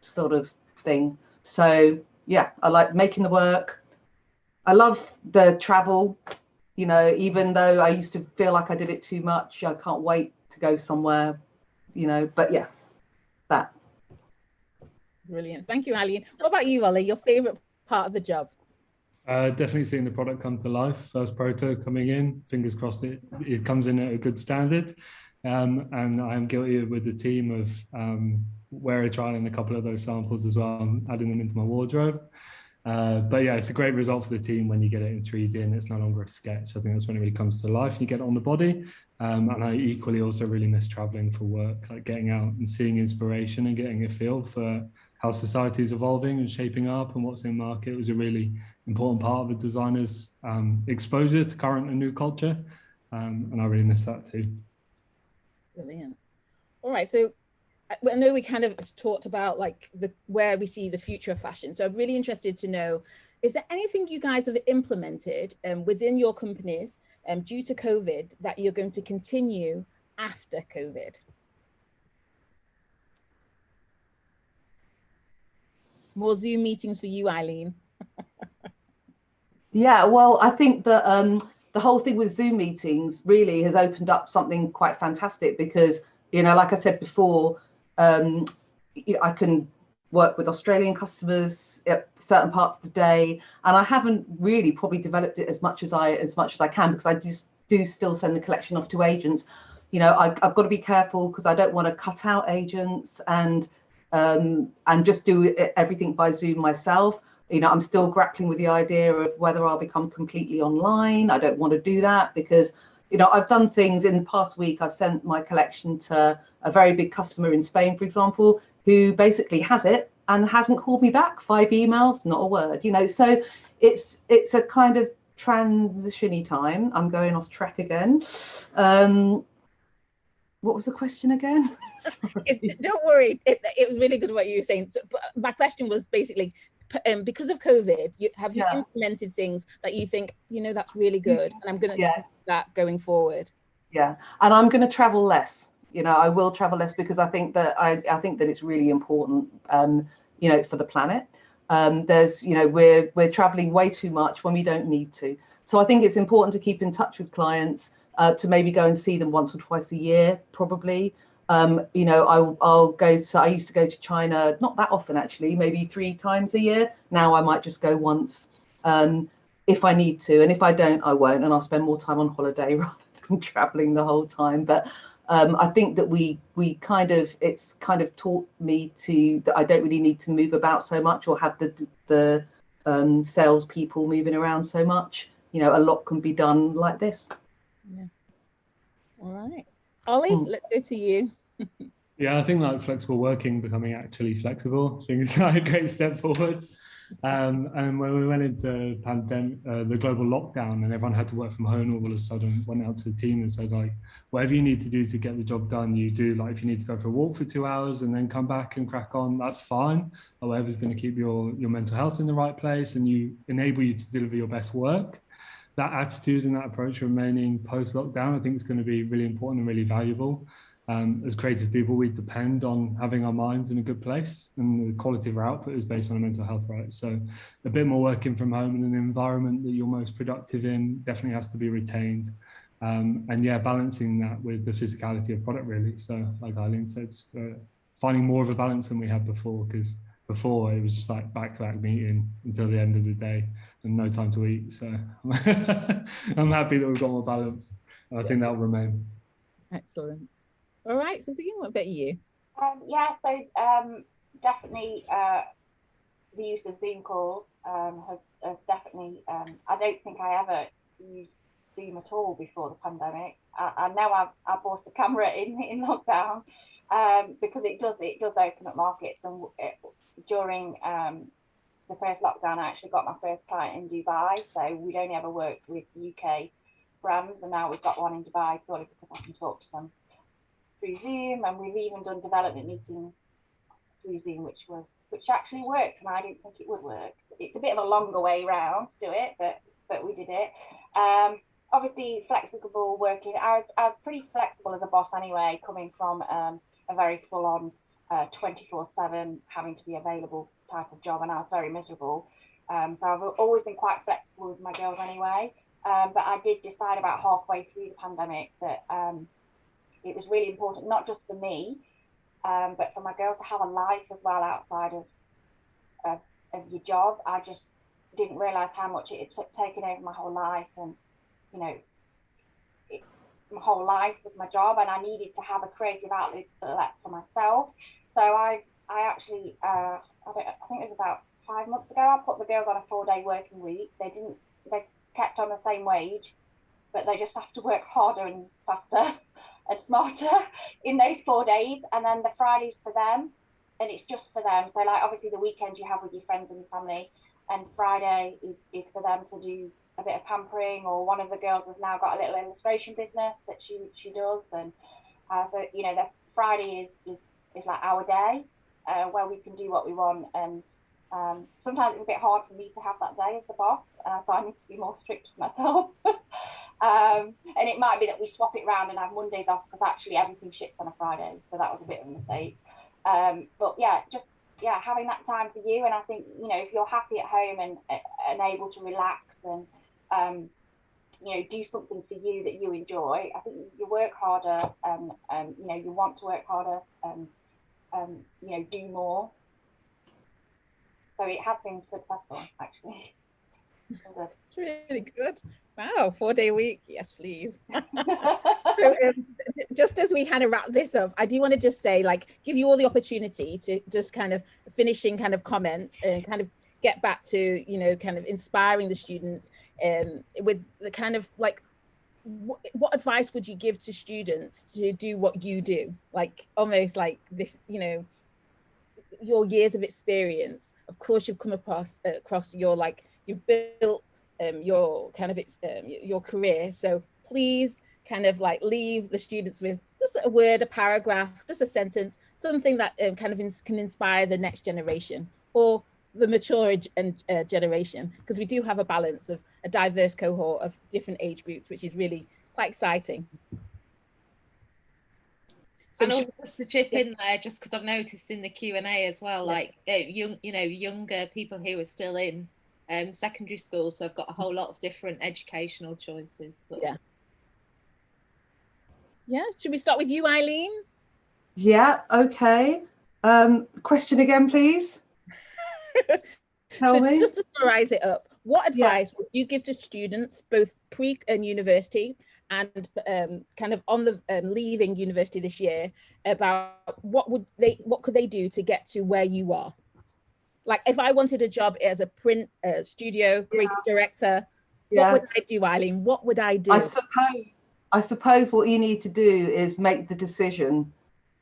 sort of thing. So yeah, I like making the work. I love the travel, you know, even though I used to feel like I did it too much. I can't wait to go somewhere, you know, but yeah, that. Brilliant. Thank you, Eileen. What about you, Ollie? Your favorite part of the job? Definitely seeing the product come to life. First proto coming in, fingers crossed it comes in at a good standard. And I am guilty with the team of wearer trialing a couple of those samples as well, and adding them into my wardrobe. But yeah, it's a great result for the team when you get it in 3D and it's no longer a sketch. I think that's when it really comes to life. You get it on the body. And I equally also really miss traveling for work, like getting out and seeing inspiration and getting a feel for how society is evolving and shaping up and what's in market. It was a really important part of the designer's exposure to current and new culture. And I really miss that too. Brilliant. All right, so I know we kind of talked about like where we see the future of fashion. So I'm really interested to know, is there anything you guys have implemented within your companies due to COVID that you're going to continue after COVID? More Zoom meetings for you, Eileen. Yeah, well, I think that the whole thing with Zoom meetings really has opened up something quite fantastic, because, you know, like I said before, you know, I can work with Australian customers at certain parts of the day, and I haven't really probably developed it as much as I can, because I just do still send the collection off to agents. You know, I've got to be careful because I don't want to cut out agents and just do everything by Zoom myself. You know, I'm still grappling with the idea of whether I'll become completely online. I don't want to do that because, you know, I've done things in the past week. I've sent my collection to a very big customer in Spain, for example, who basically has it and hasn't called me back. 5 emails, not a word, you know. So it's a kind of transition-y time. I'm going off track again. What was the question again? Don't worry, it was really good what you were saying. But my question was basically, because of COVID, have you implemented things that you think, that's really good, and I'm going to do that going forward? Yeah, and I'm going to travel less. I will travel less because I think that it's really important, for the planet. We're traveling way too much when we don't need to. So I think it's important to keep in touch with clients, to maybe go and see them once or twice a year, probably. I'll go to, I used to go to China, not that often actually, maybe 3 times a year. Now I might just go once, if I need to, and if I don't, I won't, and I'll spend more time on holiday rather than traveling the whole time. But I think that it's kind of taught me that I don't really need to move about so much, or have the sales people moving around so much. A lot can be done like this. Yeah. All right, Ollie, let's go to you. Yeah, I think like flexible working, becoming actually flexible, I think it's like a great step forwards. And when we went into the global lockdown, and everyone had to work from home, all of a sudden went out to the team and said, like, whatever you need to do to get the job done, you do. Like, if you need to go for a walk for 2 hours and then come back and crack on, that's fine. Whatever's going to keep your mental health in the right place and enable you to deliver your best work. That attitude and that approach remaining post-lockdown, I think is going to be really important and really valuable. As creative people, we depend on having our minds in a good place, and the quality of our output is based on our mental health, right? So a bit more working from home in an environment that you're most productive in definitely has to be retained. And balancing that with the physicality of product, really. So like Eileen said, just finding more of a balance than we had before, because before it was just like back-to-back meeting until the end of the day and no time to eat. So I'm happy that we've got more balance, and I think that will remain. Excellent. All right, Fazine, what about you? Definitely the use of Zoom calls has definitely, I don't think I ever used Zoom at all before the pandemic. I know I bought a camera in lockdown, because it does open up markets. And during the first lockdown, I actually got my first client in Dubai. So we'd only ever worked with UK brands, and now we've got one in Dubai purely because I can talk to them through Zoom. And we've even done development meetings through Zoom, which actually worked, and I didn't think it would work. It's a bit of a longer way round to do it, but we did it. Obviously, flexible working. I was pretty flexible as a boss anyway, coming from a very full-on 24/7 having to be available type of job, and I was very miserable. So I've always been quite flexible with my girls anyway. But I did decide about halfway through the pandemic that it was really important, not just for me, but for my girls to have a life as well outside of your job. I just didn't realise how much it had taken over my whole life, and my whole life was my job, and I needed to have a creative outlet for myself. So I actually, I think it was about 5 months ago, I put the girls on a 4-day working week. They kept on the same wage, but they just have to work harder and faster and smarter in those 4 days. And then the Fridays for them, and it's just for them. So like, obviously the weekend you have with your friends and your family, and Friday is for them to do a bit of pampering. Or one of the girls has now got a little illustration business that she does, and so the Friday is like our day, where we can do what we want. And sometimes it's a bit hard for me to have that day as the boss, so I need to be more strict with myself. And it might be that we swap it around and have Mondays off, because actually everything ships on a Friday, so that was a bit of a mistake. But having that time for you. And I think if you're happy at home and able to relax and do something for you that you enjoy, I think you work harder, and you want to work harder, and do more. So it has been successful, actually. It's really good. Wow, 4-day week. Yes, please. So just as we kind of wrap this up, I do want to just say, give you all the opportunity to just kind of finishing kind of comment and kind of get back to, kind of inspiring the students with the kind of what advice would you give to students to do what you do? Almost like this, your years of experience. Of course, you've come across your you've built your kind of your career. So please kind of leave the students with just a word, a paragraph, just a sentence, something that kind of can inspire the next generation or the mature generation, because we do have a balance of a diverse cohort of different age groups, which is really quite exciting. So and also just to chip in there, just because I've noticed in the Q&A as well, like younger people who are still in secondary school, so I've got a whole lot of different educational choices. Yeah, should we start with you, Eileen? Yeah, okay. Question again, please. Tell me. Just to summarize it up, what advice would you give to students, both pre and university, and kind of on the leaving university this year, about what could they do to get to where you are? Like, if I wanted a job as a print studio creative director, what would I do, Eileen? What would I do? I suppose what you need to do is make the decision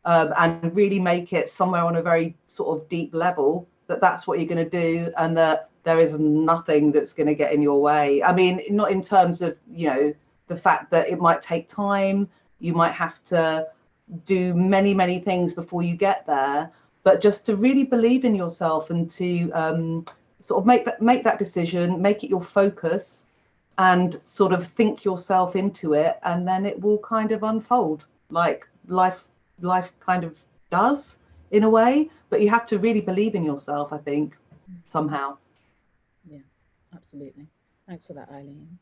and really make it somewhere on a very sort of deep level that that's what you're going to do, and that there is nothing that's going to get in your way. I mean, not in terms of, you know, the fact that it might take time, you might have to do many things before you get there, but just to really believe in yourself and to sort of make that decision, make it your focus, and sort of think yourself into it, and then it will kind of unfold like life kind of does in a way. But you have to really believe in yourself, I think, somehow. Yeah, absolutely. Thanks for that, Eileen.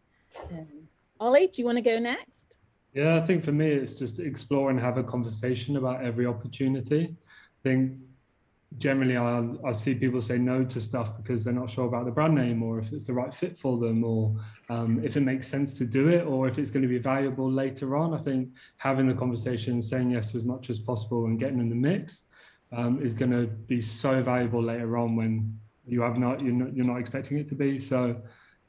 Ollie, do you want to go next? Yeah, I think for me, it's just explore and have a conversation about every opportunity. I think generally I see people say no to stuff because they're not sure about the brand name, or if it's the right fit for them, or if it makes sense to do it, or if it's going to be valuable later on. I think having the conversation, saying yes to as much as possible and getting in the mix is going to be so valuable later on when you're not expecting it to be. So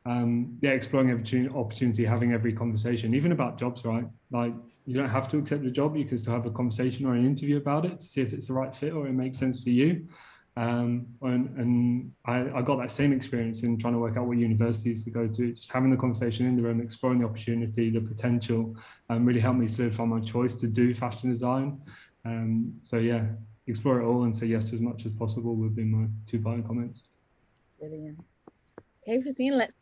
yeah, exploring every opportunity, having every conversation, even about jobs, right? Like, you don't have to accept the job, you can still have a conversation or an interview about it to see if it's the right fit or it makes sense for you. And I got that same experience in trying to work out what universities to go to. Just having the conversation in the room, exploring the opportunity, the potential, really helped me solidify my choice to do fashion design. So yeah, explore it all and say yes to as much as possible would be my 2 parting comments. Brilliant. Okay, Christine, let's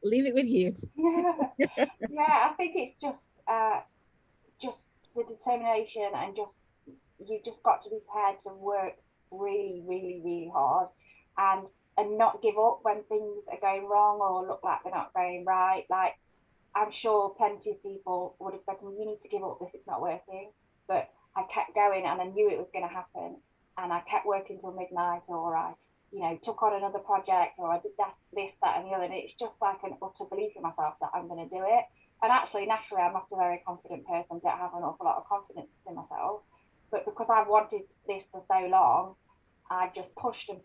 leave it with you. Yeah, I think it's just the determination, and you've just got to be prepared to work really hard and not give up when things are going wrong or look like they're not going right. Like, I'm sure plenty of people would have said to me, you need to give up this, it's not working. But I kept going, and I knew it was going to happen, and I kept working till midnight, or I took on another project, or I did this, that and the other. And it's just like an utter belief in myself that I'm going to do it. And actually, naturally, I'm not a very confident person, don't have an awful lot of confidence in myself. But because I've wanted this for so long, I've just pushed and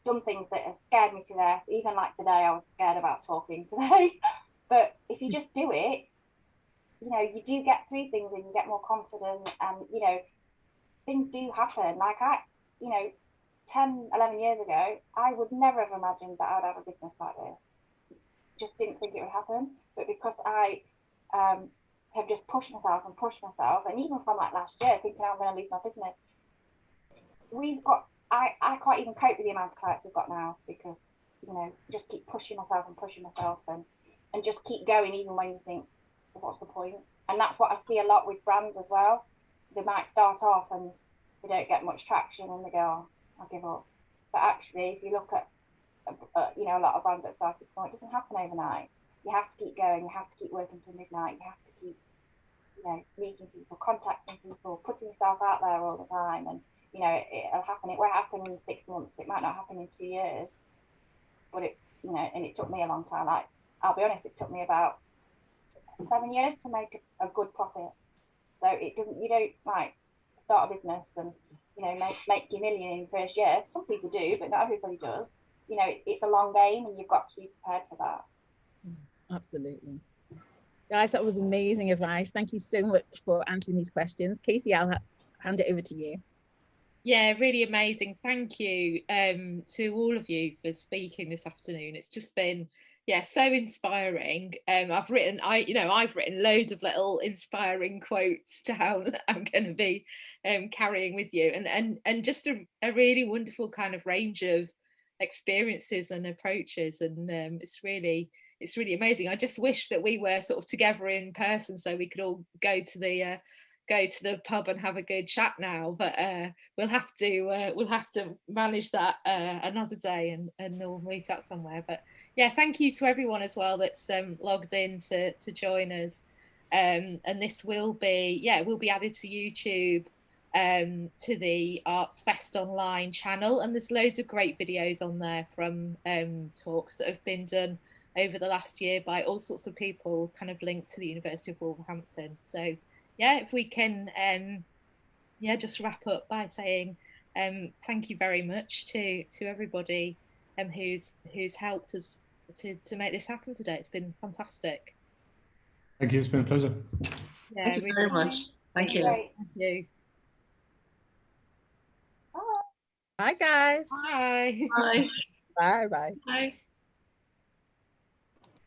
done things that have scared me to death. Even like today, I was scared about talking today. But if you just do it, you do get through things, and you get more confident, and, things do happen. Like 10, 11 years ago, I would never have imagined that I'd have a business like this. Just didn't think it would happen. But because I have just pushed myself, and even from like last year, thinking I'm going to lose my business, I can't even cope with the amount of clients we've got now, because just keep pushing myself and just keep going, even when you think, what's the point? And that's what I see a lot with brands as well. They might start off and they don't get much traction, and they go, I'll give up. But actually, if you look at a lot of brands that start at this point, it doesn't happen overnight. You have to keep going, you have to keep working till midnight, you have to keep meeting people, contacting people, putting yourself out there all the time. And it'll happen. It won't happen in 6 months, it might not happen in 2 years, but and it took me a long time. Like, I'll be honest, it took me about 7 years to make a good profit. So you don't like start a business and make your million in the first year. Some people do, but not everybody does. It's a long game, and you've got to be prepared for that. Absolutely. Guys, that was amazing advice. Thank you so much for answering these questions. Casey, I'll hand it over to you. Yeah, really amazing. Thank you to all of you for speaking this afternoon. It's just been yeah, so inspiring. I've written loads of little inspiring quotes down that I'm going to be carrying with you, and just a really wonderful kind of range of experiences and approaches, and it's really amazing. I just wish that we were sort of together in person so we could all go to the pub and have a good chat now, but we'll have to manage that another day, and we'll meet up somewhere. But yeah, thank you to everyone as well that's logged in to join us, and this will be added to YouTube, to the ArtsFest online channel, and there's loads of great videos on there from talks that have been done over the last year by all sorts of people kind of linked to the University of Wolverhampton. So yeah, if we can just wrap up by saying thank you very much to everybody who's helped us to make this happen today. It's been fantastic. Thank you, it's been a pleasure. Yeah, Thank you very much. Thank you. Great. Thank you. Bye, guys. Bye. Bye. Bye, bye. Bye.